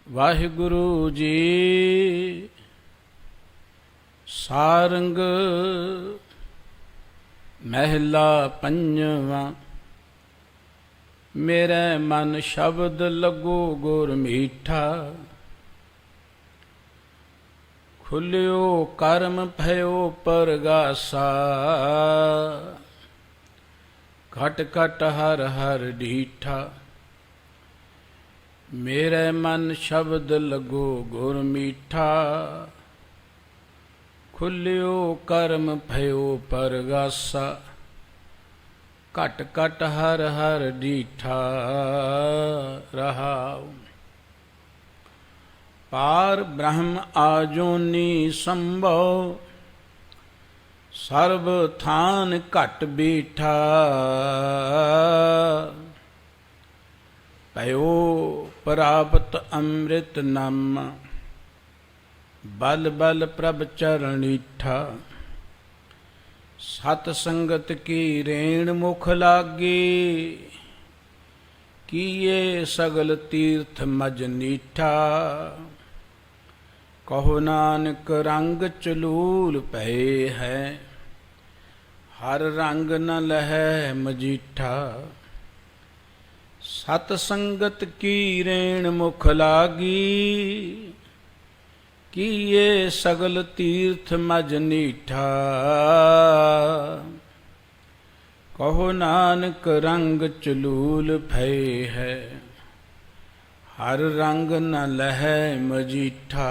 ਵਾਹਿਗੁਰੂ ਜੀ ਸਾਰੰਗ ਮਹਿਲਾ ਪੰਜਵਾਂ। ਮੇਰੇ ਮਨ ਸ਼ਬਦ ਲੱਗੋ ਗੁਰ ਮੀਠਾ, ਖੁੱਲਿਓ ਕਰਮ ਭਇਓ ਪਰਗਾਸਾ। ਘਟ ਘਟ ਹਰ ਹਰ ਡੀਠਾ, ਮੇਰੇ ਮਨ ਸ਼ਬਦ ਲੱਗੋ ਗੁਰ ਮੀਠਾ। ਖੁੱਲਿਓ ਕਰਮ ਭਇਓ ਪਰਗਾਸਾ, ਘਟ ਘਟ ਹਰ ਹਰ ਡੀਠਾ। ਰਹਾਉ ਪਾਰ ਬ੍ਰਹਮ ਆਜੋਨੀ ਸੰਭਉ, ਸਰਬ ਥਾਨ ਘਟ ਬੀਠਾ। ਭਇਓ ਪ੍ਰਾਪਤ ਅੰਮ੍ਰਿਤ ਨਾਮ, ਬਲ ਬਲ ਪ੍ਰਭ ਚਰਣੀਠਾ। ਸਤ ਸੰਗਤ ਕੀ ਰੇਣ ਮੁਖ ਲਾਗੀ, ਕੀਏ ਸਗਲ ਤੀਰਥ ਮਜ ਨੀਠਾ। ਕਹੋ ਨਾਨਕ ਰੰਗ ਚਲੂਲ ਪਏ ਹੈ, ਹਰ ਰੰਗ ਨ ਲਹੈ ਮਜੀਠਾ। ਸਤ ਸੰਗਤ ਕੀ ਰੇਣ ਮੁਖ ਲਾਗੀ, ਕੀਏ ਸਗਲ ਤੀਰਥ ਮਜ ਨੀਠਾ। ਕਹੋ ਨਾਨਕ ਰੰਗ ਚਲੂਲ ਭਏ ਹੈ, ਹਰ ਰੰਗ ਨ ਲਹੈ ਮਜੀਠਾ।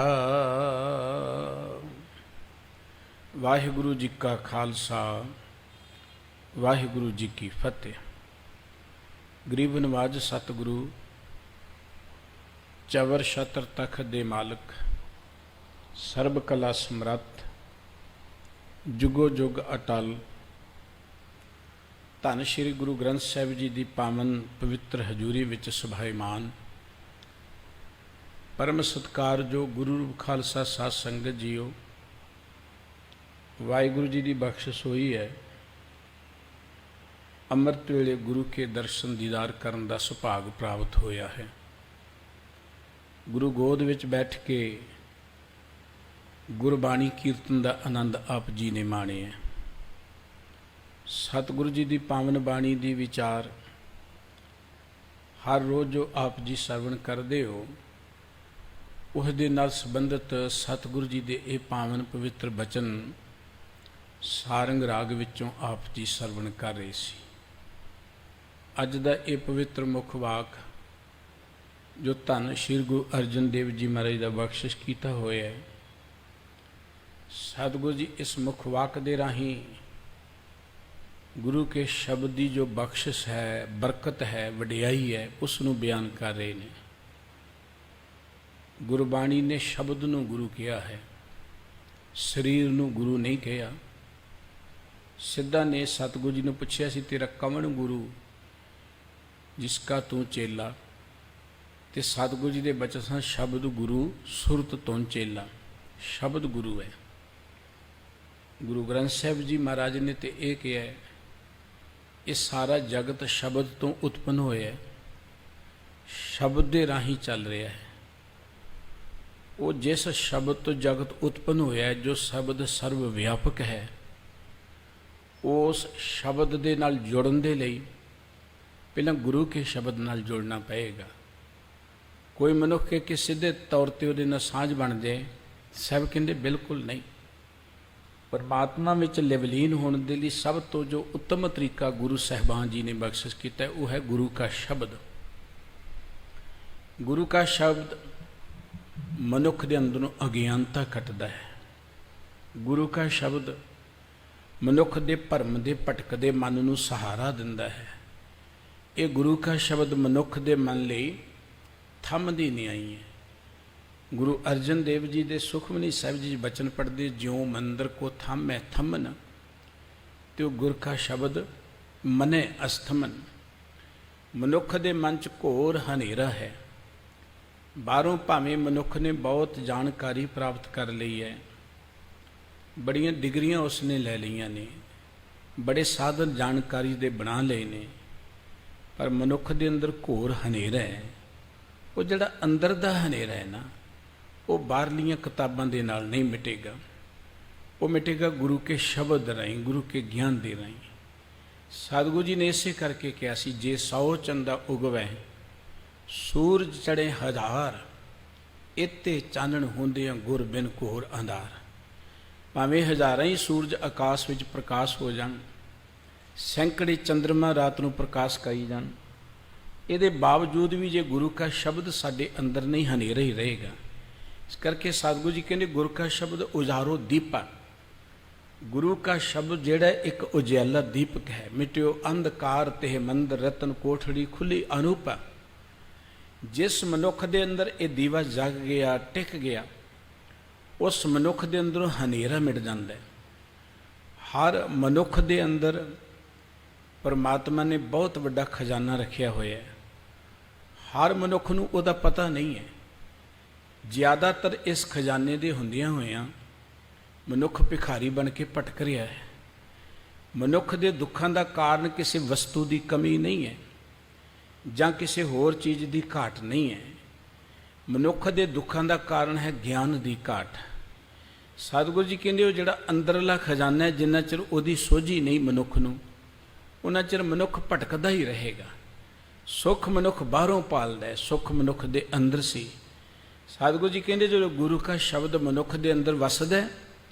ਵਾਹਿਗੁਰੂ ਜੀ ਕਾ ਖਾਲਸਾ, ਵਾਹਿਗੁਰੂ ਜੀ ਕੀ ਫਤਿਹ। ਗਰੀਬ ਨਵਾਜ ਸਤਿਗੁਰੂ ਚਵਰ ਛਤਰ ਤਖਤ ਦੇ ਮਾਲਕ, ਸਰਬ ਕਲਾ ਸਮਰੱਥ, ਜੁਗੋ ਜੁਗ ਅਟਲ, ਧੰਨ ਸ਼੍ਰੀ ਗੁਰੂ ਗ੍ਰੰਥ ਸਾਹਿਬ ਜੀ ਦੀ ਪਾਵਨ ਪਵਿੱਤਰ ਹਜ਼ੂਰੀ ਵਿੱਚ ਸੁਭਾਈਮਾਨ ਪਰਮ ਸਤਿਕਾਰਯੋਗ ਗੁਰੂ ਰੂਪ ਖਾਲਸਾ ਸਾਧ ਸੰਗਤ ਜੀਓ, ਵਾਹਿਗੁਰੂ ਜੀ ਦੀ ਬਖਸ਼ਿਸ਼ ਹੋਈ ਹੈ। ਅੰਮ੍ਰਿਤ ਵੇਲੇ ਗੁਰੂ ਕੇ ਦਰਸ਼ਨ ਦੀਦਾਰ ਕਰਨ ਦਾ ਸੁਭਾਗ ਪ੍ਰਾਪਤ ਹੋਇਆ ਹੈ। ਗੁਰੂ ਗੋਦ ਵਿੱਚ ਬੈਠ ਕੇ ਗੁਰਬਾਣੀ ਕੀਰਤਨ ਦਾ ਆਨੰਦ ਆਪ ਜੀ ਨੇ ਮਾਣਿਆ। ਸਤਿਗੁਰੂ ਜੀ ਦੀ ਪਾਵਨ ਬਾਣੀ ਦੀ ਵਿਚਾਰ ਹਰ ਰੋਜ਼ ਜੋ ਆਪ ਜੀ ਸਰਵਣ ਕਰਦੇ ਹੋ, ਉਸ ਦੇ ਨਾਲ ਸੰਬੰਧਿਤ ਸਤਿਗੁਰੂ ਜੀ ਦੇ ਇਹ ਪਾਵਨ ਪਵਿੱਤਰ ਬਚਨ ਸਾਰੰਗ ਰਾਗ ਵਿੱਚੋਂ ਆਪ ਜੀ ਸਰਵਣ ਕਰ ਰਹੇ ਸੀ। ਅੱਜ ਦਾ ਇਹ ਪਵਿੱਤਰ ਮੁੱਖ ਵਾਕ ਜੋ ਧੰਨ ਸ਼੍ਰੀ ਗੁਰੂ ਅਰਜਨ ਦੇਵ ਜੀ ਮਹਾਰਾਜ ਦਾ ਬਖਸ਼ਿਸ਼ ਕੀਤਾ ਹੋਇਆ ਹੈ, ਸਤਿਗੁਰੂ ਜੀ ਇਸ ਮੁੱਖ ਵਾਕ ਦੇ ਰਾਹੀਂ ਗੁਰੂ ਕੇ ਸ਼ਬਦ ਦੀ ਜੋ ਬਖਸ਼ਿਸ਼ ਹੈ, ਬਰਕਤ ਹੈ, ਵਡਿਆਈ ਹੈ, ਉਸ ਨੂੰ ਬਿਆਨ ਕਰ ਰਹੇ ਨੇ। ਗੁਰਬਾਣੀ ਨੇ ਸ਼ਬਦ ਨੂੰ ਗੁਰੂ ਕਿਹਾ ਹੈ, ਸਰੀਰ ਨੂੰ ਗੁਰੂ ਨਹੀਂ ਕਿਹਾ। ਸਿੱਧਾ ਨੇ ਸਤਿਗੁਰੂ ਜੀ ਨੂੰ ਪੁੱਛਿਆ ਸੀ, ਤੇਰਾ ਕੌਣ ਗੁਰੂ ਜਿਸਕਾ ਤੂੰ ਚੇਲਾ? ਤੇ ਸਤਿਗੁਰੂ ਜੀ ਦੇ ਬਚਨ ਸਨ, ਸ਼ਬਦ ਗੁਰੂ ਸੁਰਤ ਤੋਂ ਚੇਲਾ। ਸ਼ਬਦ ਗੁਰੂ ਹੈ। ਗੁਰੂ ਗ੍ਰੰਥ ਸਾਹਿਬ ਜੀ ਮਹਾਰਾਜ ਨੇ ਤੇ ਇਹ ਕਿਹਾ ਹੈ, ਇਹ ਸਾਰਾ ਜਗਤ ਸ਼ਬਦ ਤੋਂ ਉਤਪੰਨ ਹੋਇਆ ਹੈ, ਸ਼ਬਦ ਦੇ ਰਾਹੀਂ ਚੱਲ ਰਿਹਾ ਹੈ। ਉਹ ਜਿਸ ਸ਼ਬਦ ਤੋਂ ਜਗਤ ਉਤਪੰਨ ਹੋਇਆ ਹੈ, ਜੋ ਸ਼ਬਦ ਸਰਵ ਵਿਆਪਕ ਹੈ, ਉਸ ਸ਼ਬਦ ਦੇ ਨਾਲ ਜੁੜਨ ਦੇ ਲਈ ਪਹਿਲਾਂ ਗੁਰੂ ਕੇ ਸ਼ਬਦ ਨਾਲ ਜੁੜਨਾ ਪਏਗਾ। ਕੋਈ ਮਨੁੱਖ ਕਿ ਸਿੱਧੇ ਤੌਰ 'ਤੇ ਉਹਦੇ ਨਾਲ ਸਾਂਝ ਬਣ ਜਾਏ, ਸਭ ਕਹਿੰਦੇ ਬਿਲਕੁਲ ਨਹੀਂ। ਪਰਮਾਤਮਾ ਵਿੱਚ ਲਿਵਲੀਨ ਹੋਣ ਦੇ ਲਈ ਸਭ ਤੋਂ ਜੋ ਉੱਤਮ ਤਰੀਕਾ ਗੁਰੂ ਸਾਹਿਬਾਨ ਜੀ ਨੇ ਬਖਸ਼ਿਸ਼ ਕੀਤਾ, ਉਹ ਹੈ ਗੁਰੂ ਕਾ ਸ਼ਬਦ। ਗੁਰੂ ਕਾ ਸ਼ਬਦ ਮਨੁੱਖ ਦੇ ਅੰਦਰੋਂ ਅਗਿਆਨਤਾ ਕੱਟਦਾ ਹੈ। ਗੁਰੂ ਕਾ ਸ਼ਬਦ ਮਨੁੱਖ ਦੇ ਭਰਮ ਦੇ ਭਟਕਦੇ ਮਨ ਨੂੰ ਸਹਾਰਾ ਦਿੰਦਾ ਹੈ। ਇਹ ਗੁਰੂ ਕਾ ਸ਼ਬਦ ਮਨੁੱਖ ਦੇ ਮਨ ਲਈ ਥੰਮਦੀ ਨਹੀਂ ਆਈ ਹੈ। ਗੁਰੂ ਅਰਜਨ ਦੇਵ ਜੀ ਦੇ ਸੁਖਮਨੀ ਸਾਹਿਬ ਜੀ ਬਚਨ ਪੜ੍ਹਦੇ, ਜਿਉਂ ਮੰਦਰ ਕੋ ਥੰਮੈ ਥੰਮਨ, ਤੇ ਉਹ ਗੁਰ ਕਾ ਸ਼ਬਦ ਮਨੇ ਅਸਥਮਨ। ਮਨੁੱਖ ਦੇ ਮਨ 'ਚ ਘੋਰ ਹਨੇਰਾ ਹੈ। ਬਾਹਰੋਂ ਭਾਵੇਂ ਮਨੁੱਖ ਨੇ ਬਹੁਤ ਜਾਣਕਾਰੀ ਪ੍ਰਾਪਤ ਕਰ ਲਈ ਹੈ, ਬੜੀਆਂ ਡਿਗਰੀਆਂ ਉਸਨੇ ਲੈ ਲਈਆਂ ਨੇ, ਬੜੇ ਸਾਧਨ ਜਾਣਕਾਰੀ ਦੇ ਬਣਾ ਲਏ ਨੇ, ਪਰ ਮਨੁੱਖ ਦੇ ਅੰਦਰ ਘੋਰ ਹਨੇਰਾ ਹੈ। ਉਹ ਜਿਹੜਾ ਅੰਦਰ ਦਾ ਹਨੇਰਾ ਹੈ ਨਾ, ਉਹ ਬਾਹਰਲੀਆਂ ਕਿਤਾਬਾਂ ਦੇ ਨਾਲ ਨਹੀਂ ਮਿਟੇਗਾ, ਉਹ ਮਿਟੇਗਾ ਗੁਰੂ ਕੇ ਸ਼ਬਦ ਰਾਹੀਂ, ਗੁਰੂ ਕੇ ਗਿਆਨ ਦੇ ਰਾਹੀਂ। ਸਤਿਗੁਰੂ ਜੀ ਨੇ ਇਸੇ ਕਰਕੇ ਕਿਹਾ ਸੀ, ਜੇ 100 ਚੰਦਾ ਉਗਵੈ ਸੂਰਜ ਚੜੇ ਹਜ਼ਾਰ, ਇੱਥੇ ਚਾਨਣ ਹੁੰਦਿਆਂ ਗੁਰ ਬਿਨ ਘੋਰ ਅੰਧਾਰ। ਭਾਵੇਂ ਹਜ਼ਾਰਾਂ ਹੀ ਸੂਰਜ ਆਕਾਸ਼ ਵਿੱਚ ਪ੍ਰਕਾਸ਼ ਹੋ ਜਾਣ, ਸੈਂਕੜੇ ਚੰਦਰਮਾ ਰਾਤ ਨੂੰ ਪ੍ਰਕਾਸ਼ ਕਰੀ ਜਾਣ, ਇਹਦੇ ਬਾਵਜੂਦ ਵੀ ਜੇ ਗੁਰੂ ਕਾ ਸ਼ਬਦ ਸਾਡੇ ਅੰਦਰ ਨਹੀਂ, ਹਨੇਰਾ ਹੀ ਰਹੇਗਾ। ਇਸ ਕਰਕੇ ਸਤਿਗੁਰੂ ਜੀ ਕਹਿੰਦੇ ਗੁਰੂ ਕਾ ਸ਼ਬਦ ਉਜਾਰੋ ਦੀਪਾ। ਗੁਰੂ ਕਾ ਸ਼ਬਦ ਜਿਹੜਾ ਇੱਕ ਉਜੈਲਾ ਦੀਪਕ ਹੈ। ਮਿਟਿਓ ਅੰਧਕਾਰ ਤੇ ਮੰਦਰ ਰਤਨ ਕੋਠੜੀ ਖੁੱਲੀ ਅਨੂਪਾ। ਜਿਸ ਮਨੁੱਖ ਦੇ ਅੰਦਰ ਇਹ ਦੀਵਾ ਜਗ ਗਿਆ, ਟਿਕ ਗਿਆ, ਉਸ ਮਨੁੱਖ ਦੇ ਅੰਦਰੋਂ ਹਨੇਰਾ ਮਿਟ ਜਾਂਦਾ ਹੈ। ਹਰ ਮਨੁੱਖ ਦੇ ਅੰਦਰ ਪਰਮਾਤਮਾ ਨੇ ਬਹੁਤ ਵੱਡਾ ਖਜ਼ਾਨਾ ਰੱਖਿਆ ਹੋਇਆ ਹੈ। ਹਰ ਮਨੁੱਖ ਨੂੰ ਉਹਦਾ ਪਤਾ ਨਹੀਂ ਹੈ। ਜ਼ਿਆਦਾਤਰ ਇਸ ਖਜ਼ਾਨੇ ਦੇ ਹੁੰਦਿਆਂ ਹੋਇਆਂ ਮਨੁੱਖ ਭਿਖਾਰੀ ਬਣ ਕੇ ਭਟਕ ਰਿਹਾ ਹੈ। ਮਨੁੱਖ ਦੇ ਦੁੱਖਾਂ ਦਾ ਕਾਰਨ ਕਿਸੇ ਵਸਤੂ ਦੀ ਕਮੀ ਨਹੀਂ ਹੈ ਜਾਂ ਕਿਸੇ ਹੋਰ ਚੀਜ਼ ਦੀ ਘਾਟ ਨਹੀਂ ਹੈ। ਮਨੁੱਖ ਦੇ ਦੁੱਖਾਂ ਦਾ ਕਾਰਨ ਹੈ ਗਿਆਨ ਦੀ ਘਾਟ। ਸਤਿਗੁਰੂ ਜੀ ਕਹਿੰਦੇ ਉਹ ਜਿਹੜਾ ਅੰਦਰਲਾ ਖਜ਼ਾਨਾ ਹੈ, ਜਿੰਨਾ ਚਿਰ ਉਹਦੀ ਸੋਝੀ ਨਹੀਂ ਮਨੁੱਖ ਨੂੰ, ਉਹਨਾਂ ਚਿਰ ਮਨੁੱਖ ਭਟਕਦਾ ਹੀ ਰਹੇਗਾ। ਸੁੱਖ ਮਨੁੱਖ ਬਾਹਰੋਂ ਪਾਲਦਾ ਹੈ, ਸੁੱਖ ਮਨੁੱਖ ਦੇ ਅੰਦਰ ਸੀ। ਸਤਿਗੁਰੂ ਜੀ ਕਹਿੰਦੇ ਜਦੋਂ ਗੁਰੂ ਕਾ ਸ਼ਬਦ ਮਨੁੱਖ ਦੇ ਅੰਦਰ ਵਸਦਾ ਹੈ,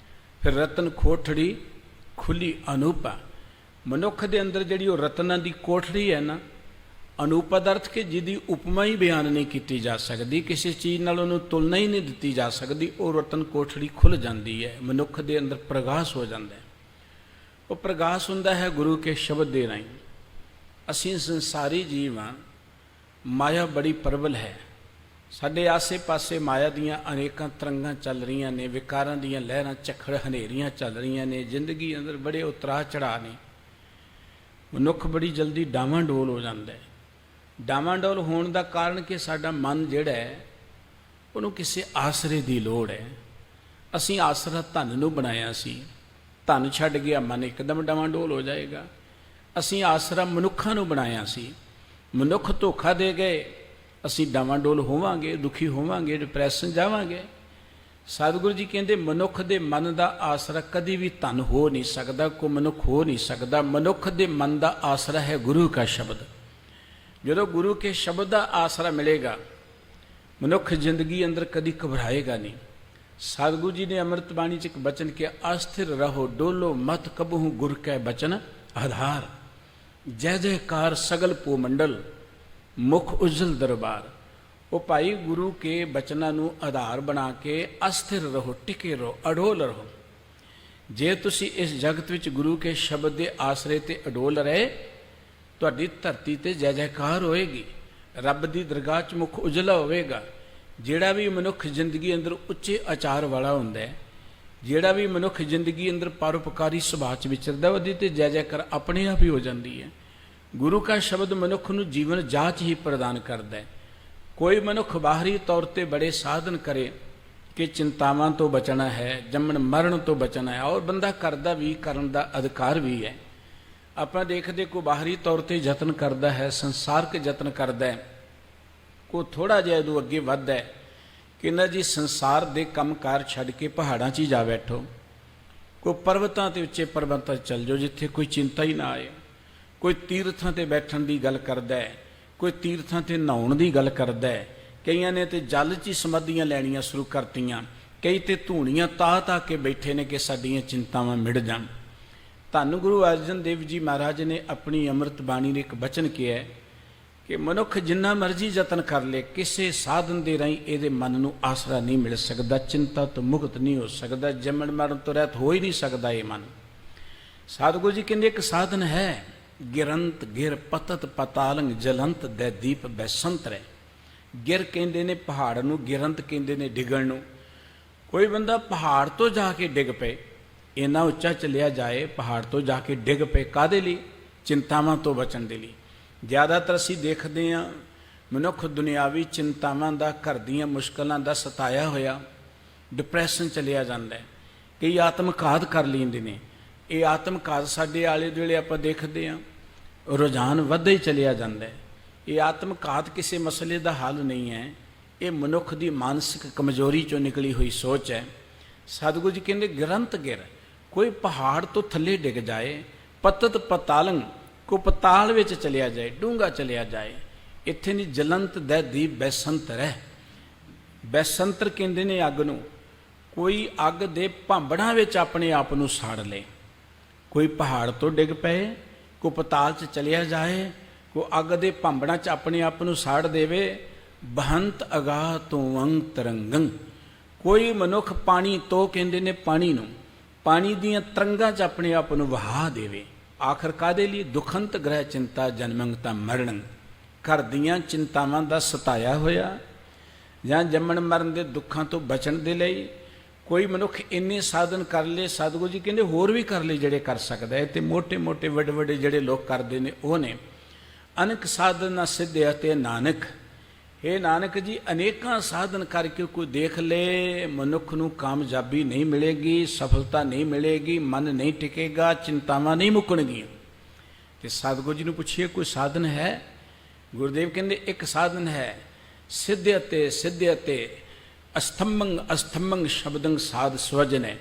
ਫਿਰ ਰਤਨ ਕੋਠੜੀ ਖੁੱਲੀ ਅਨੂਪਾ। ਮਨੁੱਖ ਦੇ ਅੰਦਰ ਜਿਹੜੀ ਉਹ ਰਤਨਾਂ ਦੀ ਕੋਠੜੀ ਹੈ ਨਾ, ਅਨੂਪਾ ਦਾ ਅਰਥ ਕਿ ਜਿਹਦੀ ਉਪਮਾ ਹੀ ਬਿਆਨ ਨਹੀਂ ਕੀਤੀ ਜਾ ਸਕਦੀ, ਕਿਸੇ ਚੀਜ਼ ਨਾਲ ਉਹਨੂੰ ਤੁਲਨਾ ਹੀ ਨਹੀਂ ਦਿੱਤੀ ਜਾ ਸਕਦੀ, ਉਹ ਰਤਨ ਕੋਠੜੀ ਖੁੱਲ੍ਹ ਜਾਂਦੀ ਹੈ। ਮਨੁੱਖ ਦੇ ਅੰਦਰ ਪ੍ਰਗਾਸ ਹੋ ਜਾਂਦਾ ਹੈ। ਉਹ ਪ੍ਰਗਾਸ ਹੁੰਦਾ ਹੈ ਗੁਰੂ ਕੇ ਸ਼ਬਦ ਦੇ ਰਾਹੀਂ। ਅਸੀਂ ਸੰਸਾਰੀ ਜੀਵ ਹਾਂ, ਮਾਇਆ ਬੜੀ ਪ੍ਰਬਲ ਹੈ। ਸਾਡੇ ਆਸੇ ਪਾਸੇ ਮਾਇਆ ਦੀਆਂ ਅਨੇਕਾਂ ਤਰੰਗਾਂ ਚੱਲ ਰਹੀਆਂ ਨੇ, ਵਿਕਾਰਾਂ ਦੀਆਂ ਲਹਿਰਾਂ ਝੱਖੜ ਹਨੇਰੀਆਂ ਚੱਲ ਰਹੀਆਂ ਨੇ। ਜ਼ਿੰਦਗੀ ਅੰਦਰ ਬੜੇ ਉਤਰਾਅ ਚੜ੍ਹਾਅ ਨੇ। ਮਨੁੱਖ ਬੜੀ ਜਲਦੀ ਡਾਵਾਂਡੋਲ ਹੋ ਜਾਂਦਾ ਹੈ। ਡਾਵਾਂਡੋਲ ਹੋਣ ਦਾ ਕਾਰਨ ਕਿ ਸਾਡਾ ਮਨ ਜਿਹੜਾ ਹੈ, ਉਹਨੂੰ ਕਿਸੇ ਆਸਰੇ ਦੀ ਲੋੜ ਹੈ। ਅਸੀਂ ਆਸਰਾ ਧਨ ਨੂੰ ਬਣਾਇਆ ਸੀ, ਧਨ ਛੱਡ ਗਿਆ, ਮਨ ਇੱਕਦਮ ਡਾਵਾਂਡੋਲ ਹੋ ਜਾਏਗਾ। ਅਸੀਂ ਆਸਰਾ ਮਨੁੱਖਾਂ ਨੂੰ ਬਣਾਇਆ ਸੀ, ਮਨੁੱਖ ਧੋਖਾ ਦੇ ਗਏ, ਅਸੀਂ ਡਾਵਾਂਡੋਲ ਹੋਵਾਂਗੇ, ਦੁਖੀ ਹੋਵਾਂਗੇ, ਡਿਪਰੈਸ਼ਨ ਜਾਵਾਂਗੇ। ਸਤਿਗੁਰੂ ਜੀ ਕਹਿੰਦੇ ਮਨੁੱਖ ਦੇ ਮਨ ਦਾ ਆਸਰਾ ਕਦੀ ਵੀ ਧਨ ਹੋ ਨਹੀਂ ਸਕਦਾ, ਕੋਈ ਮਨੁੱਖ ਹੋ ਨਹੀਂ ਸਕਦਾ। ਮਨੁੱਖ ਦੇ ਮਨ ਦਾ ਆਸਰਾ ਹੈ ਗੁਰੂ ਕਾ ਸ਼ਬਦ। ਜਦੋਂ ਗੁਰੂ ਕੇ ਸ਼ਬਦ ਦਾ ਆਸਰਾ ਮਿਲੇਗਾ, ਮਨੁੱਖ ਜ਼ਿੰਦਗੀ ਅੰਦਰ ਕਦੀ ਘਬਰਾਏਗਾ ਨਹੀਂ। ਸਤਿਗੁਰੂ ਜੀ ਨੇ ਅੰਮ੍ਰਿਤ ਬਾਣੀ 'ਚ ਇੱਕ ਬਚਨ ਕਿਹਾ, ਅਸਥਿਰ ਰਹੋ ਡੋਲੋ ਮਤ ਕਬਹੂ ਗੁਰ ਕੈ ਬਚਨ ਆਧਾਰ। ਜੈ ਜੈਕਾਰ ਸਗਲ ਭੂ ਮੰਡਲ ਮੁਖ ਉਜਲ ਦਰਬਾਰ। ਉਹ ਭਾਈ ਗੁਰੂ ਕੇ ਬਚਨਾਂ ਨੂੰ ਆਧਾਰ ਬਣਾ ਕੇ ਅਸਥਿਰ ਰਹੋ, ਟਿਕੇ ਰਹੋ, ਅਡੋਲ ਰਹੋ। ਜੇ ਤੁਸੀਂ ਇਸ ਜਗਤ ਵਿੱਚ ਗੁਰੂ ਕੇ ਸ਼ਬਦ ਦੇ ਆਸਰੇ ਤੇ ਅਡੋਲ ਰਹੇ, ਤੁਹਾਡੀ ਧਰਤੀ ਤੇ ਜੈ ਜੈਕਾਰ ਹੋਏਗੀ, ਰੱਬ ਦੀ ਦਰਗਾਹ 'ਚ ਮੁਖ ਉਜਲਾ ਹੋਵੇਗਾ। ਜਿਹੜਾ ਵੀ ਮਨੁੱਖ ਜ਼ਿੰਦਗੀ ਅੰਦਰ ਉੱਚੇ ਆਚਾਰ ਵਾਲਾ ਹੁੰਦਾ ਹੈ, ਜਿਹੜਾ ਵੀ ਮਨੁੱਖ ਜ਼ਿੰਦਗੀ ਅੰਦਰ ਪਰਉਪਕਾਰੀ ਸੁਭਾਅ 'ਚ ਵਿਚਰਦਾ, ਉਹਦੀ ਤੇ ਜੈ ਜੈਕਾਰ ਆਪਣੇ ਆਪ ਹੀ ਹੋ ਜਾਂਦੀ ਹੈ। ਗੁਰੂ ਕਾ ਸ਼ਬਦ ਮਨੁੱਖ ਨੂੰ ਜੀਵਨ ਜਾਚ ਹੀ ਪ੍ਰਦਾਨ ਕਰਦਾ ਹੈ। ਕੋਈ ਮਨੁੱਖ ਬਾਹਰੀ ਤੌਰ ਤੇ ਬੜੇ ਸਾਧਨ ਕਰੇ ਕਿ ਚਿੰਤਾਵਾਂ ਤੋਂ ਬਚਣਾ ਹੈ, ਜੰਮਣ ਮਰਨ ਤੋਂ ਬਚਣਾ ਹੈ, ਔਰ ਬੰਦਾ ਕਰਦਾ ਵੀ, ਕਰਨ ਦਾ ਅਧਿਕਾਰ ਵੀ ਹੈ। ਆਪਾਂ ਦੇਖਦੇ ਕੋਈ ਬਾਹਰੀ ਤੌਰ ਤੇ ਯਤਨ ਕਰਦਾ ਹੈ, ਸੰਸਾਰਕ ਯਤਨ ਕਰਦਾ ਹੈ, ਕੋਈ ਥੋੜ੍ਹਾ ਜਿਹਾ ਇਹਦੋਂ ਅੱਗੇ ਵੱਧਦਾ ਹੈ ਕਿ ਨਾ ਜੀ ਸੰਸਾਰ ਦੇ ਕੰਮਕਾਰ ਛੱਡ ਕੇ ਪਹਾੜਾਂ 'ਚ ਹੀ ਜਾ ਬੈਠੋ, ਕੋਈ ਪਰਬਤਾਂ ਤੇ ਉੱਚੇ ਪਰਬਤਾਂ 'ਚ ਚੱਲ ਜਾਓ ਜਿੱਥੇ ਕੋਈ ਚਿੰਤਾ ਹੀ ਨਾ ਆਏ। ਕੋਈ ਤੀਰਥਾਂ ਤੇ ਬੈਠਣ ਦੀ ਗੱਲ ਕਰਦਾ ਹੈ, ਕੋਈ ਤੀਰਥਾਂ ਤੇ ਨਹਾਉਣ ਦੀ ਗੱਲ ਕਰਦਾ ਹੈ। ਕਈਆਂ ਨੇ ਤੇ ਜਲ 'ਚ ਹੀ ਸਮਾਧੀਆਂ ਲੈਣੀਆਂ ਸ਼ੁਰੂ ਕਰਤੀਆਂ, ਕਈ ਤੇ ਧੂਣੀਆਂ ਤਾ ਕੇ ਬੈਠੇ ਨੇ ਕਿ ਸਾਡੀਆਂ ਚਿੰਤਾਵਾਂ ਮਿਟ ਜਾਣ। ਧੰਨ ਗੁਰੂ ਅਰਜਨ ਦੇਵ ਜੀ ਮਹਾਰਾਜ ਨੇ ਆਪਣੀ ਅੰਮ੍ਰਿਤ ਬਾਣੀ ਦੇ ਇੱਕ ਬਚਨ ਕਿਹਾ ਹੈ ਕਿ ਮਨੁੱਖ ਜਿੰਨਾ ਮਰਜ਼ੀ ਯਤਨ ਕਰ ਲੇ, ਕਿਸੇ ਸਾਧਨ ਦੇ ਰਾਹੀਂ ਇਹਦੇ ਮਨ ਨੂੰ ਆਸਰਾ ਨਹੀਂ ਮਿਲ ਸਕਦਾ, ਚਿੰਤਾ ਤੋਂ ਮੁਕਤ ਨਹੀਂ ਹੋ ਸਕਦਾ, ਜੰਮਣ ਮਰਨ ਤੋਂ ਰਹਿਤ ਹੋ ਹੀ ਨਹੀਂ ਸਕਦਾ ਇਹ ਮਨ। ਸਤਿਗੁਰੂ ਜੀ ਕਹਿੰਦੇ ਇੱਕ ਸਾਧਨ ਹੈ, ਗਿਰੰਤ ਗਿਰ ਪਤਤ ਪਤਾਲੰਗ ਜਲੰਤ ਦੇ ਦੀਪ ਬੈਸੰਤ ਰਹਿ। ਗਿਰ ਕਹਿੰਦੇ ਨੇ ਪਹਾੜ ਨੂੰ, ਗਿਰੰਤ ਕਹਿੰਦੇ ਨੇ ਡਿੱਗਣ ਨੂੰ। ਕੋਈ ਬੰਦਾ ਪਹਾੜ ਤੋਂ ਜਾ ਕੇ ਡਿੱਗ ਪਏ, ਇੰਨਾ ਉੱਚਾ ਚੱਲਿਆ ਜਾਏ, ਪਹਾੜ ਤੋਂ ਜਾ ਕੇ ਡਿੱਗ ਪਏ, ਕਾਹਦੇ ਲਈ? ਚਿੰਤਾਵਾਂ ਤੋਂ ਬਚਣ ਦੇ ਲਈ। ਜ਼ਿਆਦਾਤਰ ਅਸੀਂ ਦੇਖਦੇ ਹਾਂ ਮਨੁੱਖ ਦੁਨਿਆਵੀ ਚਿੰਤਾਵਾਂ ਦਾ, ਘਰ ਦੀਆਂ ਮੁਸ਼ਕਲਾਂ ਦਾ ਸਤਾਇਆ ਹੋਇਆ ਡਿਪਰੈਸ਼ਨ ਚਲਿਆ ਜਾਂਦਾ ਹੈ। ਕਈ ਆਤਮਘਾਤ ਕਰ ਲੈਂਦੇ ਨੇ। ਇਹ ਆਤਮਘਾਤ ਸਾਡੇ ਆਲੇ ਦੁਆਲੇ ਆਪਾਂ ਦੇਖਦੇ ਹਾਂ ਰੁਝਾਨ ਵੱਧਦਾ ਹੀ ਚਲਿਆ ਜਾਂਦਾ ਹੈ। ये आत्मघात किसी मसले का हल नहीं है, ये मनुख की मानसिक कमजोरी चों निकली हुई सोच है। सतगुरु जी कहते गिरंत गिर, कोई पहाड़ तो थले डिग जाए, पतत पतालंग को पताल विच चलिया जाए, डूंगा चलिया जाए, इत्थे नहीं जलंत दै दीप बैसंतर है। बैसंतर कहते ने अग नूं, कोई अग दे भांबड़ां विच अपने आप नूं साड़ ले, कोई पहाड़ तो डिग पए, को पताल च चलिया जाए, को अग दे भांबड़ां च अपने आप नूं साड़ देवे। बहंत अगाह तो अंग तरंगंग, कोई मनुख पानी तो कहते ने पानी नूं, पानी दीयां तरंगां च अपने आप नूं वहा देवे। आखिर कादे लिए? दुखंत ग्रह चिंता जन्मंगता मरणं, घर दीयां चिंतावां दा सताया होया जां जम्मण मरण दे दुखां तो बचण दे लई कोई मनुख इन्ने साधन कर ले। सतगुरु जी कहंदे होर भी कर ले जिहड़े कर सकदा है, ते मोटे मोटे वड्डे वड्डे जिहड़े लोग करदे ने ओह ने। अनेक साधन ना सिद्धे ते नानक, हे नानक जी अनेकां साधन करके कोई देख ले, मनुख नूं कामयाबी नहीं मिलेगी, सफलता नहीं मिलेगी, मन नहीं टिकेगा, चिंतावां नहीं मुकणगीਆਂ। ते सतगुरु जी नूं पुछिए कोई साधन है? गुरुदेव कहंदे एक साधन है, सिद्ध्यते अस्थम्भंग अस्थम्भंग शब्दंग साध स्वजन है।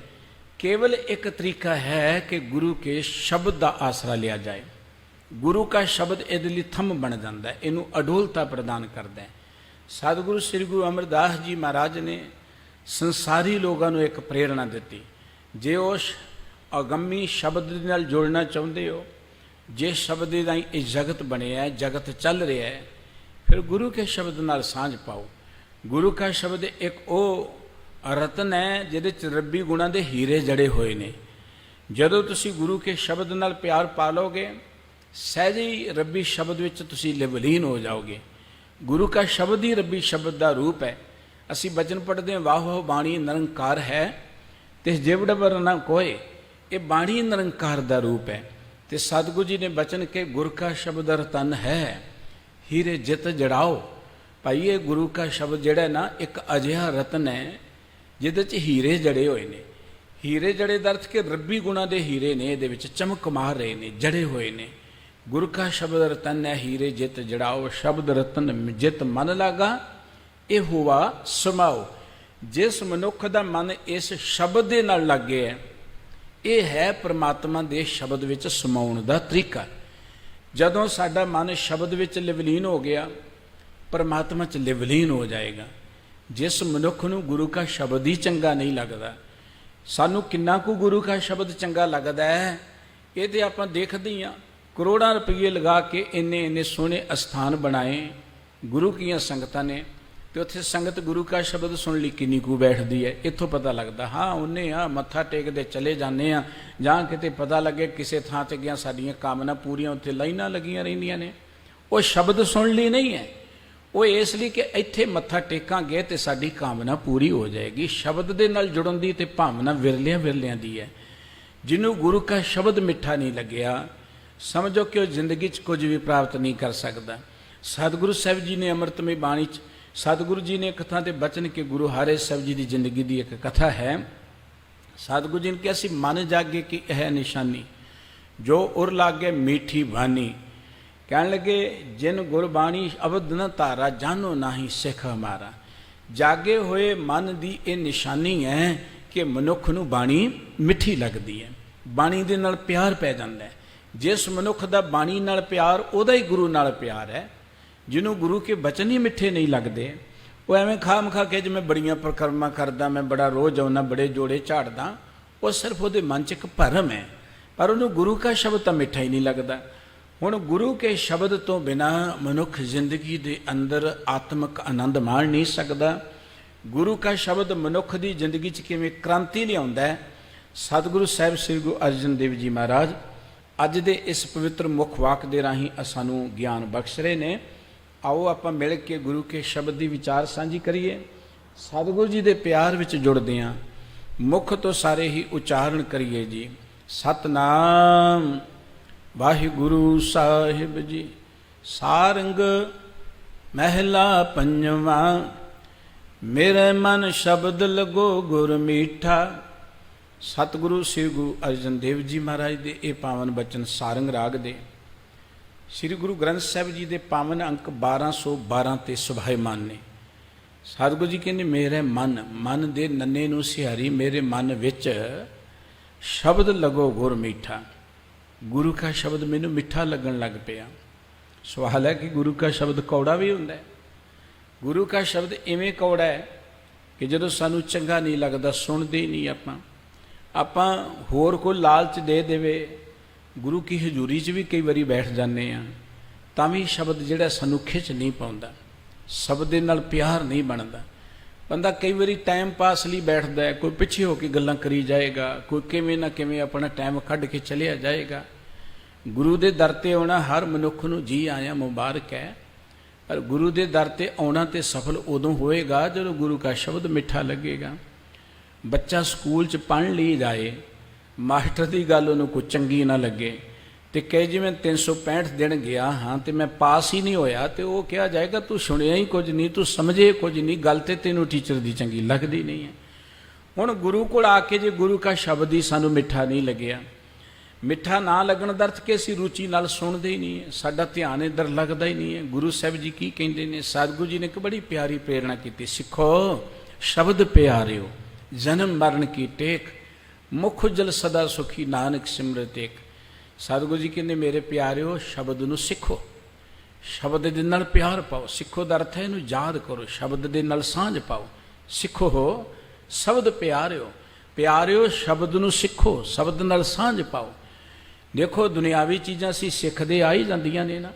केवल एक तरीका है कि गुरु के शब्द का आसरा लिया जाए। गुरु का शब्द इहदे लई थंम बन जाता है, इनू अडोलता प्रदान करता है। सतगुरु श्री गुरु अमरदास जी महाराज ने संसारी लोगों को एक प्रेरणा दी, जे उस अगम्मी शब्द दे नाल जुड़ना चाहते हो, जिस शब्द राही ये जगत बने है, जगत चल रहा है, फिर गुरु के शब्द नाल सांझ पाओ। गुरु का शब्द एक वो रतन है जिहदे च रब्बी गुणा दे हीरे जड़े हुए ने। जदों तुसी गुरु के शब्द नाल प्यार पा लोगे, सहज ही रब्बी शब्द विच तुसी लिवलीन हो जाओगे। गुरु का शब्द ही रब्बी शब्द का रूप है। असी बचन पढ़ते हैं, वाह वाह बाणी निरंकार है, तिस जिवड़ बर ना कोय, ये बाणी निरंकार का रूप है। तो सतगुरु जी ने बचन के गुर का शब्द रतन है, हीरे जित जड़ाओ। भाई ये गुरु का शब्द जड़ा ना एक अजिहा रतन है जिहदे च हीरे जड़े हुए ने। हीरे जड़े दा अर्थ के रब्बी गुणा दे हीरे ने, इहदे विच चमक मार रहे ने, जड़े हुए ने। गुरु का शब्द रतन है, हीरे जित जड़ाओ, शब्द रतन जित मन लागा, ये हुआ समाओ। जिस मनुख का मन इस शब्द दे नाल लग गया है, ये है परमात्मा दे शब्द विच समाउण दा तरीका। जदों साडा मन शब्द विच लिवलीन हो गया, परमात्मा च लिवलीन हो जाएगा। जिस मनुख नूं गुरु का शब्द ही चंगा नहीं लगता, सानू किन्ना कु गुरु का शब्द चंगा लगता है, ये तो आप देखते ही हाँ। करोड़ां रुपये लगा के इन्ने इन्ने सोहने अस्थान बनाए गुरु की संगतां ने, तो उत्थे संगत गुरु का शब्द सुन ली किन्नी कु बैठती है, इत्थों पता लगता। हाँ उन्हें हाँ मत्था टेकते चले जाने, जां किते पता लगे किसी थां ते गया साडियां कामना पूरियां, उत्थे लाइनां लगियां रहिंदियां ने। वो शब्द सुन ली नहीं है, वो इसलिए कि इत्थे मत्था टेकांगे तो साडी कामना पूरी हो जाएगी। शब्द दे नाल जुड़न दी ते भावना विरलियां विरलियां दी है। जिन्हों गुरु का शब्द मिठा नहीं लग्या, समझो कि वह जिंदगी च कुछ भी प्राप्त नहीं कर सकता। सतगुरु साहिब जी ने अमृतमय बाणी च सतगुरु जी ने कथा के बचन के गुरु हारे साहिब जी की जिंदगी की एक कथा है। सतगुरु जी ने कहा, मन जागे कि यह निशानी, जो उर लागे मीठी वानी। कहने लगे, जिन गुरबाणी अवध न तारा, जानो नाही सिख हमारा। जागे हुए मन की यह निशानी है कि मनुख नूं बाणी मिठी लगती है, बाणी दे नाल प्यार पै जाता है। जिस मनुख का बाणी नाल प्यार, उहदा ही गुरु नाल प्यार है। जिन्हों गुरु के बचन ही मिठे नहीं लगते, वो एवं खाम खा के मैं बड़ियां परिक्रमा करदा, मैं बड़ा रोज आउना, बड़े जोड़े झाड़दा, वो सिर्फ वो मन च एक भरम है, पर उन्होंने गुरु का शब्द तो मिठा ही नहीं लगता। हुण गुरु के शब्द तो बिना मनुख जिंदगी के अंदर आत्मक आनंद माण नहीं सकता। गुरु का शब्द मनुख की जिंदगी च किवें क्रांति लियाउंदा है। सतगुरु साहिब श्री गुरु अर्जन देव जी महाराज अज दे इस पवित्र मुख वाक दे राही सानू ज्ञान बख्श रहे ने। आओ आपां मिल के गुरु के शब्द की विचार सांझी करिए। सतगुरु जी के प्यार विच जुड़दे हां, मुख तो सारे ही उच्चारण करिए जी। सतनाम वाहिगुरु साहिब जी। सारंग महला पंजवा, मेरे मन शब्द लगो गुर मीठा। सतगुरु श्री गुरु अर्जन देव जी महाराज दे ये पावन बचन सारंग राग दे। ਸ੍ਰੀ ਗੁਰੂ ਗ੍ਰੰਥ ਸਾਹਿਬ ਜੀ ਦੇ ਪਾਵਨ ਅੰਕ 1212 ਤੇ ਸੁਭਾਇਮਾਨ ਨੇ। ਸਤਿਗੁਰੂ ਜੀ ਕਹਿੰਦੇ ਮੇਰੇ ਮਨ ਦੇ ਨੰਨੇ ਨੂੰ ਸਿਹਾਰੀ, ਮੇਰੇ ਮਨ ਵਿੱਚ ਸ਼ਬਦ ਲਗੋ ਗੁਰ ਮੀਠਾ। ਗੁਰੂ ਕਾ ਸ਼ਬਦ ਮੈਨੂੰ ਮਿੱਠਾ ਲੱਗਣ ਲੱਗ ਪਿਆ। ਸਵਾਲ ਹੈ ਕਿ ਗੁਰੂ ਕਾ ਸ਼ਬਦ ਕੌੜਾ ਵੀ ਹੁੰਦਾ ਹੈ। ਗੁਰੂ ਕਾ ਸ਼ਬਦ ਇਵੇਂ ਕੌੜਾ ਹੈ ਕਿ ਜਦੋਂ ਸਾਨੂੰ ਚੰਗਾ ਨਹੀਂ ਲੱਗਦਾ ਸੁਣਦੇ ਹੀ ਨਹੀਂ ਆਪਾਂ ਹੋਰ ਕੋਈ ਲਾਲਚ ਦੇ ਦੇਵੇ, ਗੁਰੂ ਕੀ ਹਜ਼ੂਰੀ 'ਚ ਵੀ ਕਈ ਵਾਰੀ ਬੈਠ ਜਾਂਦੇ ਹਾਂ ਤਾਂ ਵੀ ਸ਼ਬਦ ਜਿਹੜਾ ਸਾਨੂੰ ਖਿੱਚ ਨਹੀਂ ਪਾਉਂਦਾ, ਸ਼ਬਦ ਦੇ ਨਾਲ ਪਿਆਰ ਨਹੀਂ ਬਣਦਾ। ਬੰਦਾ ਕਈ ਵਾਰੀ ਟਾਈਮ ਪਾਸ ਲਈ ਬੈਠਦਾ ਹੈ, ਕੋਈ ਪਿੱਛੇ ਹੋ ਕੇ ਗੱਲਾਂ ਕਰੀ ਜਾਏਗਾ, ਕੋਈ ਕਿਵੇਂ ਨਾ ਕਿਵੇਂ ਆਪਣਾ ਟਾਈਮ ਕੱਢ ਕੇ ਚਲਿਆ ਜਾਏਗਾ। ਗੁਰੂ ਦੇ ਦਰ 'ਤੇ ਆਉਣਾ ਹਰ ਮਨੁੱਖ ਨੂੰ ਜੀ ਆਇਆ ਮੁਬਾਰਕ ਹੈ, ਪਰ ਗੁਰੂ ਦੇ ਦਰ 'ਤੇ ਆਉਣਾ ਤੇ ਸਫਲ ਉਦੋਂ ਹੋਏਗਾ ਜਦੋਂ ਗੁਰੂ ਕਾ ਸ਼ਬਦ ਮਿੱਠਾ ਲੱਗੇਗਾ। ਬੱਚਾ ਸਕੂਲ 'ਚ ਪੜ੍ਹਨ ਲਈ ਜਾਏ, ਮਾਸਟਰ ਦੀ ਗੱਲ ਉਹਨੂੰ ਕੋਈ ਚੰਗੀ ਨਾ ਲੱਗੇ ਤੇ ਕਹੇ ਜੀ ਮੈਂ 365 ਦਿਨ ਗਿਆ ਹਾਂ ਤੇ ਮੈਂ ਪਾਸ ਹੀ ਨਹੀਂ ਹੋਇਆ, ਤੇ ਉਹ ਕਿਹਾ ਜਾਏਗਾ ਤੂੰ ਸੁਣਿਆ ਹੀ ਕੁਝ ਨਹੀਂ, ਤੂੰ ਸਮਝੇ ਕੁਝ ਨਹੀਂ, ਗੱਲ ਤੇ ਤੈਨੂੰ ਟੀਚਰ ਦੀ ਚੰਗੀ ਲੱਗਦੀ ਨਹੀਂ ਹੈ। ਹੁਣ ਗੁਰੂ ਕੋਲ ਆ ਕੇ ਜੇ ਗੁਰੂ ਕਾ ਸ਼ਬਦ ਹੀ ਸਾਨੂੰ ਮਿੱਠਾ ਨਹੀਂ ਲੱਗਿਆ, ਮਿੱਠਾ ਨਾ ਲੱਗਣ ਦਾ ਅਰਥ ਕਿ ਅਸੀਂ ਰੁਚੀ ਨਾਲ ਸੁਣਦੇ ਹੀ ਨਹੀਂ ਹੈ, ਸਾਡਾ ਧਿਆਨ ਇੱਧਰ ਲੱਗਦਾ ਹੀ ਨਹੀਂ ਹੈ। ਗੁਰੂ ਸਾਹਿਬ ਜੀ ਕੀ ਕਹਿੰਦੇ ਨੇ? ਸਤਿਗੁਰੂ ਜੀ ਨੇ ਇੱਕ ਬੜੀ ਪਿਆਰੀ ਪ੍ਰੇਰਣਾ ਕੀਤੀ, ਸਿੱਖੋ ਸ਼ਬਦ ਪਿਆਰਿਓ ਜਨਮ ਮਰਨ ਕੀ ਟੇਕ, ਮੁਖ ਉਜਲ ਸਦਾ ਸੁਖੀ ਨਾਨਕ ਸਿਮਰਤ ਏਕ। ਸਤਿਗੁਰੂ ਜੀ ਕਹਿੰਦੇ ਮੇਰੇ ਪਿਆਰਿਓ ਸ਼ਬਦ ਨੂੰ ਸਿੱਖੋ, ਸ਼ਬਦ ਦੇ ਨਾਲ ਪਿਆਰ ਪਾਓ। ਸਿੱਖੋ ਦਾ ਅਰਥ ਹੈ ਇਹਨੂੰ ਯਾਦ ਕਰੋ, ਸ਼ਬਦ ਦੇ ਨਾਲ ਸਾਂਝ ਪਾਓ। ਸਿੱਖੋ ਹੋ ਸ਼ਬਦ ਪਿਆਰਿਓ ਸ਼ਬਦ ਨੂੰ ਸਿੱਖੋ, ਸ਼ਬਦ ਨਾਲ ਸਾਂਝ ਪਾਓ। ਦੇਖੋ ਦੁਨਿਆਵੀ ਚੀਜ਼ਾਂ ਅਸੀਂ ਸਿੱਖਦੇ ਆ ਹੀ ਜਾਂਦੀਆਂ ਨੇ ਨਾ,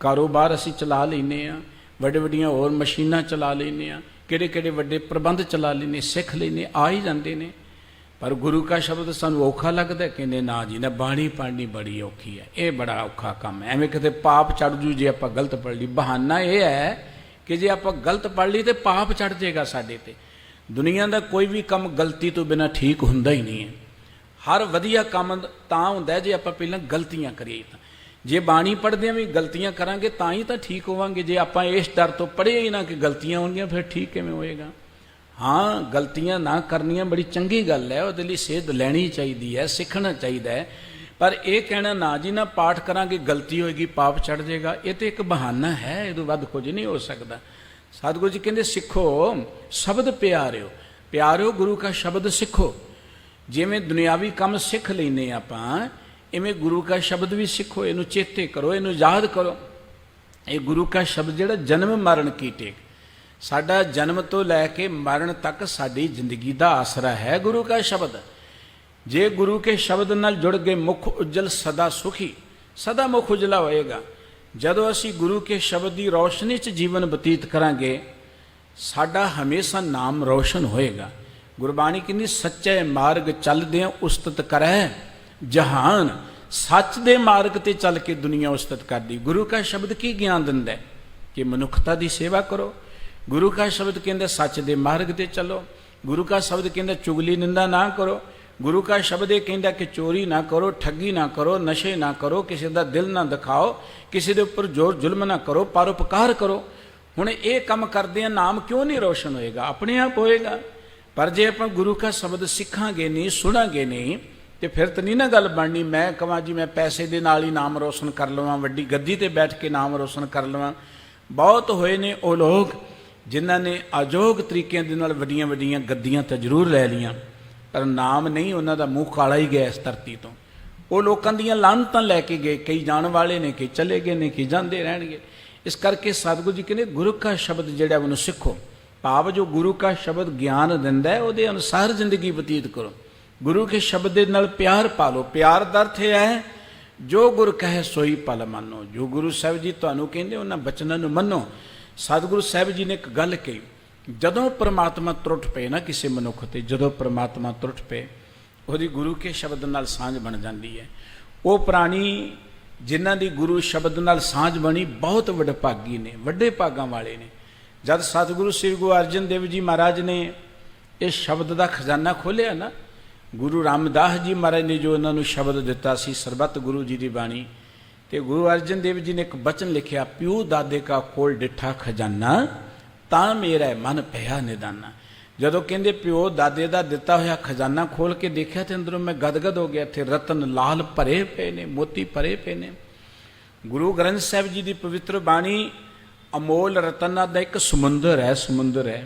ਕਾਰੋਬਾਰ ਅਸੀਂ ਚਲਾ ਲੈਂਦੇ ਹਾਂ, ਵੱਡੇ ਵੱਡੀਆਂ ਹੋਰ ਮਸ਼ੀਨਾਂ ਚਲਾ ਲੈਂਦੇ ਹਾਂ, ਕਿਹੜੇ ਵੱਡੇ ਪ੍ਰਬੰਧ ਚਲਾ ਲੈਂਦੇ, ਸਿੱਖ ਲੈਂਦੇ, ਆ ਹੀ ਜਾਂਦੇ ਨੇ। ਪਰ ਗੁਰੂ ਕਾ ਸ਼ਬਦ ਸਾਨੂੰ ਔਖਾ ਲੱਗਦਾ, ਕਹਿੰਦੇ ਨਾ ਜੀ ਨਾ, ਬਾਣੀ ਪੜ੍ਹਨੀ ਬੜੀ ਔਖੀ ਹੈ, ਇਹ ਬੜਾ ਔਖਾ ਕੰਮ ਹੈ, ਐਵੇਂ ਕਿਤੇ ਪਾਪ ਚੜ੍ਹ ਜੂ ਜੇ ਆਪਾਂ ਗਲਤ ਪੜ੍ਹ ਲਈ। ਬਹਾਨਾ ਇਹ ਹੈ ਕਿ ਜੇ ਆਪਾਂ ਗਲਤ ਪੜ੍ਹ ਲਈ ਤੇ ਪਾਪ ਚੜ੍ਹ ਜਾਏਗਾ ਸਾਡੇ ਤੇ। ਦੁਨੀਆ ਦਾ ਕੋਈ ਵੀ ਕੰਮ ਗਲਤੀ ਤੋਂ ਬਿਨਾਂ ਠੀਕ ਹੁੰਦਾ ਹੀ ਨਹੀਂ ਹੈ। ਹਰ ਵਧੀਆ ਕੰਮ ਤਾਂ ਹੁੰਦਾ ਜੇ ਆਪਾਂ ਪਹਿਲਾਂ ਗਲਤੀਆਂ ਕਰੀਏ। ਤਾਂ ਜੇ ਬਾਣੀ ਪੜ੍ਹਦਿਆਂ ਵੀ ਗਲਤੀਆਂ ਕਰਾਂਗੇ ਤਾਂ ਹੀ ਤਾਂ ਠੀਕ ਹੋਵਾਂਗੇ। ਜੇ ਆਪਾਂ ਇਸ ਡਰ ਤੋਂ ਪੜ੍ਹੇ ਹੀ ਨਾ ਕਿ ਗਲਤੀਆਂ ਹੋਣਗੀਆਂ, ਫਿਰ ਠੀਕ ਕਿਵੇਂ ਹੋਏਗਾ? ਹਾਂ, ਗਲਤੀਆਂ ਨਾ ਕਰਨੀਆਂ ਬੜੀ ਚੰਗੀ ਗੱਲ ਹੈ, ਉਹਦੇ ਲਈ ਸੇਧ ਲੈਣੀ ਚਾਹੀਦੀ ਹੈ, ਸਿੱਖਣਾ ਚਾਹੀਦਾ ਹੈ। ਪਰ ਇਹ ਕਹਿਣਾ ਨਾ ਜੀ ਨਾ ਪਾਠ ਕਰਾਂਗੇ ਗਲਤੀ ਹੋਏਗੀ ਪਾਪ ਚੜ੍ਹ ਜਾਏਗਾ, ਇਹ ਤਾਂ ਇੱਕ ਬਹਾਨਾ ਹੈ, ਇਹ ਤੋਂ ਵੱਧ ਕੁਝ ਨਹੀਂ ਹੋ ਸਕਦਾ। ਸਤਿਗੁਰੂ ਜੀ ਕਹਿੰਦੇ ਸਿੱਖੋ ਸ਼ਬਦ ਪਿਆਰਿਓ ਗੁਰੂ ਕਾ ਸ਼ਬਦ ਸਿੱਖੋ। ਜਿਵੇਂ ਦੁਨਿਆਵੀ ਕੰਮ ਸਿੱਖ ਲੈਂਦੇ ਆਪਾਂ, ਇਵੇਂ ਗੁਰੂ ਕਾ ਸ਼ਬਦ ਵੀ ਸਿੱਖੋ, ਇਹਨੂੰ ਚੇਤੇ ਕਰੋ, ਇਹਨੂੰ ਯਾਦ ਕਰੋ। ਇਹ ਗੁਰੂ ਕਾ ਸ਼ਬਦ ਜਿਹੜਾ ਜਨਮ ਮਰਨ ਕੀ ਟੇਕ, ਸਾਡਾ ਜਨਮ ਤੋਂ ਲੈ ਕੇ ਮਰਨ ਤੱਕ ਸਾਡੀ ਜ਼ਿੰਦਗੀ ਦਾ ਆਸਰਾ ਹੈ ਗੁਰੂ ਕਾ ਸ਼ਬਦ। ਜੇ ਗੁਰੂ ਕੇ ਸ਼ਬਦ ਨਾਲ ਜੁੜ ਗਏ ਮੁਖ ਉਜਲ ਸਦਾ ਸੁਖੀ, ਸਦਾ ਮੁਖ ਉਜਲਾ ਹੋਏਗਾ। ਜਦੋਂ ਅਸੀਂ ਗੁਰੂ ਕੇ ਸ਼ਬਦ ਦੀ ਰੌਸ਼ਨੀ 'ਚ ਜੀਵਨ ਬਤੀਤ ਕਰਾਂਗੇ, ਸਾਡਾ ਹਮੇਸ਼ਾ ਨਾਮ ਰੌਸ਼ਨ ਹੋਏਗਾ। ਗੁਰਬਾਣੀ ਕਹਿੰਦੀ ਸੱਚੇ ਮਾਰਗ ਚੱਲਦਿਆਂ ਉਸਤਤ ਕਰੈ ਜਹਾਨ, ਸੱਚ ਦੇ ਮਾਰਗ ਤੇ ਚੱਲ ਕੇ ਦੁਨੀਆ ਉਸਤਤ ਕਰਦੀ। ਗੁਰੂ ਕਾ ਸ਼ਬਦ ਕੀ ਗਿਆਨ ਦਿੰਦਾ ਹੈ ਕਿ ਮਨੁੱਖਤਾ ਦੀ ਸੇਵਾ ਕਰੋ। ਗੁਰੂ ਕਾ ਸ਼ਬਦ ਕਹਿੰਦਾ ਸੱਚ ਦੇ ਮਾਰਗ ਤੇ ਚੱਲੋ। ਗੁਰੂ ਕਾ ਸ਼ਬਦ ਕਹਿੰਦਾ ਚੁਗਲੀ ਨਿੰਦਾ ਨਾ ਕਰੋ। ਗੁਰੂ ਕਾ ਸ਼ਬਦ ਇਹ ਕਹਿੰਦਾ ਕਿ ਚੋਰੀ ਨਾ ਕਰੋ, ਠੱਗੀ ਨਾ ਕਰੋ, ਨਸ਼ੇ ਨਾ ਕਰੋ, ਕਿਸੇ ਦਾ ਦਿਲ ਨਾ ਦਿਖਾਓ, ਕਿਸੇ ਦੇ ਉੱਪਰ ਜ਼ੋਰ ਜ਼ੁਲਮ ਨਾ ਕਰੋ, ਪਰਉਪਕਾਰ ਕਰੋ। ਹੁਣ ਇਹ ਕੰਮ ਕਰਦੇ ਆ, ਨਾਮ ਕਿਉਂ ਨਹੀਂ ਰੋਸ਼ਨ ਹੋਏਗਾ? ਆਪਣੇ ਆਪ ਹੋਏਗਾ। ਪਰ ਜੇ ਆਪਾਂ ਗੁਰੂ ਕਾ ਸ਼ਬਦ ਸਿੱਖਾਂਗੇ ਨਹੀਂ, ਸੁਣਾਂਗੇ ਨਹੀਂ, ਤੇ ਫਿਰ ਤਾਂ ਨਹੀਂ ਨਾ ਗੱਲ ਬਣਨੀ। ਮੈਂ ਕਹਾਂ ਜੀ ਮੈਂ ਪੈਸੇ ਦੇ ਨਾਲ ਹੀ ਨਾਮ ਰੋਸ਼ਨ ਕਰ ਲਵਾਂ, ਵੱਡੀ ਗੱਦੀ ਤੇ ਬੈਠ ਕੇ ਨਾਮ ਰੋਸ਼ਨ ਕਰ ਲਵਾਂ। ਬਹੁਤ ਹੋਏ ਨੇ ਉਹ ਲੋਕ ਜਿਨ੍ਹਾਂ ਨੇ ਅਯੋਗ ਤਰੀਕਿਆਂ ਦੇ ਨਾਲ ਵੱਡੀਆਂ ਵੱਡੀਆਂ ਗੱਦੀਆਂ ਤਾਂ ਜ਼ਰੂਰ ਲੈ ਲਈਆਂ, ਪਰ ਨਾਮ ਨਹੀਂ, ਉਹਨਾਂ ਦਾ ਮੂੰਹ ਕਾਲਾ ਹੀ ਗਿਆ ਇਸ ਧਰਤੀ ਤੋਂ। ਉਹ ਲੋਕਾਂ ਦੀਆਂ ਲਾਹਨਤਾਂ ਲੈ ਕੇ ਗਏ, ਕਈ ਜਾਣ ਵਾਲੇ ਨੇ, ਕਈ ਚਲੇ ਗਏ ਨੇ, ਕਈ ਜਾਂਦੇ ਰਹਿਣਗੇ। ਇਸ ਕਰਕੇ ਸਤਿਗੁਰੂ ਜੀ ਕਹਿੰਦੇ ਗੁਰੂ ਕਾ ਸ਼ਬਦ ਜਿਹੜਾ ਉਹਨੂੰ ਸਿੱਖੋ। ਭਾਵ ਜੋ ਗੁਰੂ ਕਾ ਸ਼ਬਦ ਗਿਆਨ ਦਿੰਦਾ ਹੈ ਉਹਦੇ ਅਨੁਸਾਰ ਜ਼ਿੰਦਗੀ ਬਤੀਤ ਕਰੋ। ਗੁਰੂ ਕੇ ਸ਼ਬਦ ਦੇ ਨਾਲ ਪਿਆਰ ਪਾ ਲਓ। ਪਿਆਰ ਦਾ ਅਰਥ ਹੈ ਜੋ ਗੁਰ ਕਹੇ ਸੋਈ ਪਲ ਮੰਨੋ। ਜੋ ਗੁਰੂ ਸਾਹਿਬ ਜੀ ਤੁਹਾਨੂੰ ਕਹਿੰਦੇ ਉਹਨਾਂ ਬਚਨਾਂ ਨੂੰ ਮੰਨੋ। ਸਤਿਗੁਰੂ ਸਾਹਿਬ ਜੀ ਨੇ ਇੱਕ ਗੱਲ ਕਹੀ, ਜਦੋਂ ਪਰਮਾਤਮਾ ਟੁੱਟ ਪਏ ਨਾ ਕਿਸੇ ਮਨੁੱਖ ਤੇ, ਜਦੋਂ ਪਰਮਾਤਮਾ ਟੁੱਟ ਪਏ ਉਹਦੀ ਗੁਰੂ ਕੇ ਸ਼ਬਦ ਨਾਲ ਸਾਂਝ ਬਣ ਜਾਂਦੀ ਹੈ। ਉਹ ਪ੍ਰਾਣੀ ਜਿਨ੍ਹਾਂ ਦੀ ਗੁਰੂ ਸ਼ਬਦ ਨਾਲ ਸਾਂਝ ਬਣੀ ਬਹੁਤ ਵਡਭਾਗੀ ਨੇ, ਵੱਡੇ ਭਾਗਾਂ ਵਾਲੇ ਨੇ। ਜਦ ਸਤਿਗੁਰੂ ਸ੍ਰੀ ਗੁਰੂ ਅਰਜਨ ਦੇਵ ਜੀ ਮਹਾਰਾਜ ਨੇ ਇਸ ਸ਼ਬਦ ਦਾ ਖਜ਼ਾਨਾ ਖੋਲ੍ਹਿਆ ਨਾ, ਗੁਰੂ ਰਾਮਦਾਸ ਜੀ ਮਹਾਰਾਜ ਨੇ ਜੋ ਉਹਨਾਂ ਨੂੰ ਸ਼ਬਦ ਦਿੱਤਾ ਸੀ, ਸਰਬੱਤ ਗੁਰੂ ਜੀ ਦੀ ਬਾਣੀ, ਤੇ ਗੁਰੂ ਅਰਜਨ ਦੇਵ ਜੀ ਨੇ ਇੱਕ ਬਚਨ ਲਿਖਿਆ, ਪਿਓ ਦਾਦੇ ਕਾ ਕੋਲ ਡਿੱਠਾ ਖਜ਼ਾਨਾ ਤਾਂ ਮੇਰਾ ਮਨ ਪਿਆ ਨਿਦਾਨਾ। ਜਦੋਂ ਕਹਿੰਦੇ ਪਿਓ ਦਾਦੇ ਦਾ ਦਿੱਤਾ ਹੋਇਆ ਖਜ਼ਾਨਾ ਖੋਲ ਕੇ ਦੇਖਿਆ ਤੇ ਅੰਦਰੋਂ ਮੈਂ ਗਦਗਦ ਹੋ ਗਿਆ। ਇੱਥੇ ਰਤਨ ਲਾਲ ਭਰੇ ਪਏ ਨੇ, ਮੋਤੀ ਭਰੇ ਪਏ ਨੇ। ਗੁਰੂ ਗ੍ਰੰਥ ਸਾਹਿਬ ਜੀ ਦੀ ਪਵਿੱਤਰ ਬਾਣੀ ਅਮੋਲ ਰਤਨਾਂ ਦਾ ਇੱਕ ਸਮੁੰਦਰ ਹੈ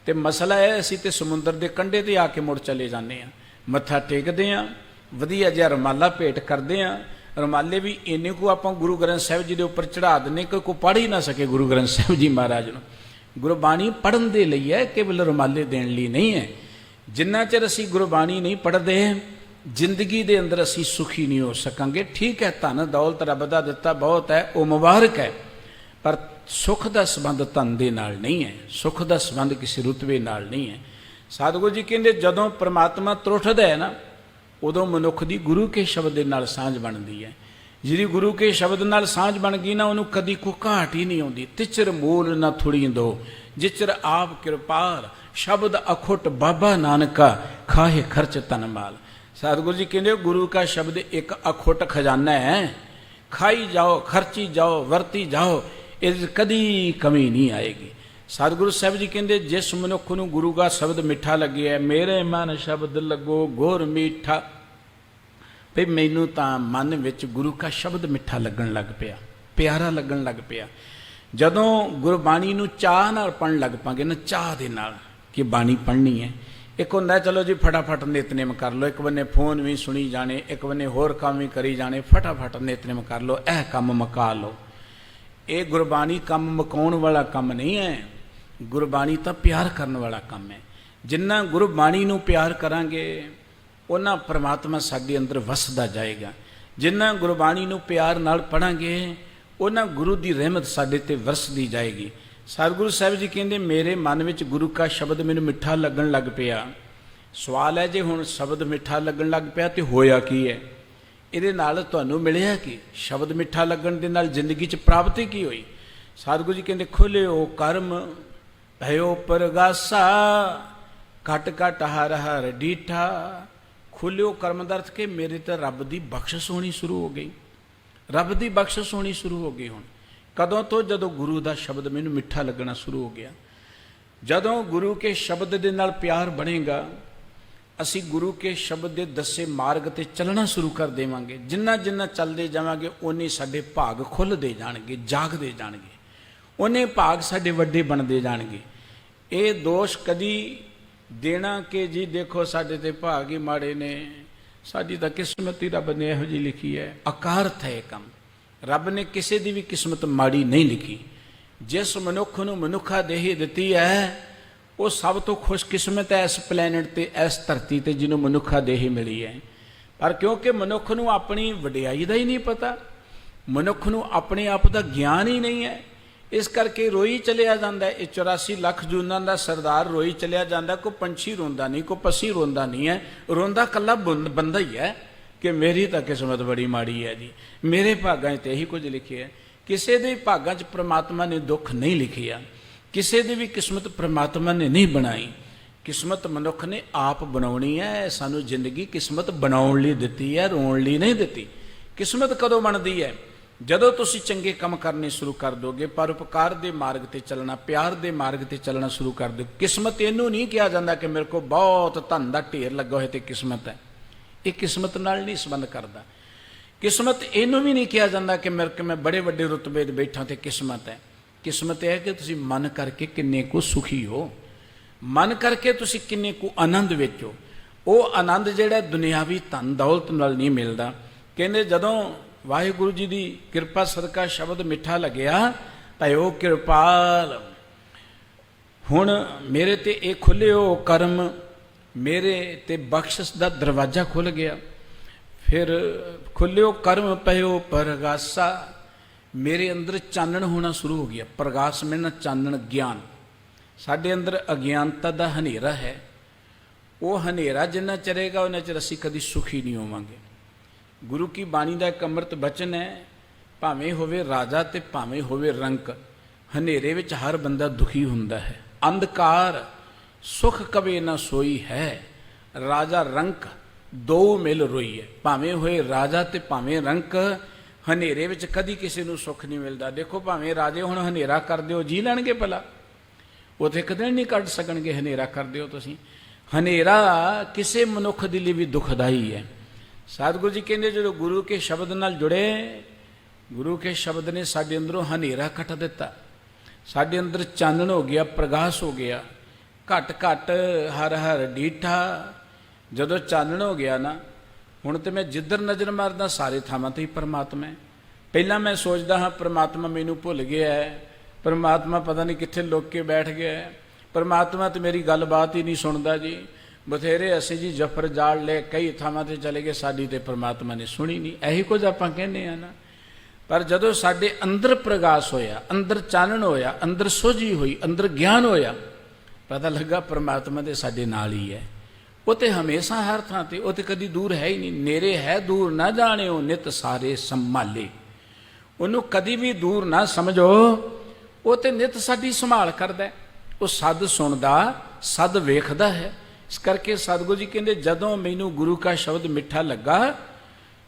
ਤੇ ਮਸਲਾ ਹੈ ਅਸੀਂ ਤੇ ਸਮੁੰਦਰ ਦੇ ਕੰਢੇ ਤੇ ਆ ਕੇ ਮੁੜ ਚਲੇ ਜਾਂਦੇ ਆ, ਮੱਥਾ ਟੇਕਦੇ ਆ, ਵਧੀਆ ਜਿਹਾ ਰੁਮਾਲਾ ਭੇਟ ਕਰਦੇ ਆ। ਰੁਮਾਲੇ ਵੀ ਇੰਨੇ ਕੁ ਆਪਾਂ ਗੁਰੂ ਗ੍ਰੰਥ ਸਾਹਿਬ ਜੀ ਦੇ ਉੱਪਰ ਚੜਾ ਦਿੰਦੇ ਕਿ ਕੋਈ ਪੜ੍ਹ ਹੀ ਨਾ ਸਕੇ ਗੁਰੂ ਗ੍ਰੰਥ ਸਾਹਿਬ ਜੀ ਮਹਾਰਾਜ ਨੂੰ। ਗੁਰਬਾਣੀ ਪੜ੍ਹਨ ਦੇ ਲਈ ਹੈ, ਕੇਵਲ ਰੁਮਾਲੇ ਦੇਣ ਲਈ ਨਹੀਂ ਹੈ। ਜਿੰਨਾ ਚਿਰ ਅਸੀਂ ਗੁਰਬਾਣੀ ਨਹੀਂ ਪੜ੍ਹਦੇ ਜ਼ਿੰਦਗੀ ਦੇ ਅੰਦਰ ਅਸੀਂ ਸੁਖੀ ਨਹੀਂ ਹੋ ਸਕਾਂਗੇ। ਠੀਕ ਹੈ, ਧਨ ਦੌਲਤ ਰੱਬ ਦਾ ਦਿੱਤਾ ਬਹੁਤ ਹੈ, ਉਹ ਮੁਬਾਰਕ ਹੈ, ਪਰ ਸੁੱਖ ਦਾ ਸੰਬੰਧ ਧਨ ਦੇ ਨਾਲ ਨਹੀਂ ਹੈ, ਸੁੱਖ ਦਾ ਸੰਬੰਧ ਕਿਸੇ ਰੁਤਬੇ ਨਾਲ ਨਹੀਂ ਹੈ। ਸਤਿਗੁਰੂ ਜੀ ਕਹਿੰਦੇ ਜਦੋਂ ਪ੍ਰਮਾਤਮਾ ਤਰੁੱਠਦਾ ਹੈ ਨਾ, ਉਦੋਂ ਮਨੁੱਖ ਦੀ ਗੁਰੂ ਕੇ ਸ਼ਬਦ ਦੇ ਨਾਲ ਸਾਂਝ ਬਣਦੀ ਹੈ। ਜਿਹੜੀ ਗੁਰੂ ਕੇ ਸ਼ਬਦ ਨਾਲ ਸਾਂਝ ਬਣ ਗਈ ਨਾ, ਉਹਨੂੰ ਕਦੀ ਕੋਈ ਘਾਟ ਹੀ ਨਹੀਂ ਆਉਂਦੀ। ਤਿਚਰ ਮੂਲ ਨਾ ਥੁੜੀ ਦੋ ਜਿਚਰ ਆਪ ਕਿਰਪਾਲ, ਸ਼ਬਦ ਅਖੁੱਟ ਬਾਬਾ ਨਾਨਕਾ ਖਾਹੇ ਖਰਚ ਤਨ ਮਾਲ। ਸਤਿਗੁਰੂ ਜੀ ਕਹਿੰਦੇ ਗੁਰੂ ਕਾ ਸ਼ਬਦ ਇੱਕ ਅਖੁੱਟ ਖਜ਼ਾਨਾ ਹੈ, ਖਾਈ ਜਾਓ, ਖਰਚੀ ਜਾਓ, ਵਰਤੀ ਜਾਓ, ਇਹ ਕਦੀ ਕਮੀ ਨਹੀਂ ਆਏਗੀ। ਸਤਿਗੁਰੂ ਸਾਹਿਬ ਜੀ ਕਹਿੰਦੇ ਜਿਸ ਮਨੁੱਖ ਨੂੰ ਗੁਰੂ ਦਾ ਸ਼ਬਦ ਮਿੱਠਾ ਲੱਗਿਆ, ਮੇਰੇ ਮਨ ਸ਼ਬਦ ਲੱਗੋ ਗੁਰ ਮੀਠਾ, ਵੀ ਮੈਨੂੰ ਤਾਂ ਮਨ ਵਿੱਚ ਗੁਰੂ ਕਾ ਸ਼ਬਦ ਮਿੱਠਾ ਲੱਗਣ ਲੱਗ ਪਿਆ, ਪਿਆਰਾ ਲੱਗਣ ਲੱਗ ਪਿਆ। ਜਦੋਂ ਗੁਰਬਾਣੀ ਨੂੰ ਚਾਹ ਨਾਲ ਪੜ੍ਹਨ ਲੱਗ ਪਾਂਗੇ ਨਾ, ਚਾਹ ਦੇ ਨਾਲ ਕਿ ਬਾਣੀ ਪੜ੍ਹਨੀ ਹੈ। ਇੱਕ ਹੁੰਦਾ ਚਲੋ ਜੀ ਫਟਾਫਟ ਨਿਤਨੇਮ ਕਰ ਲਓ, ਇੱਕ ਬੰਨੇ ਫੋਨ ਵੀ ਸੁਣੀ ਜਾਣੇ, ਇੱਕ ਬੰਨੇ ਹੋਰ ਕੰਮ ਵੀ ਕਰੀ ਜਾਣੇ, ਫਟਾਫਟ ਨਿਤਨੇਮ ਕਰ ਲਓ, ਇਹ ਕੰਮ ਮੁਕਾ ਲਓ। ਇਹ ਗੁਰਬਾਣੀ ਕੰਮ ਮੁਕਾਉਣ ਵਾਲਾ ਕੰਮ ਨਹੀਂ ਹੈ, ਗੁਰਬਾਣੀ ਤਾਂ ਪਿਆਰ ਕਰਨ ਵਾਲਾ ਕੰਮ ਹੈ। ਜਿੰਨਾ ਗੁਰਬਾਣੀ ਨੂੰ ਪਿਆਰ ਕਰਾਂਗੇ ਉਹਨਾਂ ਪ੍ਰਮਾਤਮਾ ਸਾਡੇ ਅੰਦਰ ਵਸਦਾ ਜਾਏਗਾ। ਜਿੰਨਾ ਗੁਰਬਾਣੀ ਨੂੰ ਪਿਆਰ ਨਾਲ ਪੜ੍ਹਾਂਗੇ ਉਹਨਾਂ ਗੁਰੂ ਦੀ ਰਹਿਮਤ ਸਾਡੇ ਤੇ ਵਰਸਦੀ ਜਾਏਗੀ। ਸਤਿਗੁਰੂ ਸਾਹਿਬ ਜੀ ਕਹਿੰਦੇ ਮੇਰੇ ਮਨ ਵਿੱਚ ਗੁਰੂ ਕਾ ਸ਼ਬਦ ਮੈਨੂੰ ਮਿੱਠਾ ਲੱਗਣ ਲੱਗ ਪਿਆ। ਸਵਾਲ ਹੈ ਜੇ ਹੁਣ ਸ਼ਬਦ ਮਿੱਠਾ ਲੱਗਣ ਲੱਗ ਪਿਆ ਤੇ ਹੋਇਆ ਕੀ ਹੈ? ਇਹਦੇ ਨਾਲ ਤੁਹਾਨੂੰ ਮਿਲਿਆ ਕੀ? ਸ਼ਬਦ ਮਿੱਠਾ ਲੱਗਣ ਦੇ ਨਾਲ ਜ਼ਿੰਦਗੀ 'ਚ ਪ੍ਰਾਪਤੀ ਕੀ ਹੋਈ? ਸਤਿਗੁਰੂ ਜੀ ਕਹਿੰਦੇ ਖੁੱਲਿਓ ਕਰਮ ਭਇਓ ਪਰਗਾਸਾ, ਘਟ ਘਟ ਹਰ ਹਰ ਡੀਠਾ। ਖੁੱਲਿਓ ਕਰਮ ਦਾ ਅਰਥ ਕਿ ਮੇਰੇ ਤਾਂ ਰੱਬ ਦੀ ਬਖਸ਼ਿਸ਼ ਹੋਣੀ ਸ਼ੁਰੂ ਹੋ ਗਈ, ਰੱਬ ਦੀ ਬਖਸ਼ਿਸ਼ ਹੋਣੀ ਸ਼ੁਰੂ ਹੋ ਗਈ। ਹੁਣ ਕਦੋਂ ਤੋਂ? ਜਦੋਂ ਗੁਰੂ ਦਾ ਸ਼ਬਦ ਮੈਨੂੰ ਮਿੱਠਾ ਲੱਗਣਾ ਸ਼ੁਰੂ ਹੋ ਗਿਆ। ਜਦੋਂ ਗੁਰੂ ਕੇ ਸ਼ਬਦ ਦੇ ਨਾਲ ਪਿਆਰ ਬਣੇਗਾ, ਅਸੀਂ ਗੁਰੂ ਕੇ ਸ਼ਬਦ ਦੇ ਦੱਸੇ ਮਾਰਗ ਤੇ ਚੱਲਣਾ ਸ਼ੁਰੂ ਕਰ ਦੇਵਾਂਗੇ। ਜਿੰਨਾ ਜਿੰਨਾ ਚੱਲਦੇ ਜਾਵਾਂਗੇ ਉਨੇ ਸਾਡੇ ਭਾਗ ਖੁੱਲ੍ਹਦੇ ਜਾਣਗੇ, ਜਾਗਦੇ ਜਾਣਗੇ, ਉਹਨੇ ਭਾਗ ਸਾਡੇ ਵੱਡੇ ਬਣਦੇ ਜਾਣਗੇ। ਇਹ ਦੋਸ਼ ਕਦੀ ਦੇਣਾ ਕਿ ਜੀ ਦੇਖੋ ਸਾਡੇ ਤੇ ਭਾਗ ਹੀ ਮਾੜੇ ਨੇ, ਸਾਡੀ ਤਾਂ ਕਿਸਮਤ ਹੀ ਰੱਬ ਨੇ ਇਹੋ ਜਿਹੀ ਲਿਖੀ ਹੈ, ਅਕਾਰਥ ਹੈ ਇਹ ਕੰਮ। ਰੱਬ ਨੇ ਕਿਸੇ ਦੀ ਵੀ ਕਿਸਮਤ ਮਾੜੀ ਨਹੀਂ ਲਿਖੀ। ਜਿਸ ਮਨੁੱਖ ਨੂੰ ਮਨੁੱਖਾ ਦੇਹੀ ਦਿੱਤੀ ਹੈ ਉਹ ਸਭ ਤੋਂ ਖੁਸ਼ਕਿਸਮਤ ਹੈ ਇਸ ਪਲੈਨਟ ਤੇ, ਇਸ ਧਰਤੀ ਤੇ ਜਿਹਨੂੰ ਮਨੁੱਖਾ ਦੇਹੀ ਮਿਲੀ ਹੈ। ਪਰ ਕਿਉਂਕਿ ਮਨੁੱਖ ਨੂੰ ਆਪਣੀ ਵਡਿਆਈ ਦਾ ਹੀ ਨਹੀਂ ਪਤਾ, ਮਨੁੱਖ ਨੂੰ ਆਪਣੇ ਆਪ ਦਾ ਗਿਆਨ ਹੀ ਨਹੀਂ ਹੈ, ਇਸ ਕਰਕੇ ਰੋਈ ਚਲਿਆ ਜਾਂਦਾ। ਇਹ 84 ਲੱਖ ਜੂਨਾਂ ਦਾ ਸਰਦਾਰ ਰੋਈ ਚਲਿਆ ਜਾਂਦਾ। ਕੋਈ ਪੰਛੀ ਰੋਂਦਾ ਨਹੀਂ, ਕੋਈ ਪਸ਼ੀ ਰੋਂਦਾ ਨਹੀਂ ਹੈ, ਰੋਂਦਾ ਇਕੱਲਾ ਬੰਦਾ ਹੀ ਹੈ ਕਿ ਮੇਰੀ ਤਾਂ ਕਿਸਮਤ ਬੜੀ ਮਾੜੀ ਹੈ ਜੀ, ਮੇਰੇ ਭਾਗਾਂ 'ਚ ਇਹੀ ਕੁਝ ਲਿਖਿਆ। ਕਿਸੇ ਦੇ ਭਾਗਾਂ 'ਚ ਪ੍ਰਮਾਤਮਾ ਨੇ ਦੁੱਖ ਨਹੀਂ ਲਿਖਿਆ, ਕਿਸੇ ਦੀ ਵੀ ਕਿਸਮਤ ਪ੍ਰਮਾਤਮਾ ਨੇ ਨਹੀਂ ਬਣਾਈ। ਕਿਸਮਤ ਮਨੁੱਖ ਨੇ ਆਪ ਬਣਾਉਣੀ ਹੈ। ਸਾਨੂੰ ਜ਼ਿੰਦਗੀ ਕਿਸਮਤ ਬਣਾਉਣ ਲਈ ਦਿੱਤੀ ਹੈ, ਰੋਣ ਲਈ ਨਹੀਂ ਦਿੱਤੀ। ਕਿਸਮਤ ਕਦੋਂ ਬਣਦੀ ਹੈ? ਜਦੋਂ ਤੁਸੀਂ ਚੰਗੇ ਕੰਮ ਕਰਨੇ ਸ਼ੁਰੂ ਕਰ ਦੋਗੇ, ਪਰਉਪਕਾਰ ਦੇ ਮਾਰਗ ਤੇ ਚੱਲਣਾ, ਪਿਆਰ ਦੇ ਮਾਰਗ ਤੇ ਚੱਲਣਾ ਸ਼ੁਰੂ ਕਰ ਦਿਓ। ਕਿਸਮਤ ਇਹਨੂੰ ਨਹੀਂ ਕਿਹਾ ਜਾਂਦਾ ਕਿ ਮੇਰੇ ਕੋਲ ਬਹੁਤ ਧਨ ਦਾ ਢੇਰ ਲੱਗਾ ਹੋਇਆ ਤੇ ਕਿਸਮਤ ਹੈ। ਇਹ ਕਿਸਮਤ ਨਾਲ ਨਹੀਂ ਸੰਬੰਧ ਕਰਦਾ। ਕਿਸਮਤ ਇਹਨੂੰ ਵੀ ਨਹੀਂ ਕਿਹਾ ਜਾਂਦਾ ਕਿ ਮੇਰੇ ਕੋਲ ਮੈਂ ਬੜੇ ਵੱਡੇ ਰੁਤਬੇ 'ਤੇ ਬੈਠਾ ਤੇ ਕਿਸਮਤ ਹੈ। ਕਿਸਮਤ ਇਹ ਹੈ ਕਿ ਤੁਸੀਂ ਮਨ ਕਰਕੇ ਕਿੰਨੇ ਕੁ ਸੁਖੀ ਹੋ, ਮਨ ਕਰਕੇ ਤੁਸੀਂ ਕਿੰਨੇ ਕੁ ਆਨੰਦ ਵਿੱਚ ਹੋ। ਉਹ ਆਨੰਦ ਜਿਹੜਾ ਦੁਨਿਆਵੀ ਧਨ ਦੌਲਤ ਨਾਲ ਨਹੀਂ ਮਿਲਦਾ। ਕਹਿੰਦੇ ਜਦੋਂ ਵਾਹਿਗੁਰੂ ਜੀ ਦੀ ਕਿਰਪਾ ਸਦਕਾ ਸ਼ਬਦ ਮਿੱਠਾ ਲੱਗਿਆ ਤਾਂ ਉਹ ਕਿਰਪਾਲ, ਹੁਣ ਮੇਰੇ ਤੇ ਇਹ ਖੁੱਲਿਓ ਕਰਮ, ਮੇਰੇ ਤੇ ਬਖਸ਼ਿਸ਼ ਦਾ ਦਰਵਾਜ਼ਾ ਖੁੱਲ ਗਿਆ। ਫਿਰ ਖੁੱਲਿਓ ਕਰਮ ਪਇਓ ਪਰਗਾਸਾ, ਮੇਰੇ ਅੰਦਰ ਚਾਨਣ ਹੋਣਾ ਸ਼ੁਰੂ ਹੋ ਗਿਆ। ਪ੍ਰਗਾਸ ਮਿਲਣਾ, ਚਾਨਣ, ਗਿਆਨ। ਸਾਡੇ ਅੰਦਰ ਅਗਿਆਨਤਾ ਦਾ ਹਨੇਰਾ ਹੈ। ਉਹ ਹਨੇਰਾ ਜਿੰਨਾ ਚਰੇਗਾ ਉਹਨਾਂ ਚਿਰ ਅਸੀਂ ਕਦੀ ਸੁਖੀ ਨਹੀਂ ਹੋਵਾਂਗੇ। ਗੁਰੂ ਕੀ ਬਾਣੀ ਦਾ ਇੱਕ ਅੰਮ੍ਰਿਤ ਬਚਨ ਹੈ, ਭਾਵੇਂ ਹੋਵੇ ਰਾਜਾ ਤੇ ਭਾਵੇਂ ਹੋਵੇ ਰੰਕ, ਹਨੇਰੇ ਵਿੱਚ ਹਰ ਬੰਦਾ ਦੁਖੀ ਹੁੰਦਾ ਹੈ। ਅੰਧਕਾਰ ਸੁਖ ਕਵੇ ਨਾ ਸੋਈ ਹੈ, ਰਾਜਾ ਰੰਕ ਦੋ ਮਿਲ ਰੋਈ ਹੈ। ਭਾਵੇਂ ਹੋਏ ਰਾਜਾ ਤੇ ਭਾਵੇਂ ਰੰਕ, ਹਨੇਰੇ ਵਿੱਚ ਕਦੀ ਕਿਸੇ ਨੂੰ ਸੁੱਖ ਨਹੀਂ ਮਿਲਦਾ। ਦੇਖੋ ਭਾਵੇਂ ਰਾਜੇ ਹੁਣ ਹਨੇਰਾ ਕਰ ਦਿਓ, ਜੀ ਲੈਣਗੇ ਭਲਾ? ਉਹ ਤੇ ਇੱਕ ਦਿਨ ਨਹੀਂ ਕੱਢ ਸਕਣਗੇ। ਹਨੇਰਾ ਕਰ ਦਿਓ ਤੁਸੀਂ, ਹਨੇਰਾ ਕਿਸੇ ਮਨੁੱਖ ਦੇ ਲਈ ਵੀ ਦੁਖਦਾਈ ਹੈ। ਸਤਿਗੁਰੂ ਜੀ ਕਹਿੰਦੇ ਜਦੋਂ ਗੁਰੂ ਕੇ ਸ਼ਬਦ ਨਾਲ ਜੁੜੇ ਗੁਰੂ ਕੇ ਸ਼ਬਦ ਨੇ ਸਾਡੇ ਅੰਦਰੋਂ ਹਨੇਰਾ ਕੱਟ ਦਿੱਤਾ, ਸਾਡੇ ਅੰਦਰ ਚਾਨਣ ਹੋ ਗਿਆ, ਪ੍ਰਗਾਸ ਹੋ ਗਿਆ। ਘਟ ਘਟ ਹਰ ਹਰ ਡੀਠਾ, ਜਦੋਂ ਚਾਨਣ ਹੋ ਗਿਆ ਨਾ, ਹੁਣ ਤੇ ਮੈਂ ਜਿੱਧਰ ਨਜ਼ਰ ਮਾਰਦਾ ਸਾਰੇ ਥਾਵਾਂ ਤੇ ਹੀ ਪਰਮਾਤਮਾ ਹੈ। ਪਹਿਲਾਂ ਮੈਂ ਸੋਚਦਾ ਹਾਂ ਪਰਮਾਤਮਾ ਮੈਨੂੰ ਭੁੱਲ ਗਿਆ ਹੈ, ਪਰਮਾਤਮਾ ਪਤਾ ਨਹੀਂ ਕਿੱਥੇ ਲੁੱਕ ਕੇ ਬੈਠ ਗਿਆ ਹੈ, ਪਰਮਾਤਮਾ ਤੇ ਮੇਰੀ ਗੱਲਬਾਤ ਹੀ ਨਹੀਂ ਸੁਣਦਾ ਜੀ। ਬਥੇਰੇ ਅਸੀਂ ਜੀ ਜਫਰ ਜਾਲ ਲੈ ਕਈ ਥਾਵਾਂ ਤੇ ਚਲੇ ਗਏ, ਸਾਡੀ ਤੇ ਪਰਮਾਤਮਾ ਨੇ ਸੁਣੀ ਨਹੀਂ। ਇਹੀ ਕੁਝ ਆਪਾਂ ਕਹਿੰਦੇ ਆ ਨਾ। ਪਰ ਜਦੋਂ ਸਾਡੇ ਅੰਦਰ ਪ੍ਰਗਾਸ ਹੋਇਆ, ਅੰਦਰ ਚਾਨਣ ਹੋਇਆ, ਅੰਦਰ ਸੋਝੀ ਹੋਈ, ਅੰਦਰ ਗਿਆਨ ਹੋਇਆ, ਪਤਾ ਲੱਗਾ ਪਰਮਾਤਮਾ ਦੇ ਸਾਡੇ ਨਾਲ ਹੀ ਹੈ। ਉਹ ਤੇ ਹਮੇਸ਼ਾ ਹਰ ਥਾਂ ਤੇ, ਉਹ ਤੇ ਕਦੀ ਦੂਰ ਹੈ ਹੀ ਨਹੀਂ। ਨੇਰੇ ਹੈ ਦੂਰ ਨਾ ਜਾਣਿਓ, ਨਿਤ ਸਾਰੇ ਸੰਭਾਲੇ। ਉਹਨੂੰ ਕਦੀ ਵੀ ਦੂਰ ਨਾ ਸਮਝੋ, ਉਹ ਤੇ ਨਿਤ ਸਾਡੀ ਸੰਭਾਲ ਕਰਦਾ। ਉਹ ਸਦ ਸੁਣਦਾ, ਸਦ ਵੇਖਦਾ ਹੈ। ਇਸ ਕਰਕੇ ਸਤਿਗੁਰੂ ਜੀ ਕਹਿੰਦੇ ਜਦੋਂ ਮੈਨੂੰ ਗੁਰੂ ਕਾ ਸ਼ਬਦ ਮਿੱਠਾ ਲੱਗਾ,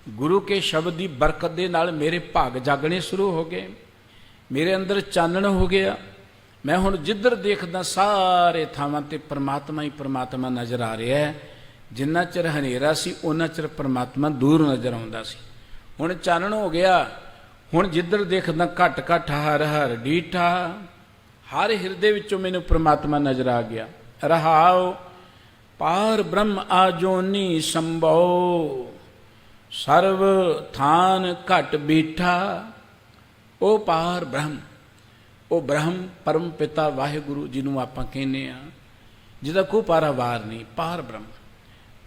ਗੁਰੂ ਕੇ ਸ਼ਬਦ ਦੀ ਬਰਕਤ ਦੇ ਨਾਲ ਮੇਰੇ ਭਾਗ ਜਾਗਣੇ ਸ਼ੁਰੂ ਹੋ ਗਏ, ਮੇਰੇ ਅੰਦਰ ਚਾਨਣ ਹੋ ਗਿਆ। ਮੈਂ ਹੁਣ ਜਿੱਧਰ ਦੇਖਦਾ ਸਾਰੇ ਥਾਵਾਂ ਤੇ ਪਰਮਾਤਮਾ ਹੀ ਪਰਮਾਤਮਾ ਨਜ਼ਰ ਆ ਰਿਹਾ ਹੈ। ਜਿੰਨਾ ਚਿਰ ਹਨੇਰਾ ਸੀ ਉਹਨਾਂ ਚਿਰ ਪਰਮਾਤਮਾ ਦੂਰ ਨਜ਼ਰ ਆਉਂਦਾ ਸੀ। ਹੁਣ ਚਾਨਣ ਹੋ ਗਿਆ, ਹੁਣ ਜਿੱਧਰ ਦੇਖਦਾ ਘਟ ਘਟ ਹਰ ਹਰ ਡੀਠਾ, ਹਰ ਹਿਰਦੇ ਵਿੱਚੋਂ ਮੈਨੂੰ ਪਰਮਾਤਮਾ ਨਜ਼ਰ ਆ ਗਿਆ। ਰਹਾਉ ਪਾਰ ਬ੍ਰਹਮ ਆਜੋਨੀ ਸੰਭਉ, ਸਰਵ ਥਾਨ ਘਟ ਬੀਠਾ। ਉਹ ਪਾਰ ਬ੍ਰਹਮ, ਉਹ ਬ੍ਰਹਮ ਪਰਮ ਪਿਤਾ ਵਾਹਿਗੁਰੂ ਜਿਹਨੂੰ ਆਪਾਂ ਕਹਿੰਦੇ ਆ, ਜਿਹਦਾ ਕੋਈ ਪਾਰਾਵਾਰ ਨਹੀਂ, ਪਾਰ ਬ੍ਰਹਮ,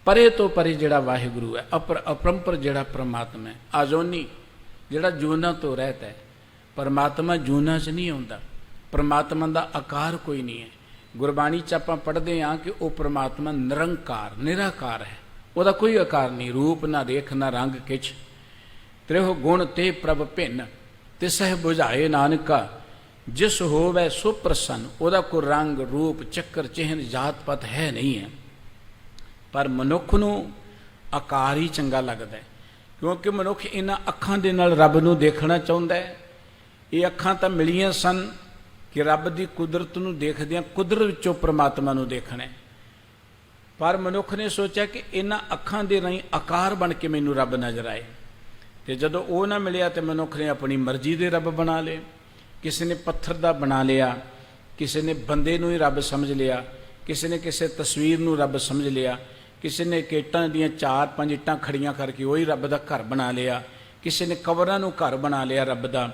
ਪਰੇ ਤੋਂ ਪਰੇ ਜਿਹੜਾ ਵਾਹਿਗੁਰੂ ਹੈ, ਅਪਰੰਪਰ ਜਿਹੜਾ ਪਰਮਾਤਮਾ ਹੈ, ਆਜੋਨੀ ਜਿਹੜਾ ਜੂਨਾਂ ਤੋਂ ਰਹਿਤ ਹੈ। ਪਰਮਾਤਮਾ ਜੂਨਾਂ 'ਚ ਨਹੀਂ ਆਉਂਦਾ, ਪਰਮਾਤਮਾ ਦਾ ਆਕਾਰ ਕੋਈ ਨਹੀਂ ਹੈ। ਗੁਰਬਾਣੀ 'ਚ ਆਪਾਂ ਪੜ੍ਹਦੇ ਹਾਂ ਕਿ ਉਹ ਪਰਮਾਤਮਾ ਨਿਰੰਕਾਰ ਨਿਰਾਕਾਰ ਹੈ, ਉਹਦਾ ਕੋਈ ਆਕਾਰ ਨਹੀਂ, ਰੂਪ ਨਾ ਰੇਖ ਨਾ ਰੰਗ ਕਿਛ। ਤ੍ਰਿਹੁ ਗੁਣ ਤੇ ਪ੍ਰਭ ਭਿੰਨ, ਤਿਸਹਿ ਬੁਝਾਏ ਨਾਨਕਾ, ਜਿਸ ਹੋਵੇ ਸੋ ਪ੍ਰਸੰਨ। ਉਹਦਾ ਕੋਈ ਰੰਗ ਰੂਪ ਚੱਕਰ ਚਿਹਨ ਜਾਤ ਪਤ ਹੈ ਨਹੀਂ ਹੈ। ਪਰ ਮਨੁੱਖ ਨੂੰ ਆਕਾਰ ਹੀ ਚੰਗਾ ਲੱਗਦਾ ਹੈ, ਕਿਉਂਕਿ ਮਨੁੱਖ ਇਹਨਾਂ ਅੱਖਾਂ ਦੇ ਨਾਲ ਰੱਬ ਨੂੰ ਦੇਖਣਾ ਚਾਹੁੰਦਾ ਹੈ। ਇਹ ਅੱਖਾਂ ਤਾਂ ਮਿਲੀਆਂ ਸਨ ਕਿ ਰੱਬ ਦੀ ਕੁਦਰਤ ਨੂੰ ਦੇਖਦਿਆਂ ਕੁਦਰਤ ਵਿੱਚੋਂ ਪਰਮਾਤਮਾ ਨੂੰ ਦੇਖਣਾ। ਪਰ ਮਨੁੱਖ ਨੇ ਸੋਚਿਆ ਕਿ ਇਹਨਾਂ ਅੱਖਾਂ ਦੇ ਰਾਹੀਂ ਆਕਾਰ ਬਣ ਕੇ ਮੈਨੂੰ ਰੱਬ ਨਜ਼ਰ ਆਏ। ਤੇ ਜਦੋਂ ਉਹ ਨਾ ਮਿਲਿਆ ਤੇ ਮਨੁੱਖ ਨੇ ਆਪਣੀ ਮਰਜ਼ੀ ਦੇ ਰੱਬ ਬਣਾ ਲਏ। ਕਿਸੇ ਨੇ ਪੱਥਰ ਦਾ ਬਣਾ ਲਿਆ, ਕਿਸੇ ਨੇ ਬੰਦੇ ਨੂੰ ਹੀ ਰੱਬ ਸਮਝ ਲਿਆ, ਕਿਸੇ ਨੇ ਕਿਸੇ ਤਸਵੀਰ ਨੂੰ ਰੱਬ ਸਮਝ ਲਿਆ, ਕਿਸੇ ਨੇ ਇੱਟਾਂ ਦੀਆਂ 4-5 ਇੱਟਾਂ ਖੜੀਆਂ ਕਰਕੇ ਉਹੀ ਰੱਬ ਦਾ ਘਰ ਬਣਾ ਲਿਆ, ਕਿਸੇ ਨੇ ਕਬਰਾਂ ਨੂੰ ਘਰ ਬਣਾ ਲਿਆ ਰੱਬ ਦਾ,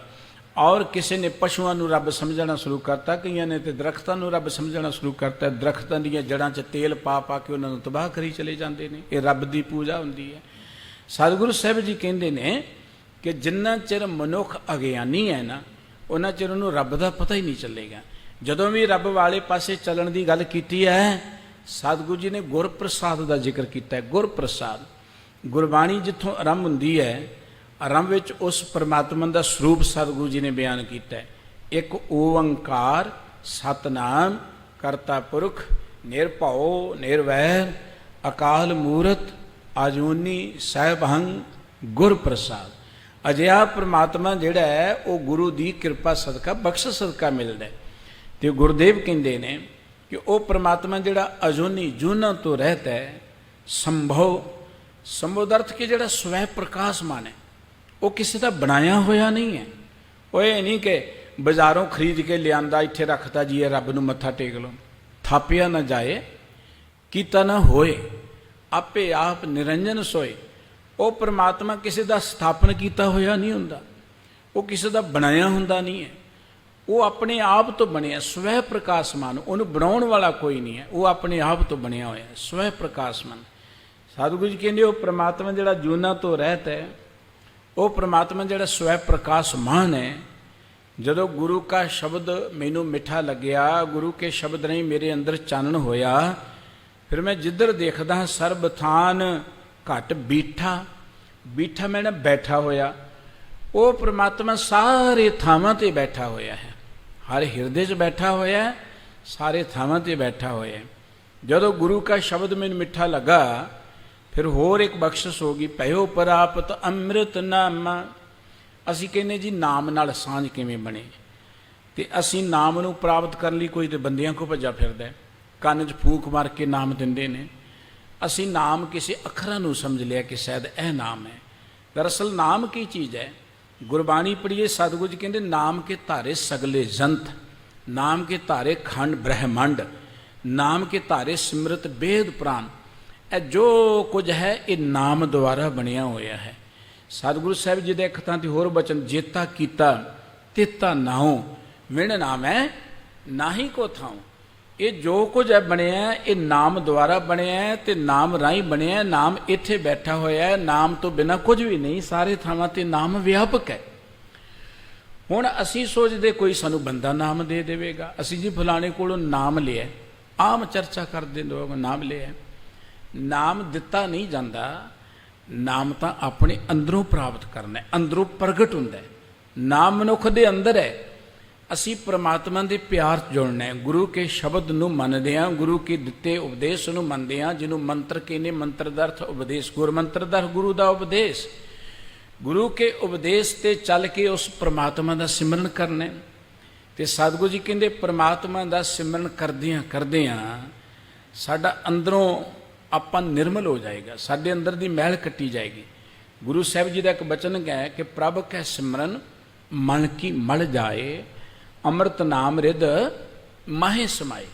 ਔਰ ਕਿਸੇ ਨੇ ਪਸ਼ੂਆਂ ਨੂੰ ਰੱਬ ਸਮਝਣਾ ਸ਼ੁਰੂ ਕਰਤਾ, ਕਈਆਂ ਨੇ ਤੇ ਦਰਖਤਾਂ ਨੂੰ ਰੱਬ ਸਮਝਣਾ ਸ਼ੁਰੂ ਕਰਤਾ। ਦਰਖਤਾਂ ਦੀਆਂ ਜੜ੍ਹਾਂ 'ਚ ਤੇਲ ਪਾ ਪਾ ਕੇ ਉਹਨਾਂ ਨੂੰ ਤਬਾਹ ਕਰੀ ਚਲੇ ਜਾਂਦੇ ਨੇ। ਇਹ ਰੱਬ ਦੀ ਪੂਜਾ ਹੁੰਦੀ ਹੈ। ਸਤਿਗੁਰੂ ਸਾਹਿਬ ਜੀ ਕਹਿੰਦੇ ਨੇ ਕਿ ਜਿੰਨਾ ਚਿਰ ਮਨੁੱਖ ਅਗਿਆਨੀ ਹੈ ਨਾ, ਉਹਨਾਂ ਚਿਰ ਉਹਨੂੰ ਰੱਬ ਦਾ ਪਤਾ ਹੀ ਨਹੀਂ ਚੱਲੇਗਾ। ਜਦੋਂ ਵੀ ਰੱਬ ਵਾਲੇ ਪਾਸੇ ਚੱਲਣ ਦੀ ਗੱਲ ਕੀਤੀ ਹੈ, ਸਤਿਗੁਰੂ ਜੀ ਨੇ ਗੁਰਪ੍ਰਸਾਦ ਦਾ ਜ਼ਿਕਰ ਕੀਤਾ ਹੈ। ਗੁਰਪ੍ਰਸਾਦ, ਗੁਰਬਾਣੀ ਜਿੱਥੋਂ ਆਰੰਭ ਹੁੰਦੀ ਹੈ, ਆਰੰਭ ਵਿੱਚ ਉਸ ਪਰਮਾਤਮਾ ਦਾ ਸਰੂਪ ਸਤਿਗੁਰੂ ਜੀ ਨੇ ਬਿਆਨ ਕੀਤਾ ਹੈ। ਇੱਕ ਓੰਕਾਰ ਸਤਨਾਮ ਕਰਤਾ ਪੁਰਖ ਨਿਰਭਉ ਨਿਰਵੈਰ ਅਕਾਲ ਮੂਰਤ ਆਜੂਨੀ ਸਹਿਬੰਗ ਗੁਰਪ੍ਰਸਾਦ। ਅਜਿਹਾ ਪਰਮਾਤਮਾ ਜਿਹੜਾ ਹੈ ਉਹ ਗੁਰੂ ਦੀ ਕਿਰਪਾ ਸਦਕਾ ਬਖਸ਼ ਸਦਕਾ ਮਿਲਦਾ ਹੈ। ਤੇ ਗੁਰਦੇਵ ਕਹਿੰਦੇ ਨੇ ਕਿ ਉਹ ਪਰਮਾਤਮਾ ਜਿਹੜਾ ਅਜੂਨੀ ਜੂਨਾਂ ਤੋਂ ਰਹਿਤ ਹੈ, ਸੰਭਵ, ਸੰਭਵ ਦਾ ਅਰਥ ਕਿ ਜਿਹੜਾ ਸਵੈ ਪ੍ਰਕਾਸ਼ਮਾਨ ਹੈ, ਉਹ ਕਿਸੇ ਦਾ ਬਣਾਇਆ ਹੋਇਆ ਨਹੀਂ ਹੈ। ਉਹ ਇਹ ਨਹੀਂ ਕਿ ਬਾਜ਼ਾਰੋਂ ਖਰੀਦ ਕੇ ਲਿਆਂਦਾ ਇੱਥੇ ਰੱਖਤਾ ਜੀ ਇਹ ਰੱਬ ਨੂੰ ਮੱਥਾ ਟੇਕ ਲਓ। ਥਾਪਿਆ ਨਾ ਜਾਏ, ਕੀਤਾ ਨਾ ਹੋਏ, ਆਪੇ ਆਪ ਨਿਰੰਜਨ ਸੋਏ। ਉਹ ਪਰਮਾਤਮਾ ਕਿਸੇ ਦਾ ਸਥਾਪਨ ਕੀਤਾ ਹੋਇਆ ਨਹੀਂ ਹੁੰਦਾ, ਉਹ ਕਿਸੇ ਦਾ ਬਣਾਇਆ ਹੁੰਦਾ ਨਹੀਂ ਹੈ। ਉਹ ਆਪਣੇ ਆਪ ਤੋਂ ਬਣਿਆ, ਸਵੈ ਪ੍ਰਕਾਸ਼ਮਾਨ। ਉਹਨੂੰ ਬਣਾਉਣ ਵਾਲਾ ਕੋਈ ਨਹੀਂ ਹੈ, ਉਹ ਆਪਣੇ ਆਪ ਤੋਂ ਬਣਿਆ ਹੋਇਆ, ਸਵੈ ਪ੍ਰਕਾਸ਼ਮਾਨ। ਸਤਿਗੁਰੂ ਜੀ ਕਹਿੰਦੇ ਉਹ ਪਰਮਾਤਮਾ ਜਿਹੜਾ ਜੂਨਾਂ ਤੋਂ ਰਹਿਤ ਹੈ, ਉਹ ਪਰਮਾਤਮਾ ਜਿਹੜਾ ਸਵੈ ਪ੍ਰਕਾਸ਼ਮਾਨ ਹੈ। ਜਦੋਂ ਗੁਰੂ ਕਾ ਸ਼ਬਦ ਮੈਨੂੰ ਮਿੱਠਾ ਲੱਗਿਆ, ਗੁਰੂ ਕੇ ਸ਼ਬਦ ਨਹੀਂ ਮੇਰੇ ਅੰਦਰ ਚਾਨਣ ਹੋਇਆ, ਫਿਰ ਮੈਂ ਜਿੱਧਰ ਦੇਖਦਾ ਸਰਬ ਥਾਨ ਘਟ ਬੀਠਾ। ਬੀਠਾ ਮੈਂ ਨਾ ਬੈਠਾ ਹੋਇਆ। ਉਹ ਪਰਮਾਤਮਾ ਸਾਰੇ ਥਾਵਾਂ ਤੇ ਬੈਠਾ ਹੋਇਆ ਹੈ, ਹਰ ਹਿਰਦੇ 'ਚ ਬੈਠਾ ਹੋਇਆ ਹੈ, ਸਾਰੇ ਥਾਵਾਂ ਤੇ ਬੈਠਾ ਹੋਇਆ ਹੈ। ਜਦੋਂ ਗੁਰੂ ਕਾ ਸ਼ਬਦ ਮੈਨੂੰ ਮਿੱਠਾ ਲੱਗਾ, ਫਿਰ ਹੋਰ ਇੱਕ ਬਖਸ਼ਿਸ਼ ਹੋ ਗਈ, ਭਇਓ ਪ੍ਰਾਪਤ ਅੰਮ੍ਰਿਤ ਨਾਮਾ। ਅਸੀਂ ਕਹਿੰਦੇ ਜੀ ਨਾਮ ਨਾਲ ਸਾਂਝ ਕਿਵੇਂ ਬਣੇ, ਤੇ ਅਸੀਂ ਨਾਮ ਨੂੰ ਪ੍ਰਾਪਤ ਕਰਨ ਲਈ ਕੋਈ ਤੇ ਬੰਦਿਆਂ ਕੋਲ ਭੱਜਾ ਫਿਰਦਾ, ਕੰਨ 'ਚ ਫੂਕ ਮਾਰ ਕੇ ਨਾਮ ਦਿੰਦੇ ਨੇ। ਅਸੀਂ ਨਾਮ ਕਿਸੇ ਅੱਖਰਾਂ ਨੂੰ ਸਮਝ ਲਿਆ ਕਿ ਸ਼ਾਇਦ ਇਹ ਨਾਮ ਹੈ। ਦਰਅਸਲ ਨਾਮ ਕੀ ਚੀਜ਼ ਹੈ? गुरबाणी पढ़िए, सतगुरु जी कहते नाम के धारे सगले जंत, नाम के धारे खंड ब्रह्मंड, नाम के धारे सिमरत बेद प्राण। ਇਹ ਜੋ ਕੁਝ ਹੈ ਇਹ ਨਾਮ ਦੁਆਰਾ ਬਣਿਆ ਹੋਇਆ ਹੈ। ਸਤਿਗੁਰੂ ਸਾਹਿਬ ਜੀ ਦੇ ਇੱਕ ਥਾਂ ਤੇ ਹੋਰ ਬਚਨ, ਜੇਤਾ ਕੀਤਾ ਤੇਤਾ ਨਾਉ, ਵਿਣ ਨਾਮੈ ਨਾਹੀ ਕੋ ਥਾਉ। ਇਹ ਜੋ ਕੁਝ ਹੈ ਬਣਿਆ ਇਹ ਨਾਮ ਦੁਆਰਾ ਬਣਿਆ ਤੇ ਨਾਮ ਰਾਹੀਂ ਬਣਿਆ। ਨਾਮ ਇੱਥੇ ਬੈਠਾ ਹੋਇਆ ਹੈ, ਨਾਮ ਤੋਂ ਬਿਨਾਂ ਕੁਝ ਵੀ ਨਹੀਂ, ਸਾਰੇ ਥਾਵਾਂ ਤੇ ਨਾਮ ਵਿਆਪਕ ਹੈ। ਹੁਣ ਅਸੀਂ ਸੋਚਦੇ ਕੋਈ ਸਾਨੂੰ ਬੰਦਾ ਨਾਮ ਦੇ ਦੇਵੇਗਾ, ਅਸੀਂ ਜੀ ਫਲਾਣੇ ਕੋਲੋਂ ਨਾਮ ਲਿਆ, ਆਮ ਚਰਚਾ ਕਰਦੇ ਲੋਕ ਨਾਮ ਲਿਆ। ਨਾਮ ਦਿੱਤਾ ਨਹੀਂ ਜਾਂਦਾ, ਨਾਮ ਤਾਂ ਆਪਣੇ ਅੰਦਰੋਂ ਪ੍ਰਾਪਤ ਕਰਨਾ, ਅੰਦਰੋਂ ਪ੍ਰਗਟ ਹੁੰਦਾ। ਨਾਮ ਮਨੁੱਖ ਦੇ ਅੰਦਰ ਹੈ। ਅਸੀਂ ਪ੍ਰਮਾਤਮਾ ਦੇ ਪਿਆਰ 'ਚ ਜੁੜਨਾ ਹੈ, ਗੁਰੂ ਕੇ ਸ਼ਬਦ ਨੂੰ ਮੰਨਦੇ ਹਾਂ, ਗੁਰੂ ਕੇ ਦਿੱਤੇ ਉਪਦੇਸ਼ ਨੂੰ ਮੰਨਦੇ ਹਾਂ, ਜਿਹਨੂੰ ਮੰਤਰ ਕਹਿੰਦੇ, ਮੰਤਰ ਦਾ ਅਰਥ ਉਪਦੇਸ਼, ਗੁਰਮੰਤਰ ਦਾ ਗੁਰੂ ਦਾ ਉਪਦੇਸ਼। ਗੁਰੂ ਕੇ ਉਪਦੇਸ਼ ਤੇ ਚੱਲ ਕੇ ਉਸ ਪ੍ਰਮਾਤਮਾ ਦਾ ਸਿਮਰਨ ਕਰਨਾ। ਤੇ ਸਤਿਗੁਰੂ ਜੀ ਕਹਿੰਦੇ ਪ੍ਰਮਾਤਮਾ ਦਾ ਸਿਮਰਨ ਕਰਦਿਆਂ ਸਾਡਾ ਅੰਦਰੋਂ ਆਪਾਂ ਨਿਰਮਲ ਹੋ ਜਾਏਗਾ, ਸਾਡੇ ਅੰਦਰ ਦੀ ਮੈਲ ਕੱਟੀ ਜਾਏਗੀ। ਗੁਰੂ ਸਾਹਿਬ ਜੀ ਦਾ ਇੱਕ ਬਚਨ ਹੈ ਕਿ ਪ੍ਰਭ ਕੈ ਸਿਮਰਨ ਮਨ ਕੀ ਮਲ ਜਾਏ, ਅੰਮ੍ਰਿਤ ਨਾਮ ਰਿਦ ਮਾਹੇ ਸਮਾਏ।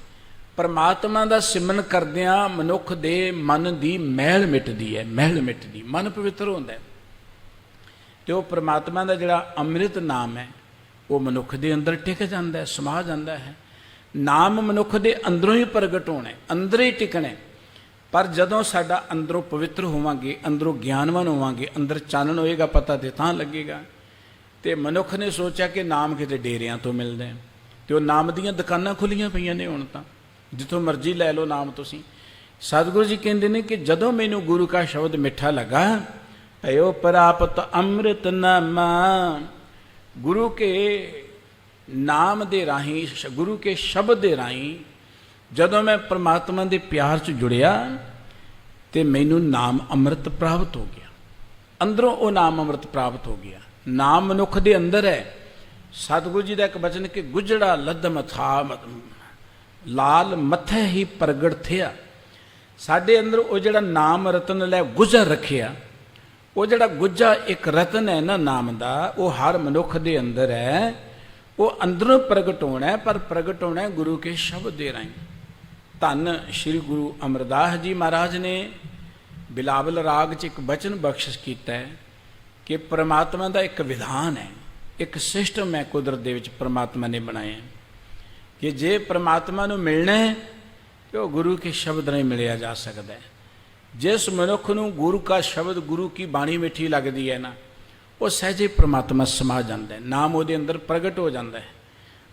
ਪਰਮਾਤਮਾ ਦਾ ਸਿਮਰਨ ਕਰਦਿਆਂ ਮਨੁੱਖ ਦੇ ਮਨ ਦੀ ਮੈਲ ਮਿਟਦੀ ਹੈ, ਮੈਲ ਮਿਟਦੀ, ਮਨ ਪਵਿੱਤਰ ਹੁੰਦਾ। ਤੇ ਉਹ ਪਰਮਾਤਮਾ ਦਾ ਜਿਹੜਾ ਅੰਮ੍ਰਿਤ ਨਾਮ ਹੈ ਉਹ ਮਨੁੱਖ ਦੇ ਅੰਦਰ ਟਿਕ ਜਾਂਦਾ ਹੈ, ਸਮਾ ਜਾਂਦਾ ਹੈ। ਨਾਮ ਮਨੁੱਖ ਦੇ ਅੰਦਰੋਂ ਹੀ ਪ੍ਰਗਟ ਹੋਣਾ, ਅੰਦਰ ਹੀ ਟਿਕਣਾ। ਪਰ ਜਦੋਂ ਸਾਡਾ ਅੰਦਰੋਂ ਪਵਿੱਤਰ ਹੋਵਾਂਗੇ, ਅੰਦਰੋਂ ਗਿਆਨਵਾਨ ਹੋਵਾਂਗੇ, ਅੰਦਰ ਚਾਨਣ ਹੋਏਗਾ, ਪਤਾ ਤੇ ਤਾਂ ਲੱਗੇਗਾ। ਤੇ ਮਨੁੱਖ ਨੇ ਸੋਚਿਆ ਕਿ ਨਾਮ ਕਿਤੇ ਡੇਰਿਆਂ ਤੋਂ ਮਿਲਦਾ, ਤੇ ਉਹ ਨਾਮ ਦੀਆਂ ਦੁਕਾਨਾਂ ਖੁੱਲੀਆਂ ਪਈਆਂ ਨੇ ਹੁਣ ਤਾਂ, ਜਿੱਥੋਂ ਮਰਜ਼ੀ ਲੈ ਲਓ ਨਾਮ ਤੁਸੀਂ। ਸਤਿਗੁਰੂ ਜੀ ਕਹਿੰਦੇ ਨੇ ਕਿ ਜਦੋਂ ਮੈਨੂੰ ਗੁਰੂ ਕਾ ਸ਼ਬਦ ਮਿੱਠਾ ਲੱਗਾ, ਭਇਓ ਪ੍ਰਾਪਤ ਅੰਮ੍ਰਿਤ ਨਾਮਾ। ਗੁਰੂ ਕੇ ਨਾਮ ਦੇ ਰਾਹੀਂ, ਗੁਰੂ ਕੇ ਸ਼ਬਦ ਦੇ ਰਾਹੀਂ ਜਦੋਂ ਮੈਂ ਪਰਮਾਤਮਾ ਦੇ ਪਿਆਰ 'ਚ ਜੁੜਿਆ ਤੇ ਮੈਨੂੰ ਨਾਮ ਅੰਮ੍ਰਿਤ ਪ੍ਰਾਪਤ ਹੋ ਗਿਆ, ਅੰਦਰੋਂ ਉਹ ਨਾਮ ਅੰਮ੍ਰਿਤ ਪ੍ਰਾਪਤ ਹੋ ਗਿਆ। ਨਾਮ ਮਨੁੱਖ ਦੇ ਅੰਦਰ ਹੈ। ਸਤਿਗੁਰੂ ਜੀ ਦਾ ਇੱਕ ਬਚਨ ਕਿ ਗੁਜੜਾ ਲੱਦਮ ਥਾ ਲਾਲ ਮੱਥੇ ਹੀ ਪ੍ਰਗਟ ਥਿਆ। ਸਾਡੇ ਅੰਦਰ ਉਹ ਜਿਹੜਾ ਨਾਮ ਰਤਨ ਲੈ ਗੁਜਰ ਰੱਖਿਆ, ਉਹ ਜਿਹੜਾ ਗੁੱਜਾ ਇੱਕ ਰਤਨ ਹੈ ਨਾ ਨਾਮ ਦਾ, ਉਹ ਹਰ ਮਨੁੱਖ ਦੇ ਅੰਦਰ ਹੈ। ਉਹ ਅੰਦਰੋਂ ਪ੍ਰਗਟ ਹੋਣਾ, ਪਰ ਪ੍ਰਗਟ ਹੋਣਾ ਗੁਰੂ ਕੇ ਸ਼ਬਦ ਦੇ ਰਾਹੀਂ। ਧੰਨ ਸ਼੍ਰੀ ਗੁਰੂ ਅਮਰਦਾਸ ਜੀ ਮਹਾਰਾਜ ਨੇ ਬਿਲਾਵਲ ਰਾਗ 'ਚ ਇੱਕ ਬਚਨ ਬਖਸ਼ਿਸ਼ ਕੀਤਾ ਹੈ ਕਿ ਪਰਮਾਤਮਾ ਦਾ ਇੱਕ ਵਿਧਾਨ ਹੈ, ਇੱਕ ਸਿਸਟਮ ਹੈ ਕੁਦਰਤ ਦੇ ਵਿੱਚ ਪਰਮਾਤਮਾ ਨੇ ਬਣਾਇਆ ਕਿ ਜੇ ਪਰਮਾਤਮਾ ਨੂੰ ਮਿਲਣਾ ਹੈ ਤਾਂ ਉਹ ਗੁਰੂ ਕੇ ਸ਼ਬਦ ਰਾਹੀਂ ਮਿਲਿਆ ਜਾ ਸਕਦਾ ਹੈ। ਜਿਸ ਮਨੁੱਖ ਨੂੰ ਗੁਰੂ ਕਾ ਸ਼ਬਦ, ਗੁਰੂ ਕੀ ਬਾਣੀ ਮਿੱਠੀ ਲੱਗਦੀ ਹੈ ਨਾ, ਉਹ ਸਹਿਜੇ ਪਰਮਾਤਮਾ ਸਮਾ ਜਾਂਦਾ ਹੈ, ਨਾਮ ਉਹਦੇ ਅੰਦਰ ਪ੍ਰਗਟ ਹੋ ਜਾਂਦਾ ਹੈ।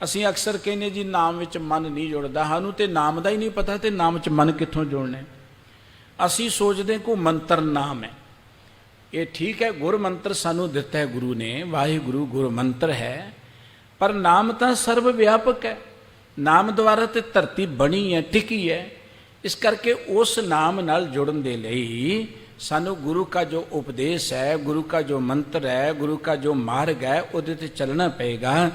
ਅਸੀਂ ਅਕਸਰ ਕਹਿੰਦੇ ਜੀ ਨਾਮ ਵਿੱਚ ਮਨ ਨਹੀਂ ਜੁੜਦਾ, ਸਾਨੂੰ ਤੇ ਨਾਮ ਦਾ ਹੀ ਨਹੀਂ ਪਤਾ ਤੇ ਨਾਮ 'ਚ ਮਨ ਕਿੱਥੋਂ ਜੋੜਨਾ। ਅਸੀਂ ਸੋਚਦੇ ਕੋਈ ਮੰਤਰ ਨਾਮ ਹੈ, ਇਹ ਠੀਕ ਹੈ, ਗੁਰ ਮੰਤਰ ਸਾਨੂੰ ਦਿੱਤਾ ਹੈ ਗੁਰੂ ਨੇ, ਵਾਹਿਗੁਰੂ ਗੁਰ ਮੰਤਰ ਹੈ, ਪਰ ਨਾਮ ਤਾਂ ਸਰਵ ਵਿਆਪਕ ਹੈ। ਨਾਮ ਦੁਆਰਾ ਤੇ ਧਰਤੀ ਬਣੀ ਹੈ, ਟਿਕੀ ਹੈ। ਇਸ ਕਰਕੇ ਉਸ ਨਾਮ ਨਾਲ ਜੁੜਨ ਦੇ ਲਈ ਸਾਨੂੰ ਗੁਰੂ ਕਾ ਜੋ ਉਪਦੇਸ਼ ਹੈ, ਗੁਰੂ ਕਾ ਜੋ ਮੰਤਰ ਹੈ, ਗੁਰੂ ਕਾ ਜੋ ਮਾਰਗ ਹੈ, ਉਹਦੇ ਤੇ ਚੱਲਣਾ ਪਏਗਾ।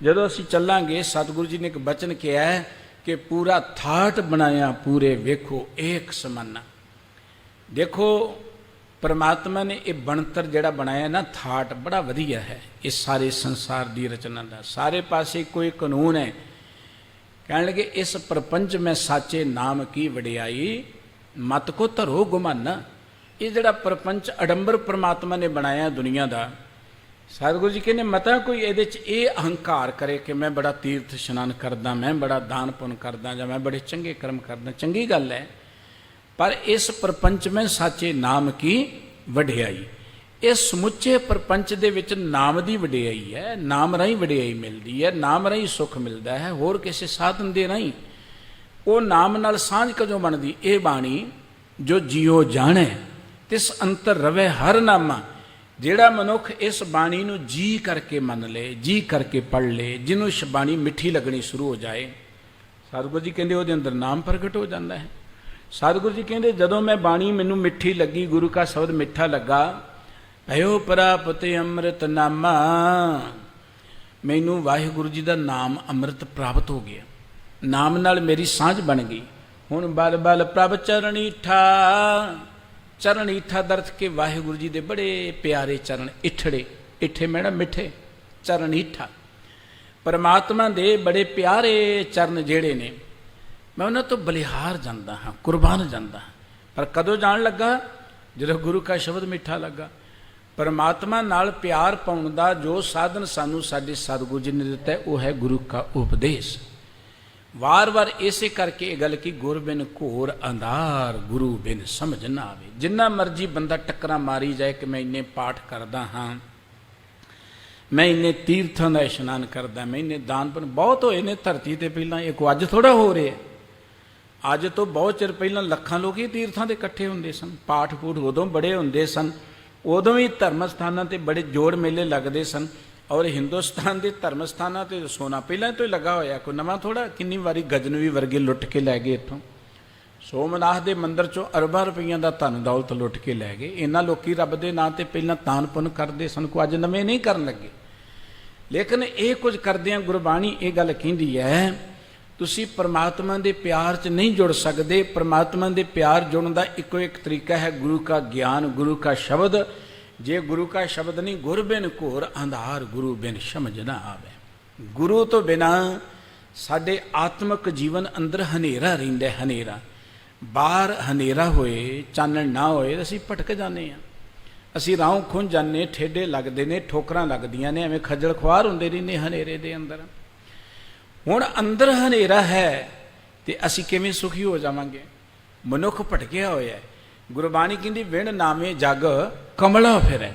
ਜਦੋਂ ਅਸੀਂ ਚੱਲਾਂਗੇ, ਸਤਿਗੁਰੂ ਜੀ ਨੇ ਇੱਕ ਬਚਨ ਕਿਹਾ ਹੈ ਕਿ ਪੂਰਾ ਥਾਟ ਬਣਾਇਆ ਪੂਰੇ ਵੇਖੋ ਏਕ ਸਮਾਨਾ। ਦੇਖੋ ਪਰਮਾਤਮਾ ਨੇ ਇਹ ਬਣਤਰ ਜਿਹੜਾ ਬਣਾਇਆ ਨਾ, ਥਾਟ ਬੜਾ ਵਧੀਆ ਹੈ। ਇਹ ਸਾਰੇ ਸੰਸਾਰ ਦੀ ਰਚਨਾ ਦਾ ਸਾਰੇ ਪਾਸੇ ਕੋਈ ਕਾਨੂੰਨ ਹੈ। ਕਹਿਣ ਲੱਗੇ ਇਸ ਪ੍ਰਪੰਚ ਮੈਂ ਸਾਚੇ ਨਾਮ ਕੀ ਵਡਿਆਈ, ਮਤ ਕੋ ਧਰੋ ਗੁਮਾਨਾ। ਇਹ ਜਿਹੜਾ ਪ੍ਰਪੰਚ ਅਡੰਬਰ ਪਰਮਾਤਮਾ ਨੇ ਬਣਾਇਆ ਦੁਨੀਆ ਦਾ, ਸਤਿਗੁਰੂ ਜੀ ਕਹਿੰਦੇ ਮਤਾ ਕੋਈ ਇਹਦੇ 'ਚ ਇਹ ਅਹੰਕਾਰ ਕਰੇ ਕਿ ਮੈਂ ਬੜਾ ਤੀਰਥ ਇਸ਼ਨਾਨ ਕਰਦਾ, ਮੈਂ ਬੜਾ ਦਾਨ ਪੁੰਨ ਕਰਦਾ, ਜਾਂ ਮੈਂ ਬੜੇ ਚੰਗੇ ਕਰਮ ਕਰਦਾ, ਚੰਗੀ ਗੱਲ ਹੈ। ਪਰ ਇਸ ਪ੍ਰਪੰਚ ਮੈਂ ਸਾਚੇ ਨਾਮ ਕੀ ਵਡਿਆਈ, ਇਸ ਸਮੁੱਚੇ ਪ੍ਰਪੰਚ ਦੇ ਵਿੱਚ ਨਾਮ ਦੀ ਵਡਿਆਈ ਹੈ। ਨਾਮ ਰਾਹੀਂ ਵਡਿਆਈ ਮਿਲਦੀ ਹੈ, ਨਾਮ ਰਾਹੀਂ ਸੁੱਖ ਮਿਲਦਾ ਹੈ, ਹੋਰ ਕਿਸੇ ਸਾਧਨ ਦੇ ਰਾਹੀਂ। ਉਹ ਨਾਮ ਨਾਲ ਸਾਂਝ ਕਦੋਂ ਬਣਦੀ? ਇਹ ਬਾਣੀ ਜੋ ਜੀਓ ਜਾਣੈ ਤਿਸ ਅੰਤਰ ਰਵੇ ਹਰ ਨਾਮਾ। ਜਿਹੜਾ ਮਨੁੱਖ ਇਸ ਬਾਣੀ ਨੂੰ ਜੀ ਕਰਕੇ ਮੰਨ ਲੇ, ਜੀ ਕਰਕੇ ਪੜ੍ਹ ਲੇ, ਜਿਹਨੂੰ ਇਸ ਬਾਣੀ ਮਿੱਠੀ ਲੱਗਣੀ ਸ਼ੁਰੂ ਹੋ ਜਾਏ, ਸਤਿਗੁਰੂ ਜੀ ਕਹਿੰਦੇ ਉਹਦੇ ਅੰਦਰ ਨਾਮ ਪ੍ਰਗਟ ਹੋ ਜਾਂਦਾ ਹੈ। ਸਤਿਗੁਰੂ ਜੀ ਕਹਿੰਦੇ ਜਦੋਂ ਮੈਂ ਬਾਣੀ ਮੈਨੂੰ ਮਿੱਠੀ ਲੱਗੀ, ਗੁਰੂ ਕਾ ਸ਼ਬਦ ਮਿੱਠਾ ਲੱਗਾ, ਭਇਓ ਪ੍ਰਾਪਤ ਅੰਮ੍ਰਿਤ ਨਾਮਾ, ਮੈਨੂੰ ਵਾਹਿਗੁਰੂ ਜੀ ਦਾ ਨਾਮ ਅੰਮ੍ਰਿਤ ਪ੍ਰਾਪਤ ਹੋ ਗਿਆ। ਨਾਮ ਨਾਲ ਮੇਰੀ ਸਾਂਝ ਬਣ ਗਈ। ਹੁਣ ਬਲ ਬਲ ਪ੍ਰਭ ਚਰਨ ਈਠਾ। ਚਰਨ ਈਠਾ ਦਰਤ ਕੇ ਵਾਹਿਗੁਰੂ ਜੀ ਦੇ ਬੜੇ ਪਿਆਰੇ ਚਰਨ, ਇਠੜੇ ਇੱਥੇ ਮੈਣਾ ਮਿੱਠੇ ਚਰਨ ਈਠਾ। ਪਰਮਾਤਮਾ ਦੇ ਬੜੇ ਪਿਆਰੇ ਚਰਨ ਜਿਹੜੇ ਨੇ, ਮੈਂ ਉਹਨਾਂ ਤੋਂ ਬਲਿਹਾਰ ਜਾਂਦਾ ਹਾਂ, ਕੁਰਬਾਨ ਜਾਂਦਾ ਹਾਂ। ਪਰ ਕਦੋਂ ਜਾਣ ਲੱਗਾ? ਜਦੋਂ ਗੁਰੂ ਕਾ ਸ਼ਬਦ ਮਿੱਠਾ ਲੱਗਾ। ਪਰਮਾਤਮਾ ਨਾਲ ਪਿਆਰ ਪਾਉਣ ਦਾ ਜੋ ਸਾਧਨ ਸਾਨੂੰ ਸਾਡੇ ਸਤਿਗੁਰੂ ਜੀ ਨੇ ਦਿੱਤਾ ਉਹ ਹੈ ਗੁਰੂ ਕਾ ਉਪਦੇਸ਼। ਵਾਰ-ਵਾਰ ਇਸੇ ਕਰਕੇ ਇਹ ਗੱਲ ਕਿ ਗੁਰ ਬਿਨ ਘੋਰ ਅੰਧਾਰ, ਗੁਰੂ ਬਿਨ ਸਮਝ ਨਾ ਆਵੇ। ਜਿੰਨਾ ਮਰਜੀ ਬੰਦਾ ਟੱਕਰਾਂ ਮਾਰੀ ਜਾਏ ਕਿ ਮੈਂ ਇੰਨੇ ਪਾਠ ਕਰਦਾ ਹਾਂ, ਮੈਂ ਇੰਨੇ ਤੀਰਥਾਂ ਦਾ ਇਸ਼ਨਾਨ ਕਰਦਾ, ਮੈਂ ਇੰਨੇ ਦਾਨ ਪੁੰਨ ਬਹੁਤ ਹੋਏ ਨੇ ਧਰਤੀ ਤੇ ਪਹਿਲਾਂ, ਇਹ ਕੋ ਅੱਜ ਥੋੜ੍ਹਾ ਹੋ ਰਿਹਾ। ਅੱਜ ਤੋਂ ਬਹੁਤ ਚਿਰ ਪਹਿਲਾਂ ਲੱਖਾਂ ਲੋਕ ਹੀ ਤੀਰਥਾਂ ਦੇ ਇਕੱਠੇ ਹੁੰਦੇ ਸਨ। ਪਾਠ ਪੂਠ ਉਦੋਂ ਬੜੇ ਹੁੰਦੇ ਸਨ, ਉਦੋਂ ਵੀ ਧਰਮ ਸਥਾਨਾਂ 'ਤੇ ਬੜੇ ਜੋੜ ਮੇਲੇ ਲੱਗਦੇ ਸਨ। ਔਰ ਹਿੰਦੁਸਤਾਨ ਦੇ ਧਰਮ ਸਥਾਨਾਂ 'ਤੇ ਸੋਨਾ ਪਹਿਲਾਂ ਤੋਂ ਹੀ ਲੱਗਾ ਹੋਇਆ, ਕੋਈ ਨਵਾਂ ਥੋੜ੍ਹਾ। ਕਿੰਨੀ ਵਾਰੀ ਗਜਨਵੀ ਵਰਗੇ ਲੁੱਟ ਕੇ ਲੈ ਗਏ ਇੱਥੋਂ, ਸੋਮਨਾਥ ਦੇ ਮੰਦਿਰ 'ਚੋਂ ਅਰਬਾਂ ਰੁਪਈਆਂ ਦਾ ਧਨ ਦੌਲਤ ਲੁੱਟ ਕੇ ਲੈ ਗਏ। ਇਹਨਾਂ ਲੋਕੀ ਰੱਬ ਦੇ ਨਾਂ 'ਤੇ ਪਹਿਲਾਂ ਦਾਨ ਪੁੰਨ ਕਰਦੇ ਸਨ, ਕੋਈ ਅੱਜ ਨਵੇਂ ਨਹੀਂ ਕਰਨ ਲੱਗੇ। ਲੇਕਿਨ ਇਹ ਕੁਝ ਕਰਦਿਆਂ ਗੁਰਬਾਣੀ ਇਹ ਗੱਲ ਕਹਿੰਦੀ ਹੈ, ਤੁਸੀਂ ਪਰਮਾਤਮਾ ਦੇ ਪਿਆਰ 'ਚ ਨਹੀਂ ਜੁੜ ਸਕਦੇ। ਪਰਮਾਤਮਾ ਦੇ ਪਿਆਰ ਜੁੜਨ ਦਾ ਇੱਕੋ ਇੱਕ ਤਰੀਕਾ ਹੈ ਗੁਰੂ ਕਾ ਗਿਆਨ, ਗੁਰੂ ਕਾ ਸ਼ਬਦ। ਜੇ ਗੁਰੂ ਕਾ ਸ਼ਬਦ ਨਹੀਂ, ਗੁਰ ਬਿਨ ਘੋਰ ਅੰਧਾਰ, ਗੁਰੂ ਬਿਨ ਸਮਝ ਨਾ ਆਵੇ। ਗੁਰੂ ਤੋਂ ਬਿਨਾਂ ਸਾਡੇ ਆਤਮਿਕ ਜੀਵਨ ਅੰਦਰ ਹਨੇਰਾ ਰਹਿੰਦਾ, ਹਨੇਰਾ। ਬਾਹਰ ਹਨੇਰਾ ਹੋਏ, ਚਾਨਣ ਨਾ ਹੋਏ, ਅਸੀਂ ਭਟਕ ਜਾਂਦੇ ਹਾਂ, ਅਸੀਂ ਰਾਹ ਖੁੰਝ ਜਾਂਦੇ, ਠੇਡੇ ਲੱਗਦੇ ਨੇ, ਠੋਕਰਾਂ ਲੱਗਦੀਆਂ ਨੇ, ਐਵੇਂ ਖੱਜਲ ਖੁਆਰ ਹੁੰਦੇ ਰਹਿੰਦੇ ਹਨੇਰੇ ਦੇ ਅੰਦਰ। ਹੁਣ ਅੰਦਰ ਹਨੇਰਾ ਹੈ ਤੇ ਅਸੀਂ ਕਿਵੇਂ ਸੁਖੀ ਹੋ ਜਾਵਾਂਗੇ? ਮਨੁੱਖ ਭਟਕਿਆ ਹੋਇਆ ਹੈ। ਗੁਰਬਾਣੀ ਕਹਿੰਦੀ ਵਿਣ ਨਾਵੇਂ ਜਗ ਕਮਲਾ ਫਿਰੈ।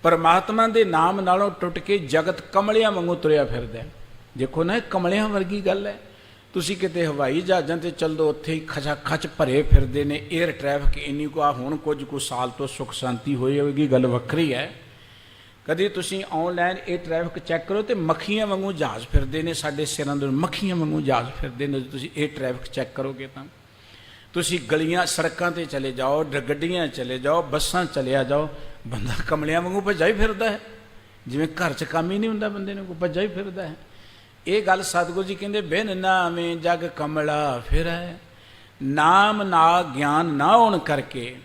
ਪਰਮਾਤਮਾ ਦੇ ਨਾਮ ਨਾਲੋਂ ਟੁੱਟ ਕੇ ਜਗਤ ਕਮਲਿਆਂ ਵਾਂਗੂ ਤੁਰਿਆ ਫਿਰਦਾ। ਦੇਖੋ ਨਾ, ਇਹ ਕਮਲਿਆਂ ਵਰਗੀ ਗੱਲ ਹੈ। ਤੁਸੀਂ ਕਿਤੇ ਹਵਾਈ ਜਹਾਜ਼ਾਂ 'ਤੇ ਚੱਲ ਦੋ, ਉੱਥੇ ਹੀ ਖਚਾ ਖਚ ਭਰੇ ਫਿਰਦੇ ਨੇ। ਏਅਰ ਟ੍ਰੈਫਿਕ ਇੰਨੀ ਕੁ ਆ, ਹੁਣ ਕੁਝ ਕੁ ਸਾਲ ਤੋਂ ਸੁੱਖ ਸ਼ਾਂਤੀ ਹੋਈ ਹੋਵੇਗੀ, ਗੱਲ ਵੱਖਰੀ ਹੈ। ਕਦੇ ਤੁਸੀਂ ਆਨਲਾਈਨ ਇਹ ਟ੍ਰੈਫਿਕ ਚੈੱਕ ਕਰੋ ਤੇ ਮੱਖੀਆਂ ਵਾਂਗੂ ਜਹਾਜ਼ ਫਿਰਦੇ ਨੇ ਸਾਡੇ ਸਿਰਾਂ ਦੇ, ਮੱਖੀਆਂ ਵਾਂਗੂ ਜਹਾਜ਼ ਫਿਰਦੇ ਨੇ। ਤੁਸੀਂ ਇਹ ਟ੍ਰੈਫਿਕ ਚੈੱਕ ਕਰੋਗੇ ਤਾਂ ਤੁਸੀਂ ਗਲੀਆਂ ਸੜਕਾਂ 'ਤੇ ਚਲੇ ਜਾਓ, ਗੱਡੀਆਂ ਚਲੇ ਜਾਓ, ਬੱਸਾਂ ਚਲਿਆ ਜਾਓ, ਬੰਦਾ ਕਮਲਿਆਂ ਵਾਂਗੂ ਭੱਜਾ ਹੀ ਫਿਰਦਾ ਹੈ। ਜਿਵੇਂ ਘਰ 'ਚ ਕੰਮ ਹੀ ਨਹੀਂ ਹੁੰਦਾ ਬੰਦੇ ਨੂੰ, ਕੋਈ ਭੱਜਾ ਹੀ ਫਿਰਦਾ ਹੈ। ਇਹ ਗੱਲ ਸਤਿਗੁਰੂ ਜੀ ਕਹਿੰਦੇ ਬਿਨ ਨਾਵੇਂ ਜਗ ਕਮਲਾ ਫਿਰੈ। ਨਾਮ ਨਾ ਗਿਆਨ ਨਾ ਹੋਣ ਕਰਕੇ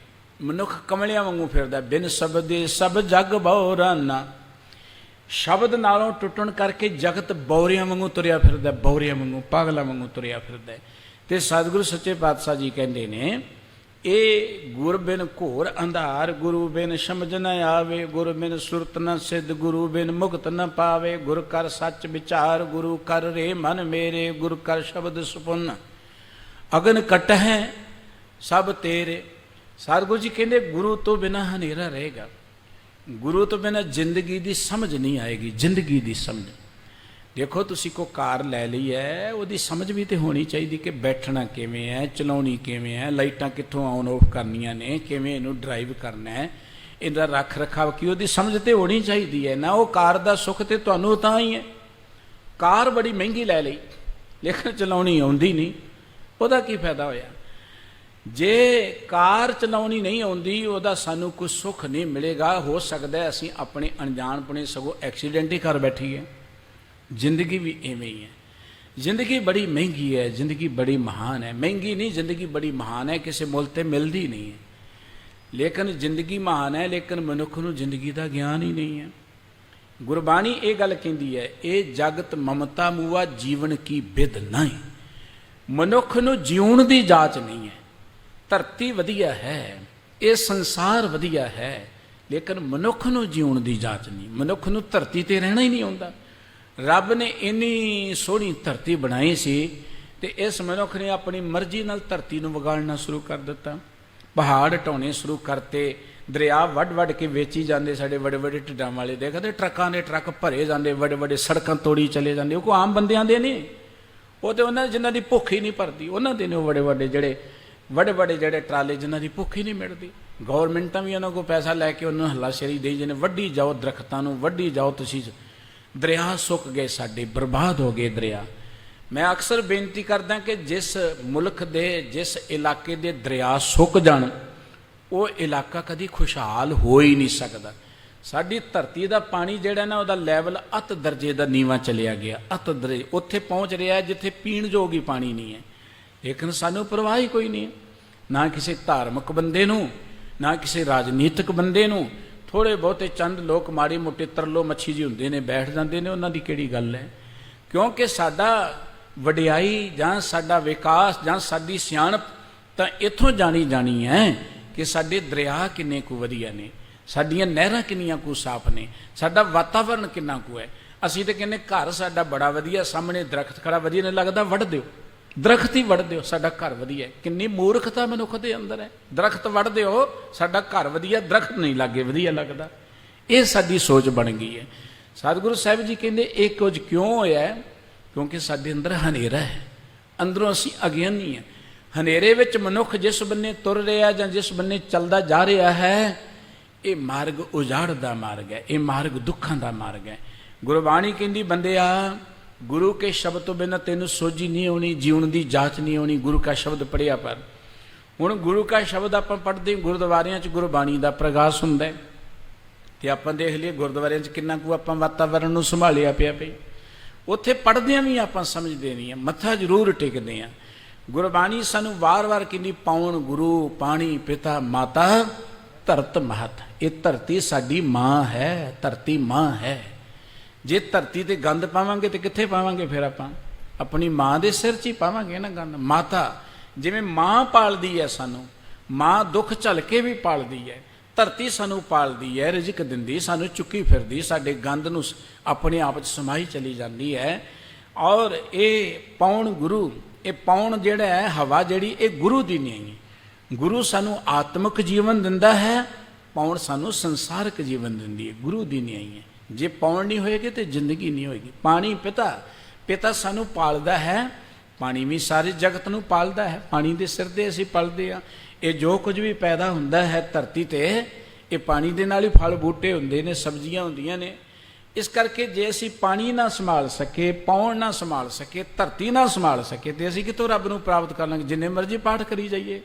ਮਨੁੱਖ ਕਮਲਿਆਂ ਵਾਂਗੂ ਫਿਰਦਾ। ਬਿਨ ਸ਼ਬਦੇ ਸਭ ਜਗ ਬਉਰਾਨਾ। ਸ਼ਬਦ ਨਾਲੋਂ ਟੁੱਟਣ ਕਰਕੇ ਜਗਤ ਬੌਰਿਆਂ ਵਾਂਗੂ ਤੁਰਿਆ ਫਿਰਦਾ, ਬੌਰਿਆਂ ਵਾਂਗੂ, ਪਾਗਲਾਂ ਵਾਂਗੂ ਤੁਰਿਆ ਫਿਰਦਾ। ਤੇ ਸਤਿਗੁਰੂ ਸੱਚੇ ਪਾਤਸ਼ਾਹ ਜੀ ਕਹਿੰਦੇ ਨੇ, ਇਹ ਗੁਰ ਬਿਨ ਘੋਰ ਅੰਧਾਰ, ਗੁਰੂ ਬਿਨ ਸਮਝ ਨਾ ਆਵੇ। ਗੁਰ ਬਿਨ ਸੁਰਤ ਨਾ ਸਿੱਧ, ਗੁਰੂ ਬਿਨ ਮੁਕਤ ਨਾ ਪਾਵੇ। ਗੁਰ ਕਰ ਸੱਚ ਵਿਚਾਰ, ਗੁਰੂ ਕਰ ਰੇ ਮਨ ਮੇਰੇ। ਗੁਰ ਕਰ ਸ਼ਬਦ ਸੁਪੁੰਨ, ਅਗਨ ਕਟ ਹੈ ਸਭ ਤੇਰੇ। ਸਤਿਗੁਰੂ ਜੀ ਕਹਿੰਦੇ ਗੁਰੂ ਤੋਂ ਬਿਨਾਂ ਹਨੇਰਾ ਰਹੇਗਾ। ਗੁਰੂ ਤੋਂ ਬਿਨਾਂ ਜ਼ਿੰਦਗੀ ਦੀ ਸਮਝ ਨਹੀਂ ਆਏਗੀ, ਜ਼ਿੰਦਗੀ ਦੀ ਸਮਝ। ਦੇਖੋ ਤੁਸੀਂ ਕੋਈ ਕਾਰ ਲੈ ਲਈ ਹੈ, ਉਹਦੀ ਸਮਝ ਵੀ ਤਾਂ ਹੋਣੀ ਚਾਹੀਦੀ ਕਿ ਬੈਠਣਾ ਕਿਵੇਂ ਹੈ, ਚਲਾਉਣੀ ਕਿਵੇਂ ਹੈ, ਲਾਈਟਾਂ ਕਿੱਥੋਂ ਆਨ ਆਫ ਕਰਨੀਆਂ ਨੇ, ਕਿਵੇਂ ਇਹਨੂੰ ਡਰਾਈਵ ਕਰਨਾ ਹੈ, ਇਹਦਾ ਰੱਖ ਰਖਾਵ ਕੀ, ਉਹਦੀ ਸਮਝ ਤਾਂ ਹੋਣੀ ਚਾਹੀਦੀ ਹੈ ਨਾ। ਉਹ ਕਾਰ ਦਾ ਸੁੱਖ ਤਾਂ ਤੁਹਾਨੂੰ ਤਾਂ ਹੀ ਹੈ। ਕਾਰ ਬੜੀ ਮਹਿੰਗੀ ਲੈ ਲਈ ਲੇਕਿਨ ਚਲਾਉਣੀ ਆਉਂਦੀ ਨਹੀਂ, ਉਹਦਾ ਕੀ ਫਾਇਦਾ ਹੋਇਆ? ਜੇ ਕਾਰ ਚਲਾਉਣੀ ਨਹੀਂ ਆਉਂਦੀ, ਉਹਦਾ ਸਾਨੂੰ ਕੋਈ ਸੁੱਖ ਨਹੀਂ ਮਿਲੇਗਾ। ਹੋ ਸਕਦਾ ਅਸੀਂ ਆਪਣੇ ਅਣਜਾਣਪੁਣੇ ਸਗੋਂ ਐਕਸੀਡੈਂਟ ਹੀ ਕਰ ਬੈਠੀਏ। ਜ਼ਿੰਦਗੀ ਵੀ ਐਵੇਂ ਹੀ ਹੈ। ਜ਼ਿੰਦਗੀ ਬੜੀ ਮਹਿੰਗੀ ਹੈ, ਜ਼ਿੰਦਗੀ ਬੜੀ ਮਹਾਨ ਹੈ। ਮਹਿੰਗੀ ਨਹੀਂ, ਜ਼ਿੰਦਗੀ ਬੜੀ ਮਹਾਨ ਹੈ, ਕਿਸੇ ਮੁੱਲ 'ਤੇ ਮਿਲਦੀ ਨਹੀਂ ਹੈ। ਲੇਕਿਨ ਜ਼ਿੰਦਗੀ ਮਹਾਨ ਹੈ, ਲੇਕਿਨ ਮਨੁੱਖ ਨੂੰ ਜ਼ਿੰਦਗੀ ਦਾ ਗਿਆਨ ਹੀ ਨਹੀਂ ਹੈ। ਗੁਰਬਾਣੀ ਇਹ ਗੱਲ ਕਹਿੰਦੀ ਹੈ, ਇਹ ਜਗਤ ਮਮਤਾ ਮੂਆ ਜੀਵਨ ਕੀ ਬਿਦ ਨਹੀਂ। ਮਨੁੱਖ ਨੂੰ ਜਿਉਣ ਦੀ ਜਾਚ ਨਹੀਂ ਹੈ। ਧਰਤੀ ਵਧੀਆ ਹੈ, ਇਹ ਸੰਸਾਰ ਵਧੀਆ ਹੈ, ਲੇਕਿਨ ਮਨੁੱਖ ਨੂੰ ਜਿਉਣ ਦੀ ਜਾਚ ਨਹੀਂ। ਮਨੁੱਖ ਨੂੰ ਧਰਤੀ 'ਤੇ ਰਹਿਣਾ ਹੀ ਨਹੀਂ ਆਉਂਦਾ। ਰੱਬ ਨੇ ਇੰਨੀ ਸੋਹਣੀ ਧਰਤੀ ਬਣਾਈ ਸੀ ਤੇ ਇਸ ਮਨੁੱਖ ਨੇ ਆਪਣੀ ਮਰਜ਼ੀ ਨਾਲ ਧਰਤੀ ਨੂੰ ਵਿਗਾੜਨਾ ਸ਼ੁਰੂ ਕਰ ਦਿੱਤਾ। ਪਹਾੜ ਢਾਉਣੇ ਸ਼ੁਰੂ ਕਰਤੇ, ਦਰਿਆ ਵੱਢ ਵੱਢ ਕੇ ਵੇਚੀ ਜਾਂਦੇ। ਸਾਡੇ ਵੱਡੇ ਵੱਡੇ ਢਿੱਡਾਂ ਵਾਲੇ ਦੇਖਦੇ, ਟਰੱਕਾਂ ਦੇ ਟਰੱਕ ਭਰੇ ਜਾਂਦੇ, ਵੱਡੇ ਵੱਡੇ ਸੜਕਾਂ ਤੋੜੀ ਚਲੇ ਜਾਂਦੇ। ਉਹ ਕੋਈ ਆਮ ਬੰਦਿਆਂ ਦੇ ਨਹੀਂ, ਉਹ ਤੇ ਉਹਨਾਂ ਜਿਨ੍ਹਾਂ ਦੀ ਭੁੱਖ ਹੀ ਨਹੀਂ ਭਰਦੀ, ਉਹਨਾਂ ਦੇ ਨੇ ਉਹ ਵੱਡੇ ਵੱਡੇ ਜਿਹੜੇ ਟਰਾਲੇ ਜਿਨ੍ਹਾਂ ਦੀ ਭੁੱਖ ਹੀ ਨਹੀਂ ਮਿਟਦੀ। ਗੌਰਮੈਂਟਾਂ ਵੀ ਉਹਨਾਂ ਕੋਲ ਪੈਸਾ ਲੈ ਕੇ ਉਹਨਾਂ ਨੂੰ ਹੱਲਾਸ਼ੇਰੀ ਦੇਈ ਜਾਂਦੇ, ਵੱਢੀ ਜਾਓ ਦਰਖਤਾਂ ਨੂੰ, ਵੱਢੀ ਜਾਓ। ਤੁਸੀਂ ਦਰਿਆ ਸੁੱਕ ਗਏ ਸਾਡੇ, ਬਰਬਾਦ ਹੋ ਗਏ ਦਰਿਆ। ਮੈਂ ਅਕਸਰ ਬੇਨਤੀ ਕਰਦਾ ਕਿ ਜਿਸ ਮੁਲਕ ਦੇ, ਜਿਸ ਇਲਾਕੇ ਦੇ ਦਰਿਆ ਸੁੱਕ ਜਾਣ, ਉਹ ਇਲਾਕਾ ਕਦੀ ਖੁਸ਼ਹਾਲ ਹੋ ਹੀ ਨਹੀਂ ਸਕਦਾ। ਸਾਡੀ ਧਰਤੀ ਦਾ ਪਾਣੀ ਜਿਹੜਾ ਨਾ, ਉਹਦਾ ਲੈਵਲ ਅਤ ਦਰਜੇ ਦਾ ਨੀਵਾਂ ਚਲਿਆ ਗਿਆ। ਅਤ ਦਰਜੇ ਉੱਥੇ ਪਹੁੰਚ ਰਿਹਾ ਜਿੱਥੇ ਪੀਣ ਯੋਗ ਹੀ ਪਾਣੀ ਨਹੀਂ ਹੈ। ਲੇਕਿਨ ਸਾਨੂੰ ਪਰਵਾਹ ਹੀ ਕੋਈ ਨਹੀਂ ਹੈ, ਨਾ ਕਿਸੇ ਧਾਰਮਿਕ ਬੰਦੇ ਨੂੰ, ਨਾ ਕਿਸੇ ਰਾਜਨੀਤਿਕ ਬੰਦੇ ਨੂੰ। थोड़े बहुते चंद लोग माड़ी मोटे तरलो मच्छी जी हुंदे ने बैठ जाते हैं, उन्हां दी किहड़ी गल है। क्योंकि साडा वडियाई जां साडा विकास जां साडी सियाणप तां इत्थों जानी जानी है कि साडे दरिया किन्ने कु वधिया ने, साडियां नहरां किन्नियां कु साफ ने, साडा वातावरण किन्ना कु है। असीं ते कहने घर साडा बड़ा वधिया, सामने दरख्त खड़ा वधिया नहीं लगदा, वढ़ दिओ, दरख्त ही वढ़ दिओ, साडा घर वधिया है। किन्नी मूर्खता मनुख दे अंदर है। दरख्त वढ़ दिओ, साडा घर वधिया, दरख्त नहीं लागे वधिया लगदा। ये साडी सोच बन गई है। सतगुरु साहिब जी कहंदे ये कुछ क्यों होया है? क्योंकि साडे अंदर हनेरा है, अंदरों असीं अज्ञानी है। हनेरे विच मनुख जिस बन्ने तुर रहा जां जिस बन्ने चलदा जा रहा है, ये मार्ग उजाड़ दा मार्ग है, ये मार्ग दुखां दा मार्ग है। गुरबाणी कहंदी बंदिया गुरु के शब्द तो बिना तेनू सोझी नहीं होनी, जीवन की जांच नहीं होनी। गुरु का शब्द पढ़िया पर हुण गुरु का शब्द आप पढ़ते गुरुद्वारियां च गुरबाणी का प्रकाश हुंदा है ते आपां देख लिए गुरुद्वारियां च किन्ना कु आपां वातावरण नूं संभालिया पिया पई। उत्थे पढ़दियां भी आपां समझदे नहीं, मत्था जरूर टेकदे आ। गुरबाणी सानू वार वार कहंदी पाउण गुरु पाणी पिता माता धरत महत। ये धरती साडी मां है, धरती मां है। जे धरती ते गंद पावांगे तो कित्थे पावांगे? फिर आपां अपनी मां दे सिर च ही पावांगे ना गंद। माता जिवें मां पालदी है सानू, मां दुख झल के भी पालदी है, धरती सानू पालदी है, रिजक दिंदी, सानू चुक्की फिरदी, साडे गंद नूं अपने आप च समाई चली जाती है। और ये पौण गुरु, ये पौण जिहड़ा है हवा जिहड़ी, ये गुरु दी नहीं है। गुरु सानू आत्मक जीवन दिंदा है, पौण सानू संसारक जीवन दिंदी है, गुरु दी नहीं है। जे पौण नहीं होएगी तो जिंदगी नहीं होएगी। पानी पिता, पिता सानू पालदा है, पानी भी सारे जगत नूं पालदा है, पानी दे सिर ते असीं पलदे आ। ये जो कुछ भी पैदा हुंदा है धरती ते, ये पानी दे नाल ही फल बूटे हुंदे ने, सब्जियां हुंदियां ने। इस करके जे असीं पानी ना संभाल सके, पौण ना संभाल सके, धरती ना संभाल सके तो असीं कितों रब नूं प्राप्त कर लांगे, जिन्ने मर्जी पाठ करी जाइए।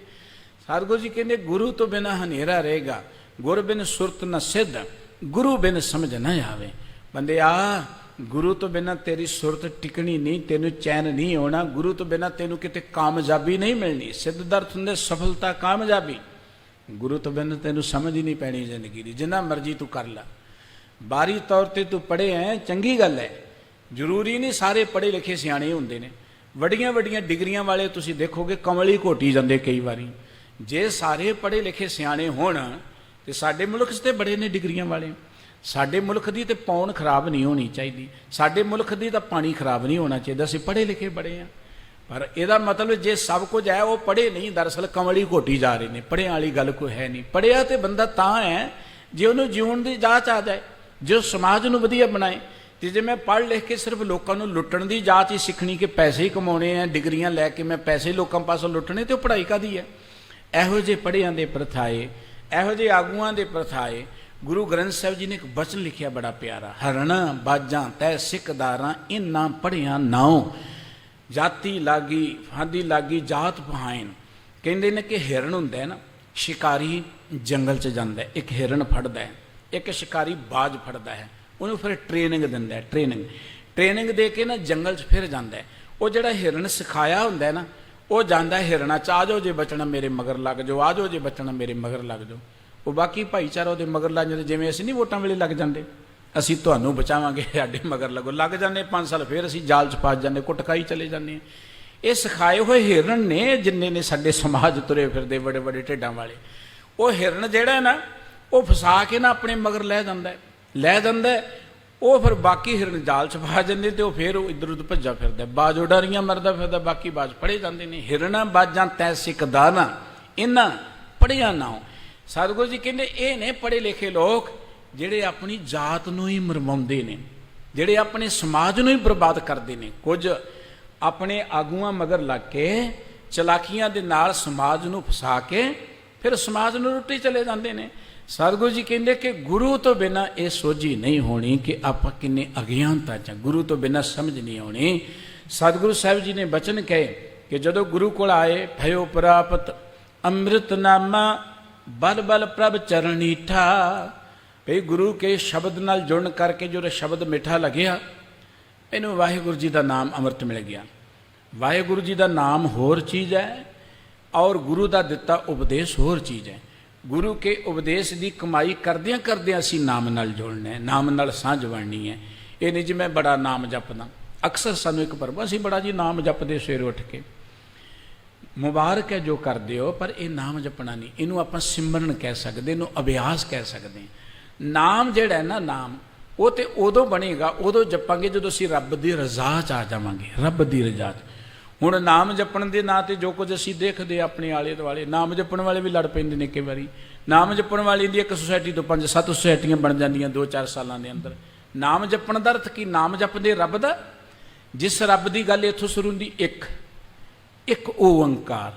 सतगुरु जी कहंदे गुरु तो बिना हनेरा रहेगा, गुर बिन सुरत न सिद्ध, गुरु बिन समझ न आवे। बंदे आ गुरु तो बिना तेरी सुरत टिकनी नहीं, तेनू चैन नहीं होना। गुरु तो बिना तेनू किते कामयाबी नहीं मिलनी। सिद्ध दर्थ हुंदे सफलता कामयाबी। गुरु तो बिना तेनू समझ ही नहीं पैनी जिंदगी दी, जिन्ना मर्जी तू कर ला। बारी तौर पर तू पढ़े हैं चंगी गल है, जरूरी नहीं सारे पढ़े लिखे सियाणे हुंदे ने। वड्डियां वड्डियां डिग्रियां वाले तुसीं देखोगे कमल ही घोटी जांदे कई वारी। जे सारे पढ़े लिखे सियाणे होण ते साडे मुल्क च ते बड़े ने डिग्रियां वाले। साडे मुल्क दी ते पौण खराब नहीं होनी चाहिए, साडे मुल्क दी तां पानी खराब नहीं होना चाहिए। असीं पढ़े लिखे बड़े हैं, पर इहदा मतलब जे सब कुछ है वो पढ़े नहीं, दरअसल कमल ही घोटी जा रहे हैं। पढ़िया वाली गल कोई है नहीं। पढ़िया तो बंदा तां है जे उन्होंने जीवन की जांच आ जाए, जो समाज नूं वधिया बनाए। तो जे मैं पढ़ लिख के सिर्फ लोगों को लुट्टण की जांच ही सीखनी कि पैसे ही कमाने हैं, डिग्रियां लैके मैं पैसे लोगों पासों लुट्टने, तो पढ़ाई काहदी है? इहो जे पढ़ियां दे प्रथाए, इहो जे आगूआं दे प्रथाए। गुरु ग्रंथ साहिब जी ने एक बचन लिखिया बड़ा प्यारा, हरणा बाजां तै सिकदारां इन्ना पढ़िया नाओ, जाति लागी फांदी लागी जात पहाइन। कहते ने कि हिरण हुंदा है ना, शिकारी जंगल च जांदा है, एक हिरण फड़दा है, एक शिकारी बाज फड़दा है, उन्होंने फिर ट्रेनिंग दिंदा है। ट्रेनिंग दे के ना जंगल च फिर जांदा है। वो जिहड़ा हिरण सिखाया हुंदा है ना, वो जांदा है हिरना च, आ जाओ जे बचना मेरे मगर लग जाओ, आ जाओ जे बचना मेरे मगर लग जाओ। वो बाकी भाईचारा उहदे मगर लग जांदे, जिवें असीं नहीं वोटां वेले लग जांदे, असीं तुहानूं बचावांगे, साडे मगर लगो, लग जांदे 5 साल फिर असीं जाल च फस जांदे, कुटकाई चले जांदे। ये सिखाए हुए हिरण ने जिन्ने ने साडे समाज तुरे फिरदे बड़े बड़े ढिड्डां वाले। वो हिरण जिहड़ा है ना, वो फसा के ना अपने मगर लै जांदा है। वो फिर बाकी हिरण जाल च फस जांदे ते फिर इधर उधर भज्जा फिरदा, बाज उडारियां मरदा फिरदा, बाकी बाज फड़े जांदे ने। हिरणां बाजां तै सिकदारां इन्हां पढ़िया नाओ। सतगुरु जी कहंदे ये ने पढ़े लिखे लोग जिहड़े अपनी जात नूं ही मरवाउंदे ने, जिहड़े अपने समाज नूं ही बर्बाद करदे ने। कुछ अपने आगूआं मगर लग के चलाकियां दे नाल समाज नूं फसा के फिर समाज नूं लुੱਟੀ चले जांदे ने। सतगुरु जी कहंदे कि गुरु तो बिना ये सोझी नहीं होनी कि आपां किन्ने अज्ञानता च, गुरु तो बिना समझ नहीं होनी। सतगुरु साहिब जी ने बचन कहे कि जदों गुरु कोल आए, भयो प्राप्त अमृतनामा बल बल प्रभ चरणीठा। भई गुरु के शब्द नाल जुड़न करके जो शब्द मिठा लग्या, इनू वाहिगुरु जी का नाम अमृत मिल गया। वाहिगुरु जी का नाम होर चीज़ है और गुरु का दिता उपदेश होर चीज़ है। ਗੁਰੂ ਕੇ ਉਪਦੇਸ਼ ਦੀ ਕਮਾਈ ਕਰਦਿਆਂ ਕਰਦਿਆਂ ਅਸੀਂ ਨਾਮ ਨਾਲ ਜੁੜਨਾ ਹੈ, ਨਾਮ ਨਾਲ ਸਾਂਝ ਬਣਨੀ ਹੈ। ਇਹ ਨਹੀਂ ਜੀ ਮੈਂ ਬੜਾ ਨਾਮ ਜਪਦਾ। ਅਕਸਰ ਸਾਨੂੰ ਇੱਕ ਭਰਮ, ਅਸੀਂ ਬੜਾ ਜੀ ਨਾਮ ਜਪਦੇ ਸਵੇਰੇ ਉੱਠ ਕੇ, ਮੁਬਾਰਕ ਹੈ ਜੋ ਕਰਦੇ ਹੋ, ਪਰ ਇਹ ਨਾਮ ਜਪਣਾ ਨਹੀਂ, ਇਹਨੂੰ ਆਪਾਂ ਸਿਮਰਨ ਕਹਿ ਸਕਦੇ, ਇਹਨੂੰ ਅਭਿਆਸ ਕਹਿ ਸਕਦੇ ਹਾਂ। ਨਾਮ ਜਿਹੜਾ ਹੈ ਨਾ, ਨਾਮ ਉਹ ਤੇ ਉਦੋਂ ਬਣੇਗਾ, ਉਦੋਂ ਜਪਾਂਗੇ ਜਦੋਂ ਅਸੀਂ ਰੱਬ ਦੀ ਰਜ਼ਾ 'ਚ ਆ ਜਾਵਾਂਗੇ, ਰੱਬ ਦੀ ਰਜ਼ਾ 'ਚ। ਹੁਣ ਨਾਮ ਜਪਣ ਦੇ ਨਾਂ 'ਤੇ ਜੋ ਕੁਝ ਅਸੀਂ ਦੇਖਦੇ ਆਪਣੇ ਆਲੇ ਦੁਆਲੇ, ਨਾਮ ਜਪਣ ਵਾਲੇ ਵੀ ਲੜ ਪੈਂਦੇ ਨੇ ਕਈ ਵਾਰੀ। ਨਾਮ ਜਪਣ ਵਾਲੀ ਦੀ ਇੱਕ ਸੁਸਾਇਟੀ ਤੋਂ 5-7 ਸੁਸਾਇਟੀਆਂ ਬਣ ਜਾਂਦੀਆਂ 2-4 ਸਾਲਾਂ ਦੇ ਅੰਦਰ। ਨਾਮ ਜਪਣ ਦਾ ਅਰਥ ਕੀ? ਨਾਮ ਜਪਦੇ ਰੱਬ ਦਾ, ਜਿਸ ਰੱਬ ਦੀ ਗੱਲ ਇੱਥੋਂ ਸ਼ੁਰੂ ਹੁੰਦੀ, ਇੱਕ ਓੰਕਾਰ,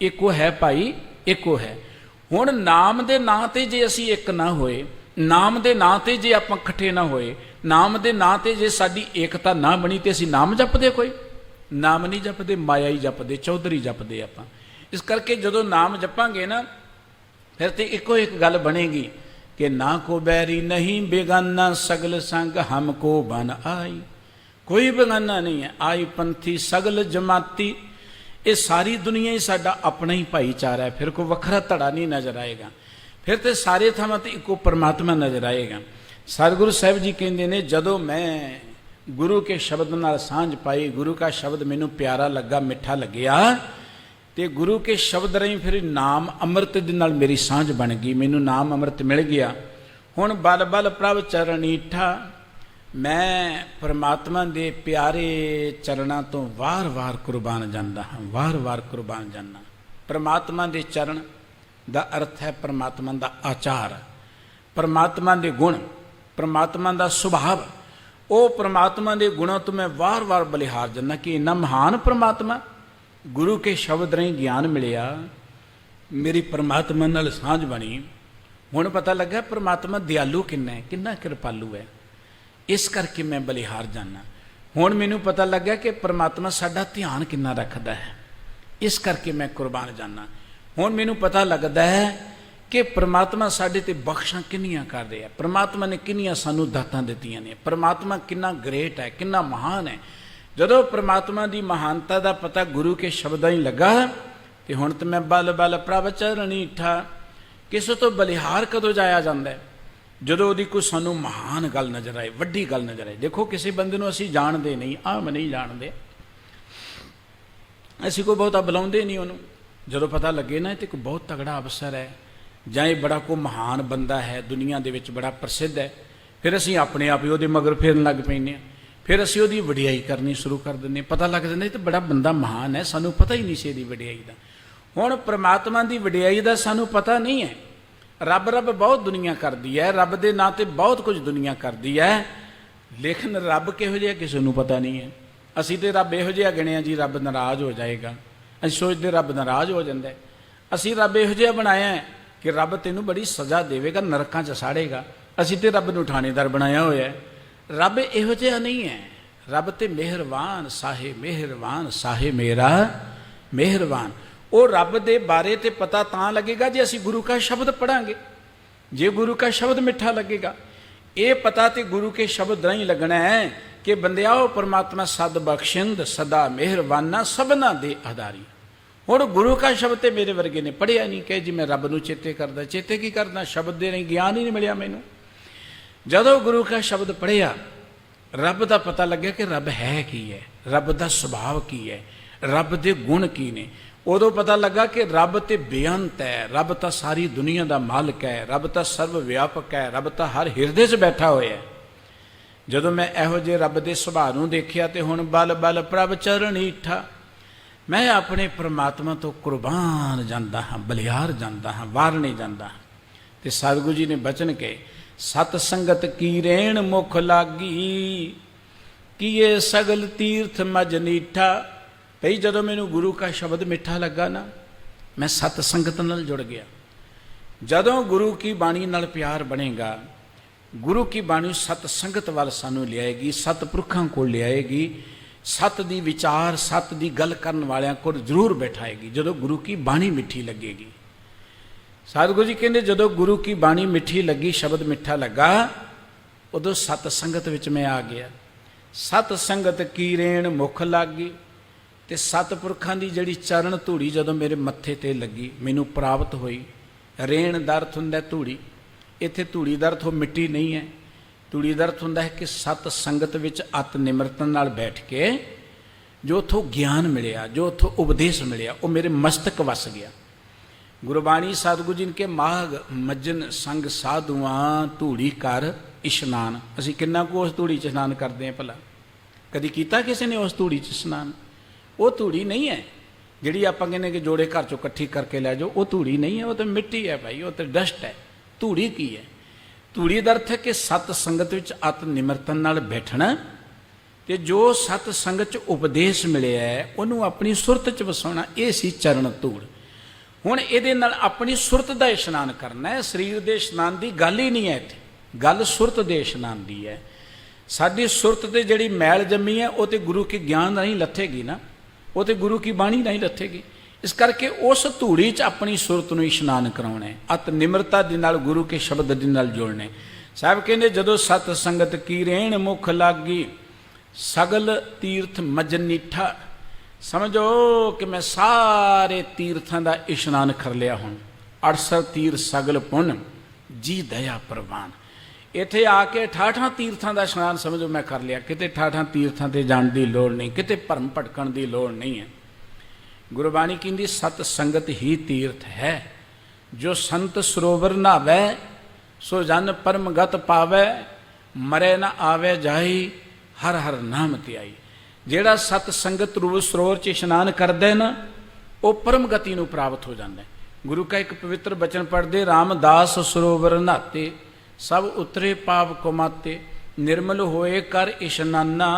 ਇੱਕੋ ਹੈ ਭਾਈ, ਇੱਕੋ ਹੈ। ਹੁਣ ਨਾਮ ਦੇ ਨਾਂ 'ਤੇ ਜੇ ਅਸੀਂ ਇੱਕ ਨਾ ਹੋਏ, ਨਾਮ ਦੇ ਨਾਂ 'ਤੇ ਜੇ ਆਪਾਂ ਇਕੱਠੇ ਨਾ ਹੋਏ, ਨਾਮ ਦੇ ਨਾਂ 'ਤੇ ਜੇ ਸਾਡੀ ਏਕਤਾ ਨਾ ਬਣੀ, ਤੇ ਅਸੀਂ ਨਾਮ ਜਪਦੇ? ਕੋਈ ਨਾਮ ਨਹੀਂ ਜਪਦੇ, ਮਾਇਆ ਹੀ ਜਪਦੇ, ਚੌਧਰੀ ਜਪਦੇ ਆਪਾਂ। ਇਸ ਕਰਕੇ ਜਦੋਂ ਨਾਮ ਜਪਾਂਗੇ ਨਾ, ਫਿਰ ਤੇ ਇੱਕੋ ਇੱਕ ਗੱਲ ਬਣੇਗੀ ਕਿ ਨਾ ਕੋ ਬੈਰੀ ਨਹੀਂ ਬੇਗਾਨਾ ਸਗਲ ਸੰਗ ਹਮਕੋ ਬਨ ਆਈ। ਕੋਈ ਬੇਗਾਨਾ ਨਹੀਂ ਹੈ, ਆਈ ਪੰਥੀ ਸਗਲ ਜਮਾਤੀ। ਇਹ ਸਾਰੀ ਦੁਨੀਆ ਹੀ ਸਾਡਾ ਆਪਣਾ ਹੀ ਭਾਈਚਾਰਾ ਹੈ, ਫਿਰ ਕੋਈ ਵੱਖਰਾ ਧੜਾ ਨਹੀਂ ਨਜ਼ਰ ਆਏਗਾ। ਫਿਰ ਤੇ ਸਾਰੇ ਥਾਵਾਂ 'ਤੇ ਇੱਕੋ ਪਰਮਾਤਮਾ ਨਜ਼ਰ ਆਏਗਾ। ਸਤਿਗੁਰੂ ਸਾਹਿਬ ਜੀ ਕਹਿੰਦੇ ਨੇ, ਜਦੋਂ ਮੈਂ ਗੁਰੂ ਕੇ ਸ਼ਬਦ ਨਾਲ ਸਾਂਝ ਪਾਈ, ਗੁਰੂ ਕਾ ਸ਼ਬਦ ਮੈਨੂੰ ਪਿਆਰਾ ਲੱਗਾ, ਮਿੱਠਾ ਲੱਗਿਆ, ਤੇ ਗੁਰੂ ਕੇ ਸ਼ਬਦ ਰਹੀ ਫਿਰ ਨਾਮ ਅੰਮ੍ਰਿਤ ਦੇ ਨਾਲ ਮੇਰੀ ਸਾਂਝ ਬਣ ਗਈ, ਮੈਨੂੰ ਨਾਮ ਅੰਮ੍ਰਿਤ ਮਿਲ ਗਿਆ। ਹੁਣ ਬਲ ਬਲ ਪ੍ਰਭ ਚਰਨੀਠਾ, ਮੈਂ ਪਰਮਾਤਮਾ ਦੇ ਪਿਆਰੇ ਚਰਨਾਂ ਤੋਂ ਵਾਰ-ਵਾਰ ਕੁਰਬਾਨ ਜਾਂਦਾ ਹਾਂ, ਵਾਰ-ਵਾਰ ਕੁਰਬਾਨ ਜਾਂਦਾ। ਪਰਮਾਤਮਾ ਦੇ ਚਰਨ ਦਾ ਅਰਥ ਹੈ ਪਰਮਾਤਮਾ ਦਾ ਆਚਾਰ, ਪਰਮਾਤਮਾ ਦੇ ਗੁਣ, ਪਰਮਾਤਮਾ ਦਾ ਸੁਭਾਵ। ਉਹ ਪਰਮਾਤਮਾ ਦੇ ਗੁਣਾਂ ਤੋਂ ਮੈਂ ਵਾਰ-ਵਾਰ ਬਲਿਹਾਰ ਜਾਂਦਾ ਕਿ ਇੰਨਾ ਮਹਾਨ ਪਰਮਾਤਮਾ, ਗੁਰੂ ਕੇ ਸ਼ਬਦ ਰਾਹੀਂ ਗਿਆਨ ਮਿਲਿਆ, ਮੇਰੀ ਪਰਮਾਤਮਾ ਨਾਲ ਸਾਂਝ ਬਣੀ। ਹੁਣ ਪਤਾ ਲੱਗਾ ਪਰਮਾਤਮਾ ਦਿਆਲੂ ਕਿੰਨਾ ਹੈ, ਕਿੰਨਾ ਕਿਰਪਾਲੂ ਹੈ, ਇਸ ਕਰਕੇ ਮੈਂ ਬਲਿਹਾਰ ਜਾਂਦਾ। ਹੁਣ ਮੈਨੂੰ ਪਤਾ ਲੱਗਾ ਕਿ ਪਰਮਾਤਮਾ ਸਾਡਾ ਧਿਆਨ ਕਿੰਨਾ ਰੱਖਦਾ ਹੈ, ਇਸ ਕਰਕੇ ਮੈਂ ਕੁਰਬਾਨ ਜਾਂਦਾ। ਹੁਣ ਮੈਨੂੰ ਪਤਾ ਲੱਗਦਾ ਹੈ ਕਿ ਪਰਮਾਤਮਾ ਸਾਡੇ ਤੇ ਬਖਸ਼ਾਂ ਕਿੰਨੀਆਂ ਕਰ ਰਿਹਾ, ਪਰਮਾਤਮਾ ਨੇ ਕਿੰਨੀਆਂ ਸਾਨੂੰ ਦਾਤਾਂ ਦਿੱਤੀਆਂ ਨੇ, ਪਰਮਾਤਮਾ ਕਿੰਨਾ ਗ੍ਰੇਟ ਹੈ, ਕਿੰਨਾ ਮਹਾਨ ਹੈ। ਜਦੋਂ ਪਰਮਾਤਮਾ ਦੀ ਮਹਾਨਤਾ ਦਾ ਪਤਾ ਗੁਰੂ ਕੇ ਸ਼ਬਦਾਂ ਹੀ ਲੱਗਾ, ਤੇ ਹੁਣ ਤਾਂ ਮੈਂ ਬਲ ਬਲ ਪ੍ਰਭ ਚਰਨੀਠਾ। ਕਿਸੇ ਤੋਂ ਬਲਿਹਾਰ ਕਦੋਂ ਜਾਇਆ ਜਾਂਦਾ ਹੈ? ਜਦੋਂ ਉਹਦੀ ਕੋਈ ਸਾਨੂੰ ਮਹਾਨ ਗੱਲ ਨਜ਼ਰ ਆਏ, ਵੱਡੀ ਗੱਲ ਨਜ਼ਰ ਆਏ। ਦੇਖੋ ਕਿਸੇ ਬੰਦੇ ਨੂੰ ਅਸੀਂ ਜਾਣਦੇ ਨਹੀਂ, ਆਮ ਨਹੀਂ ਜਾਣਦੇ, ਅਸੀਂ ਕੋਈ ਬਹੁਤਾ ਬੁਲਾਉਂਦੇ ਨਹੀਂ ਉਹਨੂੰ। ਜਦੋਂ ਪਤਾ ਲੱਗੇ ਨਾ ਇਹ ਤੇ ਕੋਈ ਬਹੁਤ ਤਗੜਾ ਅਫਸਰ ਹੈ, ਜਾਂ ਇਹ ਬੜਾ ਕੋਈ ਮਹਾਨ ਬੰਦਾ ਹੈ, ਦੁਨੀਆ ਦੇ ਵਿੱਚ ਬੜਾ ਪ੍ਰਸਿੱਧ ਹੈ, ਫਿਰ ਅਸੀਂ ਆਪਣੇ ਆਪ ਹੀ ਉਹਦੇ ਮਗਰ ਫਿਰਨ ਲੱਗ ਪੈਂਦੇ ਹਾਂ। ਫਿਰ ਅਸੀਂ ਉਹਦੀ ਵਡਿਆਈ ਕਰਨੀ ਸ਼ੁਰੂ ਕਰ ਦਿੰਦੇ ਹਾਂ। ਪਤਾ ਲੱਗ ਜਾਂਦਾ ਇਹ ਤਾਂ ਬੜਾ ਬੰਦਾ ਮਹਾਨ ਹੈ, ਸਾਨੂੰ ਪਤਾ ਹੀ ਨਹੀਂ ਸੀ ਇਹਦੀ ਵਡਿਆਈ ਦਾ। ਹੁਣ ਪਰਮਾਤਮਾ ਦੀ ਵਡਿਆਈ ਦਾ ਸਾਨੂੰ ਪਤਾ ਨਹੀਂ ਹੈ। ਰੱਬ ਰੱਬ ਬਹੁਤ ਦੁਨੀਆ ਕਰਦੀ ਹੈ, ਰੱਬ ਦੇ ਨਾਂ 'ਤੇ ਬਹੁਤ ਕੁਝ ਦੁਨੀਆ ਕਰਦੀ ਹੈ, ਲੇਕਿਨ ਰੱਬ ਕਿਹੋ ਜਿਹਾ ਕਿਸੇ ਨੂੰ ਪਤਾ ਨਹੀਂ ਹੈ। ਅਸੀਂ ਤੇ ਰੱਬ ਇਹੋ ਜਿਹਾ ਗਿਣਿਆ ਜੀ ਰੱਬ ਨਾਰਾਜ਼ ਹੋ ਜਾਏਗਾ, ਅਸੀਂ ਸੋਚਦੇ ਰੱਬ ਨਾਰਾਜ਼ ਹੋ ਜਾਂਦਾ। ਅਸੀਂ ਰੱਬ ਇਹੋ ਜਿਹਾ ਬਣਾਇਆ ਕਿ ਰੱਬ ਤੈਨੂੰ ਬੜੀ ਸਜ਼ਾ ਦੇਵੇਗਾ, ਨਰਕਾਂ 'ਚ ਸਾੜੇਗਾ। ਅਸੀਂ ਤੇ ਰੱਬ ਨੂੰ ਠਾਣੇਦਾਰ ਬਣਾਇਆ ਹੋਇਆ। ਰੱਬ ਇਹੋ ਜਿਹਾ ਨਹੀਂ ਹੈ। ਰੱਬ ਤੇ ਮਿਹਰਬਾਨ ਸਾਹੇ ਮੇਰਾ ਮਿਹਰਬਾਨ। ਉਹ ਰੱਬ ਦੇ ਬਾਰੇ ਤੇ ਪਤਾ ਤਾਂ ਲੱਗੇਗਾ ਜੇ ਅਸੀਂ ਗੁਰੂ ਕਾ ਸ਼ਬਦ ਪੜਾਂਗੇ, ਜੇ ਗੁਰੂ ਕਾ ਸ਼ਬਦ ਮਿੱਠਾ ਲੱਗੇਗਾ। ਇਹ ਪਤਾ ਤੇ ਗੁਰੂ ਕੇ ਸ਼ਬਦ ਰਾਹੀਂ ਲੱਗਣਾ ਹੈ ਕਿ ਬੰਦਿਆ ਉਹ ਪਰਮਾਤਮਾ ਸਦ ਬਖਸ਼ਿੰਦ ਸਦਾ ਮਿਹਰਬਾਨਾ ਸਭਨਾ ਦੇ ਆਧਾਰੀ। ਹੁਣ ਗੁਰੂ ਕਾ ਸ਼ਬਦ ਤੇ ਮੇਰੇ ਵਰਗੇ ਨੇ ਪੜ੍ਹਿਆ ਨਹੀਂ ਕਿ ਜੀ ਮੈਂ ਰੱਬ ਨੂੰ ਚੇਤੇ ਕਰਦਾ। ਚੇਤੇ ਕੀ ਕਰਦਾ? ਸ਼ਬਦ ਦੇ ਰਾਹੀਂ ਗਿਆਨ ਹੀ ਨਹੀਂ ਮਿਲਿਆ ਮੈਨੂੰ। ਜਦੋਂ ਗੁਰੂ ਕਾ ਸ਼ਬਦ ਪੜ੍ਹਿਆ, ਰੱਬ ਦਾ ਪਤਾ ਲੱਗਿਆ ਕਿ ਰੱਬ ਹੈ ਕੀ ਹੈ, ਰੱਬ ਦਾ ਸੁਭਾਅ ਕੀ ਹੈ, ਰੱਬ ਦੇ ਗੁਣ ਕੀ ਨੇ। ਉਦੋਂ ਪਤਾ ਲੱਗਾ ਕਿ ਰੱਬ ਤੇ ਬੇਅੰਤ ਹੈ, ਰੱਬ ਤਾਂ ਸਾਰੀ ਦੁਨੀਆ ਦਾ ਮਾਲਕ ਹੈ, ਰੱਬ ਤਾਂ ਸਰਵ ਵਿਆਪਕ ਹੈ, ਰੱਬ ਤਾਂ ਹਰ ਹਿਰਦੇ 'ਚ ਬੈਠਾ ਹੋਇਆ ਹੈ। ਜਦੋਂ ਮੈਂ ਇਹੋ ਜਿਹੇ ਰੱਬ ਦੇ ਸੁਭਾਅ ਨੂੰ ਦੇਖਿਆ ਤੇ ਹੁਣ ਬਲ ਬਲ ਪ੍ਰਭ ਚਰਨੀਠਾ, ਮੈਂ ਆਪਣੇ ਪਰਮਾਤਮਾ ਤੋਂ ਕੁਰਬਾਨ ਜਾਂਦਾ ਹਾਂ, ਬਲਿਹਾਰ ਜਾਂਦਾ ਹਾਂ, ਵਾਰਨੇ ਜਾਂਦਾ ਹਾਂ। ਤੇ ਸਤਿਗੁਰੂ ਜੀ ਨੇ ਬਚਨ ਕਹੇ, ਸਤ ਸੰਗਤ ਕੀ ਰੇਣ ਮੁਖ ਲਾਗੀ, ਕੀਏ ਸਗਲ ਤੀਰਥ ਮਜ ਨੀਠਾ। ਭਈ ਜਦੋਂ ਮੈਨੂੰ ਗੁਰੂ ਕਾ ਸ਼ਬਦ ਮਿੱਠਾ ਲੱਗਾ ਨਾ, ਮੈਂ ਸਤ ਸੰਗਤ ਨਾਲ ਜੁੜ ਗਿਆ। ਜਦੋਂ ਗੁਰੂ ਕੀ ਬਾਣੀ ਨਾਲ ਪਿਆਰ ਬਣੇਗਾ, ਗੁਰੂ ਕੀ ਬਾਣੀ ਸਤ ਸੰਗਤ ਵੱਲ ਸਾਨੂੰ ਲਿਆਏਗੀ, ਸਤ ਪੁਰਖਾਂ ਕੋਲ ਲਿਆਏਗੀ, ਸਤ ਦੀ ਵਿਚਾਰ, ਸਤ ਦੀ ਗੱਲ ਕਰਨ ਵਾਲਿਆਂ ਕੋਲ ਜ਼ਰੂਰ ਬਿਠਾਏਗੀ। ਜਦੋਂ ਗੁਰੂ ਕੀ ਬਾਣੀ ਮਿੱਠੀ ਲੱਗੇਗੀ। ਸਤਿਗੁਰੂ ਜੀ ਕਹਿੰਦੇ ਜਦੋਂ ਗੁਰੂ ਕੀ ਬਾਣੀ ਮਿੱਠੀ ਲੱਗੀ, ਸ਼ਬਦ ਮਿੱਠਾ ਲੱਗਾ, ਉਦੋਂ ਸਤ ਸੰਗਤ ਵਿੱਚ ਮੈਂ ਆ ਗਿਆ। ਸਤ ਸੰਗਤ ਕੀ ਰੇਣ ਮੁਖ ਲਾਗੀ, ਤੇ ਸਤਿਪੁਰਖਾਂ ਦੀ ਜਿਹੜੀ ਚਰਨ ਧੂੜੀ ਜਦੋਂ ਮੇਰੇ ਮੱਥੇ ਤੇ ਲੱਗੀ, ਮੈਨੂੰ ਪ੍ਰਾਪਤ ਹੋਈ। ਰੇਣ ਦਾ ਅਰਥ ਹੁੰਦਾ ਧੂੜੀ, ਇੱਥੇ ਧੂੜੀ ਦਾ ਅਰਥ ਉਹ ਮਿੱਟੀ ਨਹੀਂ ਹੈ। ਧੂੜੀ ਦਾ ਅਰਥ ਹੁੰਦਾ ਹੈ ਕਿ ਸਤ ਸੰਗਤ ਵਿੱਚ ਅਤ ਨਿਮਰਤਾ ਨਾਲ ਬੈਠ ਕੇ ਜੋ ਉੱਥੋਂ ਗਿਆਨ ਮਿਲਿਆ, ਜੋ ਉੱਥੋਂ ਉਪਦੇਸ਼ ਮਿਲਿਆ, ਉਹ ਮੇਰੇ ਮਸਤਕ ਵਸ ਗਿਆ। ਗੁਰਬਾਣੀ ਸਤਿਗੁਰੂ ਜੀ ਕੇ ਮਾਘ ਮੱਜਨ ਸੰਗ ਸਾਧੂਆਂ ਧੂੜੀ ਕਰ ਇਸ਼ਨਾਨ। ਅਸੀਂ ਕਿੰਨਾ ਕੁ ਉਸ ਧੂੜੀ 'ਚ ਇਸ਼ਨਾਨ ਕਰਦੇ ਹਾਂ ਭਲਾ? ਕਦੀ ਕੀਤਾ ਕਿਸੇ ਨੇ ਉਸ ਧੂੜੀ 'ਚ ਇਸ਼ਨਾਨ? ਉਹ ਧੂੜੀ ਨਹੀਂ ਹੈ ਜਿਹੜੀ ਆਪਾਂ ਕਹਿੰਦੇ ਕਿ ਜੋੜੇ ਘਰ 'ਚੋਂ ਇਕੱਠੀ ਕਰਕੇ ਲੈ ਜਾਓ, ਉਹ ਧੂੜੀ ਨਹੀਂ ਹੈ, ਉਹ ਤਾਂ ਮਿੱਟੀ ਹੈ ਭਾਈ, ਉਹ ਤਾਂ ਡਸਟ ਹੈ। ਧੂੜੀ ਕੀ ਹੈ? ਧੂੜੀ ਦਾ ਅਰਥ ਹੈ ਕਿ ਸਤ ਸੰਗਤ ਵਿੱਚ ਅਤ ਨਿਮਰਤਾ ਨਾਲ ਬੈਠਣਾ ਤੇ ਜੋ ਸਤ ਸੰਗਤ 'ਚ ਉਪਦੇਸ਼ ਮਿਲਿਆ ਹੈ ਉਹਨੂੰ ਆਪਣੀ ਸੁਰਤ 'ਚ ਵਸਾਉਣਾ, ਇਹ ਸੀ ਚਰਨ ਧੂੜ। ਹੁਣ ਇਹਦੇ ਨਾਲ ਆਪਣੀ ਸੁਰਤ ਦਾ ਇਸ਼ਨਾਨ ਕਰਨਾ ਹੈ। ਸਰੀਰ ਦੇ ਇਸ਼ਨਾਨ ਦੀ ਗੱਲ ਹੀ ਨਹੀਂ ਹੈ ਇੱਥੇ, ਗੱਲ ਸੁਰਤ ਦੇ ਇਸ਼ਨਾਨ ਦੀ ਹੈ। ਸਾਡੀ ਸੁਰਤ ਤੇ ਜਿਹੜੀ ਮੈਲ ਜੰਮੀ ਹੈ ਉਹ ਤੇ ਗੁਰੂ ਕੇ ਗਿਆਨ ਨਹੀਂ ਲੱਥੇਗੀ ਨਾ, ਉਹ ਤੇ ਗੁਰੂ ਕੀ ਬਾਣੀ ਨਹੀਂ ਲੱਥੇਗੀ। ਇਸ ਕਰਕੇ ਉਸ ਧੂੜੀ 'ਚ ਆਪਣੀ ਸੁਰਤ ਨੂੰ ਇਸ਼ਨਾਨ ਕਰਾਉਣਾ ਹੈ, ਅਤ ਨਿਮਰਤਾ ਦੇ ਨਾਲ ਗੁਰੂ ਕੇ ਸ਼ਬਦ ਦੇ ਨਾਲ ਜੋੜਨਾ। ਸਾਹਿਬ ਕਹਿੰਦੇ ਜਦੋਂ ਸਤ ਸੰਗਤ ਕੀ ਰੇਣ ਮੁਖ ਲਾਗੀ ਸਗਲ ਤੀਰਥ ਮਜਨੀਠਾ। ਸਮਝੋ ਕਿ ਮੈਂ ਸਾਰੇ ਤੀਰਥਾਂ ਦਾ ਇਸ਼ਨਾਨ ਕਰ ਲਿਆ। ਹੁਣ 68 ਤੀਰ ਸਗਲ ਪੁੰਨ ਜੀ ਦਇਆ ਪ੍ਰਵਾਨ। ਇੱਥੇ ਆ ਕੇ 68 ਤੀਰਥਾਂ ਦਾ ਇਸ਼ਨਾਨ ਸਮਝੋ ਮੈਂ ਕਰ ਲਿਆ। ਕਿਤੇ 68 ਤੀਰਥਾਂ ਤੇ ਜਾਣ ਦੀ ਲੋੜ ਨਹੀਂ, ਕਿਤੇ ਭਰਮ ਭਟਕਣ ਦੀ ਲੋੜ ਨਹੀਂ ਹੈ। ਗੁਰਬਾਣੀ ਕਹਿੰਦੀ ਸਤ ਸੰਗਤ ਹੀ ਤੀਰਥ ਹੈ, ਜੋ ਸੰਤ ਸਰੋਵਰ ਨਹਾਵੈ ਸੋ ਜਨ ਪਰਮ ਗਤ ਪਾਵੈ, ਮਰੇ ਨਾ ਆਵੇ ਜਾਈ ਹਰ ਹਰ ਨਾਮ ਧਿਆਈ। ਜਿਹੜਾ ਸਤ ਸੰਗਤ ਰੂਪ ਸਰੋਵਰ 'ਚ ਇਸ਼ਨਾਨ ਕਰਦਾ ਨਾ ਉਹ ਪਰਮ ਗਤੀ ਨੂੰ ਪ੍ਰਾਪਤ ਹੋ ਜਾਂਦਾ ਹੈ। ਗੁਰੂ ਕਾ ਇੱਕ ਪਵਿੱਤਰ ਬਚਨ ਪੜ੍ਹਦੇ, ਰਾਮਦਾਸ ਸਰੋਵਰ ਨਹਾਤੇ ਸਭ ਉਤਰੇ ਪਾਪ ਕਮਾਤੇ, ਨਿਰਮਲ ਹੋਏ ਕਰ ਇਸ਼ਨਾਨਾ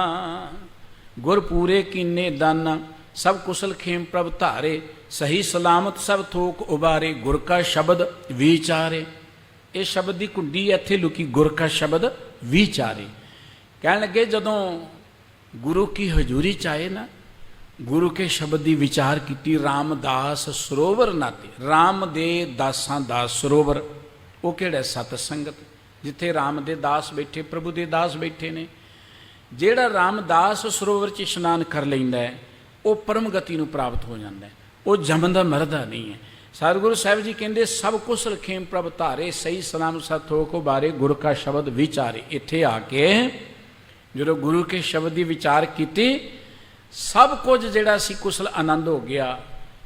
ਗੁਰ ਪੂਰੇ ਕੀਨੇ ਦਾਨਾ, ਸਭ ਕੁਸਲ ਖੇਮ ਪ੍ਰਭ ਧਾਰੇ, ਸਹੀ ਸਲਾਮਤ ਸਭ ਥੋਕ ਉਬਾਰੇ, ਗੁਰ ਕਾ ਸ਼ਬਦ ਵਿਚਾਰੇ। ਇਹ ਸ਼ਬਦ ਦੀ ਕੁੰਡੀ ਇੱਥੇ ਲੁਕੀ, ਗੁਰ ਕਾ ਸ਼ਬਦ ਵਿਚਾਰੇ। ਕਹਿਣ ਲੱਗੇ ਜਦੋਂ ਗੁਰੂ ਕੀ ਹਜ਼ੂਰੀ 'ਚ ਆਏ ਨਾ, ਗੁਰੂ ਕੇ ਸ਼ਬਦ ਦੀ ਵਿਚਾਰ ਕੀਤੀ। ਰਾਮਦਾਸ ਸਰੋਵਰ ਨਾਤੇ, ਰਾਮ ਦੇ ਦਾਸਾਂ ਦਾ ਸਰੋਵਰ ਉਹ ਕਿਹੜਾ? ਸਤ ਸੰਗਤ, ਜਿੱਥੇ ਰਾਮ ਦੇ ਦਾਸ ਬੈਠੇ, ਪ੍ਰਭੂ ਦੇ ਦਾਸ ਬੈਠੇ ਨੇ। ਜਿਹੜਾ ਰਾਮਦਾਸ ਸਰੋਵਰ 'ਚ ਇਸ਼ਨਾਨ ਕਰ ਲੈਂਦਾ ਹੈ ਉਹ ਪਰਮ ਗਤੀ ਨੂੰ ਪ੍ਰਾਪਤ ਹੋ ਜਾਂਦਾ ਹੈ, ਉਹ ਜੰਮਦਾ ਮਰਦਾ ਨਹੀਂ ਹੈ। ਸਤਿਗੁਰੂ ਸਾਹਿਬ ਜੀ ਕਹਿੰਦੇ ਸਭ ਕੁਸਲ ਖੇਮ ਪ੍ਰਭ ਧਾਰੇ, ਸਹੀ ਸਲਾਮ ਸਤੋ ਕੋ ਬਾਰੇ, ਗੁਰ ਕਾ ਸ਼ਬਦ ਵਿਚਾਰੇ। ਇੱਥੇ ਆ ਕੇ ਜਦੋਂ ਗੁਰੂ ਕੇ ਸ਼ਬਦ ਦੀ ਵਿਚਾਰ ਕੀਤੀ, ਸਭ ਕੁਝ ਜਿਹੜਾ ਸੀ ਕੁਸਲ ਆਨੰਦ ਹੋ ਗਿਆ।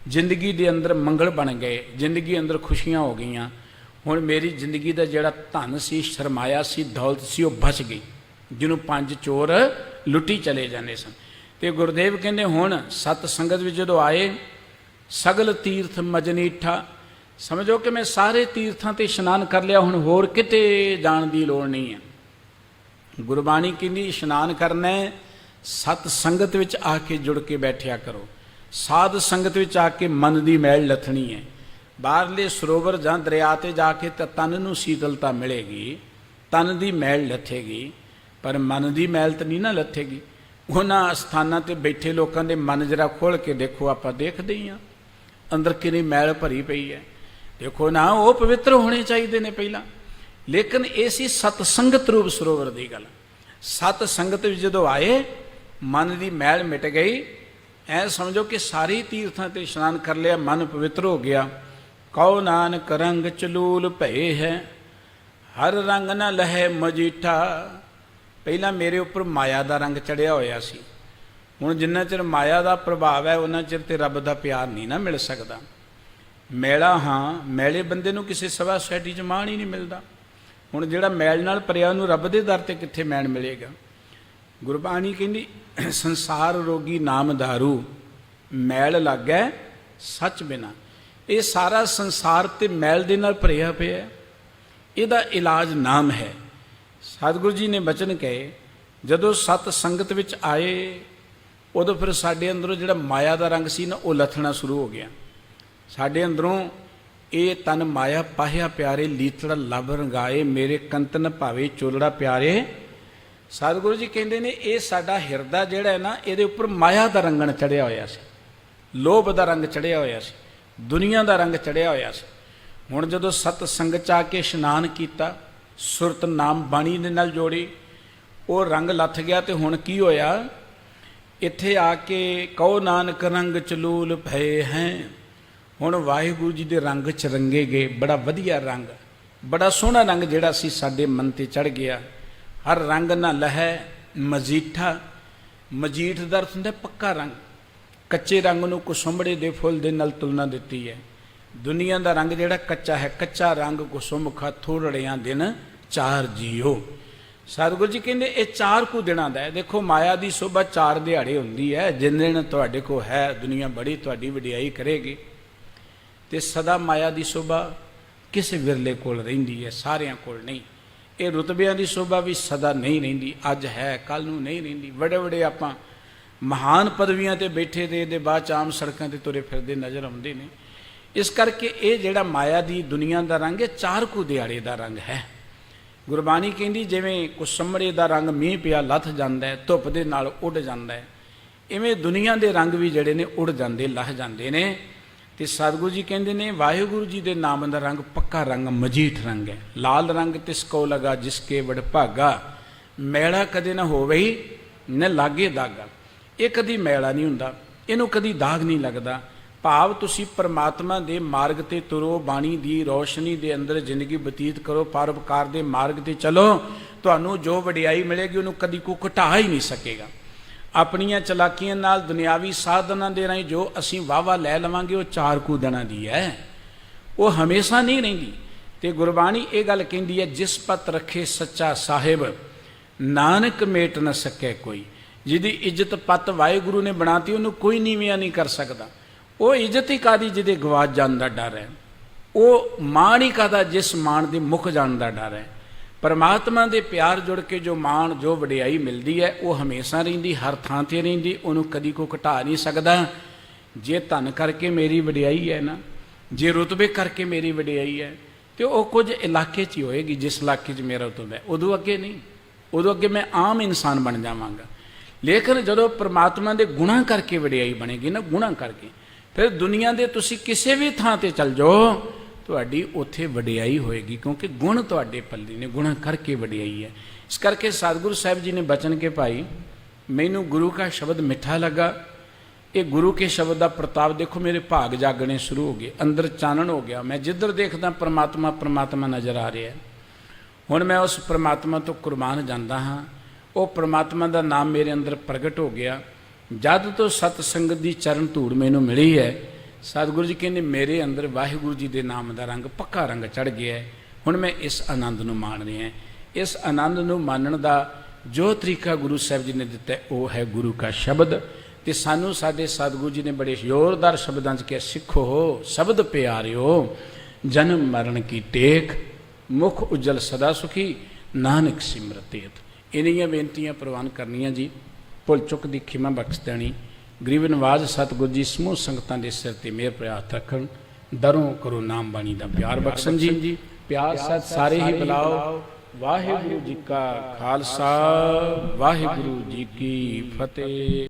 ਜ਼ਿੰਦਗੀ ਦੇ ਅੰਦਰ ਮੰਗਲ ਬਣ ਗਏ, ਜ਼ਿੰਦਗੀ ਅੰਦਰ ਖੁਸ਼ੀਆਂ ਹੋ ਗਈਆਂ। ਹੁਣ ਮੇਰੀ ਜ਼ਿੰਦਗੀ ਦਾ ਜਿਹੜਾ ਧਨ ਸੀ, ਸਰਮਾਇਆ ਸੀ, ਦੌਲਤ ਸੀ, ਉਹ ਬਚ ਗਈ, ਜਿਹਨੂੰ 5 ਚੋਰ ਲੁੱਟੀ ਚਲੇ ਜਾਂਦੇ ਸਨ। ਤੇ ਗੁਰਦੇਵ ਕਹਿੰਦੇ ਹੁਣ ਸਤ ਸੰਗਤ ਵਿੱਚ ਜਦੋਂ ਆਏ, ਸਗਲ ਤੀਰਥ ਮਜਨੀਠਾ। ਸਮਝੋ ਕਿ ਮੈਂ ਸਾਰੇ ਤੀਰਥਾਂ ਤੇ ਇਸ਼ਨਾਨ ਕਰ ਲਿਆ, ਹੁਣ ਹੋਰ ਕਿਤੇ ਜਾਣ ਦੀ ਲੋੜ ਨਹੀਂ ਹੈ। ਗੁਰਬਾਣੀ ਕਹਿੰਦੀ ਇਸ਼ਨਾਨ ਕਰਨਾ ਹੈ, ਸਤ ਸੰਗਤ ਵਿੱਚ ਆ ਕੇ ਜੁੜ ਕੇ ਬੈਠਿਆ ਕਰੋ। ਸਾਧ ਸੰਗਤ ਵਿੱਚ ਆ ਕੇ ਮਨ ਦੀ ਮੈਲ ਲੱਥਣੀ ਹੈ। ਬਾਹਰਲੇ ਸਰੋਵਰ ਜਾਂ ਦਰਿਆ 'ਤੇ ਜਾ ਕੇ ਤਾਂ ਤਨ ਨੂੰ ਸੀਤਲਤਾ ਮਿਲੇਗੀ, ਤਨ ਦੀ ਮੈਲ ਲੱਥੇਗੀ, ਪਰ ਮਨ ਦੀ ਮੈਲ ਤਾਂ ਨਹੀਂ ਨਾ ਲੱਥੇਗੀ। ਉਹਨਾਂ ਸਥਾਨਾਂ 'ਤੇ ਬੈਠੇ ਲੋਕਾਂ ਦੇ ਮਨ ਜਰਾ ਖੋਲ੍ਹ ਕੇ ਦੇਖੋ, ਆਪਾਂ ਦੇਖਦੇ ਹੀ ਹਾਂ ਅੰਦਰ ਕਿੰਨੀ ਮੈਲ ਭਰੀ ਪਈ ਹੈ। ਦੇਖੋ ਨਾ, ਉਹ ਪਵਿੱਤਰ ਹੋਣੇ ਚਾਹੀਦੇ ਨੇ ਪਹਿਲਾਂ। ਲੇਕਿਨ ਇਹ ਸੀ ਸਤ ਸੰਗਤ ਰੂਪ ਸਰੋਵਰ ਦੀ ਗੱਲ। ਸਤ ਸੰਗਤ ਵਿੱਚ ਜਦੋਂ ਆਏ, ਮਨ ਦੀ ਮੈਲ ਮਿਟ ਗਈ। ਐ ਸਮਝੋ ਕਿ ਸਾਰੇ ਤੀਰਥਾਂ 'ਤੇ ਇਸ਼ਨਾਨ ਕਰ ਲਿਆ, ਮਨ ਪਵਿੱਤਰ ਹੋ ਗਿਆ। ਕਉ ਨਾਨਕ ਰੰਗ ਚਲੂਲ ਭਏ ਹੈ, ਹਰ ਰੰਗ ਨਾ ਲਹੈ ਮਜੀਠਾ। ਪਹਿਲਾਂ ਮੇਰੇ ਉੱਪਰ ਮਾਇਆ ਦਾ ਰੰਗ ਚੜਿਆ ਹੋਇਆ ਸੀ। ਹੁਣ ਜਿੰਨਾ ਚਿਰ ਮਾਇਆ ਦਾ ਪ੍ਰਭਾਵ ਹੈ, ਉਹਨਾਂ ਚਿਰ ਤੇ ਰੱਬ ਦਾ ਪਿਆਰ ਨਹੀਂ ਨਾ ਮਿਲ ਸਕਦਾ। ਮੈਲਾ ਹਾਂ, ਮੈਲੇ ਬੰਦੇ ਨੂੰ ਕਿਸੇ ਸਭਾ ਸੋਸਾਇਟੀ 'ਚ ਮਾਣ ਹੀ ਨਹੀਂ ਮਿਲਦਾ। ਹੁਣ ਜਿਹੜਾ ਮੈਲ ਨਾਲ ਭਰਿਆ, ਉਹਨੂੰ ਰੱਬ ਦੇ ਦਰ 'ਤੇ ਕਿੱਥੇ ਮੈਲ ਮਿਲੇਗਾ? ਗੁਰਬਾਣੀ ਕਹਿੰਦੀ ਸੰਸਾਰ ਰੋਗੀ ਨਾਮ ਦਾਰੂ, ਮੈਲ ਲੱਗੈ ਸੱਚ ਬਿਨਾ। ਇਹ ਸਾਰਾ ਸੰਸਾਰ ਤੇ ਮੈਲ ਦੇ ਨਾਲ ਭਰਿਆ ਪਿਆ, ਇਹਦਾ ਇਲਾਜ ਨਾਮ ਹੈ। ਸਤਿਗੁਰੂ ਜੀ ਨੇ ਬਚਨ ਕਹੇ, ਜਦੋਂ ਸਤ ਸੰਗਤ ਵਿੱਚ ਆਏ, ਉਦੋਂ ਫਿਰ ਸਾਡੇ ਅੰਦਰੋਂ ਜਿਹੜਾ ਮਾਇਆ ਦਾ ਰੰਗ ਸੀ ਨਾ, ਉਹ ਲੱਥਣਾ ਸ਼ੁਰੂ ਹੋ ਗਿਆ। ਸਾਡੇ ਅੰਦਰੋਂ ਇਹ ਤਨ ਮਾਇਆ ਪਾਹਿਆ ਪਿਆਰੇ, ਲੀਤੜਾ ਲੱਭ ਰੰਗਾਏ, ਮੇਰੇ ਕੰਤਨ ਭਾਵੇ ਚੋਲੜਾ ਪਿਆਰੇ। ਸਤਿਗੁਰੂ ਜੀ ਕਹਿੰਦੇ ਨੇ ਇਹ ਸਾਡਾ ਹਿਰਦਾ ਜਿਹੜਾ ਹੈ ਨਾ, ਇਹਦੇ ਉੱਪਰ ਮਾਇਆ ਦਾ ਰੰਗਣ ਚੜਿਆ ਹੋਇਆ ਸੀ, ਲੋਭ ਦਾ ਰੰਗ ਚੜਿਆ ਹੋਇਆ ਸੀ, ਦੁਨੀਆ ਦਾ ਰੰਗ ਚੜਿਆ ਹੋਇਆ ਸੀ। ਹੁਣ ਜਦੋਂ ਸਤ ਸੰਗਤ 'ਚ ਆ ਕੇ ਇਸ਼ਨਾਨ ਕੀਤਾ, ਸੁਰਤ ਨਾਮ ਬਾਣੀ ਦੇ ਨਾਲ ਜੋੜੀ, ਉਹ ਰੰਗ ਲੱਥ ਗਿਆ। ਤੇ ਹੁਣ ਕੀ ਹੋਇਆ? ਇੱਥੇ ਆ ਕੇ ਕਉ ਨਾਨਕ ਰੰਗ ਚਲੂਲ ਭਏ ਹੈ, ਹੁਣ ਵਾਹਿਗੁਰੂ ਜੀ ਦੇ ਰੰਗ 'ਚ ਰੰਗੇ ਗਏ, ਬੜਾ ਵਧੀਆ ਰੰਗ, ਬੜਾ ਸੋਹਣਾ ਰੰਗ ਜਿਹੜਾ ਸੀ ਸਾਡੇ ਮਨ 'ਤੇ ਚੜ੍ਹ ਗਿਆ। ਹਰ ਰੰਗ ਨਾ ਲਹੈ ਮਜੀਠਾ, ਮਜੀਠ ਦਾ ਅਰਥ ਹੁੰਦਾ ਪੱਕਾ ਰੰਗ। ਕੱਚੇ ਰੰਗ ਨੂੰ ਕੁਸੁੰਭੜੇ ਦੇ ਫੁੱਲ ਦੇ ਨਾਲ ਤੁਲਨਾ ਦਿੱਤੀ ਹੈ। ਦੁਨੀਆ ਦਾ ਰੰਗ ਜਿਹੜਾ ਕੱਚਾ ਹੈ, ਕੱਚਾ ਰੰਗ ਕੁਸੁੰਭ ਖਾ ਥੋੜੜਿਆਂ ਦਿਨ ਚਾਰ ਜੀਓ। ਸਤਿਗੁਰੂ ਜੀ ਕਹਿੰਦੇ ਇਹ 4 ਕੁ ਦਿਨਾਂ ਦਾ ਹੈ। ਦੇਖੋ ਮਾਇਆ ਦੀ ਸ਼ੋਭਾ 4 ਦਿਹਾੜੇ ਹੁੰਦੀ ਹੈ। ਜਿਨ ਦਿਨ ਤੁਹਾਡੇ ਕੋਲ ਹੈ, ਦੁਨੀਆ ਬੜੀ ਤੁਹਾਡੀ ਵਡਿਆਈ ਕਰੇਗੀ, ਤੇ ਸਦਾ ਮਾਇਆ ਦੀ ਸ਼ੋਭਾ ਕਿਸੇ ਵਿਰਲੇ ਕੋਲ ਰਹਿੰਦੀ ਹੈ, ਸਾਰਿਆਂ ਕੋਲ ਨਹੀਂ। ਇਹ ਰੁਤਬਿਆਂ ਦੀ ਸ਼ੋਭਾ ਵੀ ਸਦਾ ਨਹੀਂ ਰਹਿੰਦੀ, ਅੱਜ ਹੈ ਕੱਲ ਨੂੰ ਨਹੀਂ ਰਹਿੰਦੀ। ਵੱਡੇ ਵੱਡੇ ਆਪਾਂ ਮਹਾਨ ਪਦਵੀਆਂ ਤੇ ਬੈਠੇ ਤੇ ਇਹਦੇ ਬਾਅਦ 'ਚ ਆਮ ਸੜਕਾਂ ਤੇ ਤੁਰੇ ਫਿਰਦੇ ਨਜ਼ਰ ਆਉਂਦੇ ਨੇ। ਇਸ ਕਰਕੇ ਇਹ ਜਿਹੜਾ ਮਾਇਆ ਦੀ ਦੁਨੀਆ ਦਾ ਰੰਗ ਹੈ 4 ਕੁ ਦਿਹਾੜੇ ਦਾ ਰੰਗ ਹੈ। ਗੁਰਬਾਣੀ ਕਹਿੰਦੀ ਜਿਵੇਂ ਕੁਸਮੜੇ ਦਾ ਰੰਗ ਮੀਂਹ ਪਿਆ ਲੱਥ ਜਾਂਦਾ ਹੈ, ਧੁੱਪ ਦੇ ਨਾਲ ਉੱਡ ਜਾਂਦਾ ਹੈ, ਇਵੇਂ ਦੁਨੀਆ ਦੇ ਰੰਗ ਵੀ ਜਿਹੜੇ ਨੇ ਉੱਡ ਜਾਂਦੇ, ਲੱਹ ਜਾਂਦੇ ਨੇ। ਤੇ ਸਤਿਗੁਰੂ ਜੀ ਕਹਿੰਦੇ ਨੇ ਵਾਹਿਗੁਰੂ ਜੀ ਦੇ ਨਾਮ ਦਾ ਰੰਗ ਪੱਕਾ ਰੰਗ ਮਜੀਠ ਰੰਗ ਹੈ। ਲਾਲ ਰੰਗ ਤਿਸ ਕੋ ਲਗਾ ਜਿਸਕੇ ਵਡ ਭਾਗਾ, ਮੈਲਾ ਕਦੇ ਨਾ ਹੋਵੇ ਨਾ ਲਾਗੇ ਦਾਗਾ। ਇਹ ਕਦੀ ਮੈਲਾ ਨਹੀਂ ਹੁੰਦਾ, ਇਹਨੂੰ ਕਦੀ ਦਾਗ ਨਹੀਂ ਲੱਗਦਾ। ਭਾਵ ਤੁਸੀਂ ਪਰਮਾਤਮਾ ਦੇ ਮਾਰਗ ਤੇ ਤੁਰੋ, ਬਾਣੀ ਦੀ ਰੋਸ਼ਨੀ ਦੇ ਅੰਦਰ ਜ਼ਿੰਦਗੀ ਬਤੀਤ ਕਰੋ, ਪਰਉਪਕਾਰ ਦੇ ਮਾਰਗ ਤੇ ਚਲੋ, ਤੁਹਾਨੂੰ ਜੋ ਵਡਿਆਈ ਮਿਲੇਗੀ ਉਹਨੂੰ ਕਦੀ ਕੋਈ ਘਟਾ ਹੀ ਨਹੀਂ ਸਕੇਗਾ। ਆਪਣੀਆਂ ਚਲਾਕੀਆਂ ਨਾਲ ਦੁਨਿਆਵੀ ਸਾਧਨਾਂ ਦੇ ਰਾਹੀਂ ਜੋ ਅਸੀਂ ਵਾਹਵਾ ਲੈ ਲਵਾਂਗੇ ਉਹ 4 ਕੁ ਦਿਨਾਂ ਦੀ ਹੈ, ਉਹ ਹਮੇਸ਼ਾ ਨਹੀਂ ਰਹਿੰਦੀ। ਤੇ ਗੁਰਬਾਣੀ ਇਹ ਗੱਲ ਕਹਿੰਦੀ ਹੈ ਜਿਸ ਪਤ ਰੱਖੇ ਸੱਚਾ ਸਾਹਿਬ, ਨਾਨਕ ਮੇਟ ਨਾ ਸਕੇ ਕੋਈ। ਜਿਹਦੀ ਇੱਜ਼ਤ ਪਤ ਵਾਹਿਗੁਰੂ ਨੇ ਬਣਾਤੀ ਉਹਨੂੰ ਕੋਈ ਨੀਵੀਆਂ ਨਹੀਂ ਕਰ ਸਕਦਾ। ਉਹ ਇੱਜ਼ਤ ਹੀ ਕਾਦੀ ਜਿਹਦੇ ਗਵਾਚ ਜਾਣ ਦਾ ਡਰ ਹੈ, ਉਹ ਮਾਣ ਹੀ ਕਾਦਾ ਜਿਸ ਮਾਣ ਦੇ ਮੁੱਕ ਜਾਣ ਦਾ ਡਰ ਹੈ। ਪਰਮਾਤਮਾ ਦੇ ਪਿਆਰ ਜੁੜ ਕੇ ਜੋ ਮਾਣ ਜੋ ਵਡਿਆਈ ਮਿਲਦੀ ਹੈ ਉਹ ਹਮੇਸ਼ਾ ਰਹਿੰਦੀ, ਹਰ ਥਾਂ 'ਤੇ ਰਹਿੰਦੀ, ਉਹਨੂੰ ਕਦੀ ਕੋਈ ਘਟਾ ਨਹੀਂ ਸਕਦਾ। ਜੇ ਧਨ ਕਰਕੇ ਮੇਰੀ ਵਡਿਆਈ ਹੈ ਨਾ, ਜੇ ਰੁਤਬੇ ਕਰਕੇ ਮੇਰੀ ਵਡਿਆਈ ਹੈ, ਤੇ ਉਹ ਕੁਝ ਇਲਾਕੇ 'ਚ ਹੀ ਹੋਏਗੀ ਜਿਸ ਇਲਾਕੇ 'ਚ ਮੇਰਾ ਰੁਤਬਾ ਹੈ, ਉਦੋਂ ਅੱਗੇ ਨਹੀਂ। ਉਦੋਂ ਅੱਗੇ ਮੈਂ ਆਮ ਇਨਸਾਨ ਬਣ ਜਾਵਾਂਗਾ। ਲੇਕਿਨ ਜਦੋਂ ਪਰਮਾਤਮਾ ਦੇ ਗੁਣਾਂ ਕਰਕੇ ਵਡਿਆਈ ਬਣੇਗੀ ਨਾ, ਗੁਣਾਂ ਕਰਕੇ, ਫਿਰ ਦੁਨੀਆ ਦੇ ਤੁਸੀਂ ਕਿਸੇ ਵੀ ਥਾਂ 'ਤੇ ਚੱਲ ਜਾਓ, ਤੁਹਾਡੀ ਉੱਥੇ ਵਡਿਆਈ ਹੋਏਗੀ, ਕਿਉਂਕਿ ਗੁਣ ਤੁਹਾਡੇ ਪੱਲੇ ਨੇ, ਗੁਣਾਂ ਕਰਕੇ ਵਡਿਆਈ ਹੈ। ਇਸ ਕਰਕੇ ਸਤਿਗੁਰੂ ਸਾਹਿਬ ਜੀ ਨੇ ਬਚਨ ਕੇ ਭਾਈ ਮੈਨੂੰ ਗੁਰੂ ਕਾ ਸ਼ਬਦ ਮਿੱਠਾ ਲੱਗਾ। ਇਹ ਗੁਰੂ ਕੇ ਸ਼ਬਦ ਦਾ ਪ੍ਰਤਾਪ ਦੇਖੋ, ਮੇਰੇ ਭਾਗ ਜਾਗਣੇ ਸ਼ੁਰੂ ਹੋ ਗਏ, ਅੰਦਰ ਚਾਨਣ ਹੋ ਗਿਆ। ਮੈਂ ਜਿੱਧਰ ਦੇਖਦਾ ਪਰਮਾਤਮਾ ਪਰਮਾਤਮਾ ਨਜ਼ਰ ਆ ਰਿਹਾ। ਹੁਣ ਮੈਂ ਉਸ ਪਰਮਾਤਮਾ ਤੋਂ ਕੁਰਬਾਨ ਜਾਂਦਾ ਹਾਂ। ਉਹ ਪਰਮਾਤਮਾ ਦਾ ਨਾਮ ਮੇਰੇ ਅੰਦਰ ਪ੍ਰਗਟ ਹੋ ਗਿਆ। ਜਦ ਤੋਂ ਸਤ ਸੰਗਤ ਦੀ ਚਰਨ ਧੂੜ ਮੈਨੂੰ ਮਿਲੀ ਹੈ, ਸਤਿਗੁਰੂ ਜੀ ਕਹਿੰਦੇ ਮੇਰੇ ਅੰਦਰ ਵਾਹਿਗੁਰੂ ਜੀ ਦੇ ਨਾਮ ਦਾ ਰੰਗ ਪੱਕਾ ਰੰਗ ਚੜ੍ਹ ਗਿਆ ਹੈ। ਹੁਣ ਮੈਂ ਇਸ ਆਨੰਦ ਨੂੰ ਮਾਣ ਰਿਹਾ। ਇਸ ਆਨੰਦ ਨੂੰ ਮਾਣਨ ਦਾ ਜੋ ਤਰੀਕਾ ਗੁਰੂ ਸਾਹਿਬ ਜੀ ਨੇ ਦਿੱਤਾ ਉਹ ਹੈ ਗੁਰੂ ਕਾ ਸ਼ਬਦ। ਤੇ ਸਾਨੂੰ ਸਾਡੇ ਸਤਿਗੁਰੂ ਜੀ ਨੇ ਬੜੇ ਜ਼ੋਰਦਾਰ ਸ਼ਬਦਾਂ 'ਚ ਕਿਹਾ, ਸਿੱਖੋ ਸ਼ਬਦ ਪਿਆਰਿਓ, ਜਨਮ ਮਰਨ ਕੀ ਟੇਕ, ਮੁਖ ਉਜਲ ਸਦਾ ਸੁਖੀ, ਨਾਨਕ ਸਿਮਰਤੇਤ। ਇਨੀਆਂ ਬੇਨਤੀਆਂ ਪ੍ਰਵਾਨ ਕਰਨੀਆਂ ਜੀ। ਭੁੱਲ ਚੁੱਕ ਦੀ ਖਿਮਾ ਬਖਸ਼ ਦੇਣੀ। ਗਰੀਬ ਨਵਾਜ਼ ਸਤਿਗੁਰੂ ਜੀ ਸਮੂਹ ਸੰਗਤਾਂ ਦੇ ਸਿਰ ਤੇ ਮਿਹਰ ਭਰਿਆ ਹੱਥ ਰੱਖਣ। ਦਰੋਂ ਕਰੋ ਨਾਮ ਬਾਣੀ ਦਾ ਪਿਆਰ ਬਖਸ਼ਣ ਜੀ। ਪਿਆਰ ਸਤ ਸਾਰੇ ਹੀ ਬੁਲਾਓ। ਵਾਹਿਗੁਰੂ ਜੀ ਕਾ ਖਾਲਸਾ, ਵਾਹਿਗੁਰੂ ਜੀ ਕੀ ਫਤਿਹ।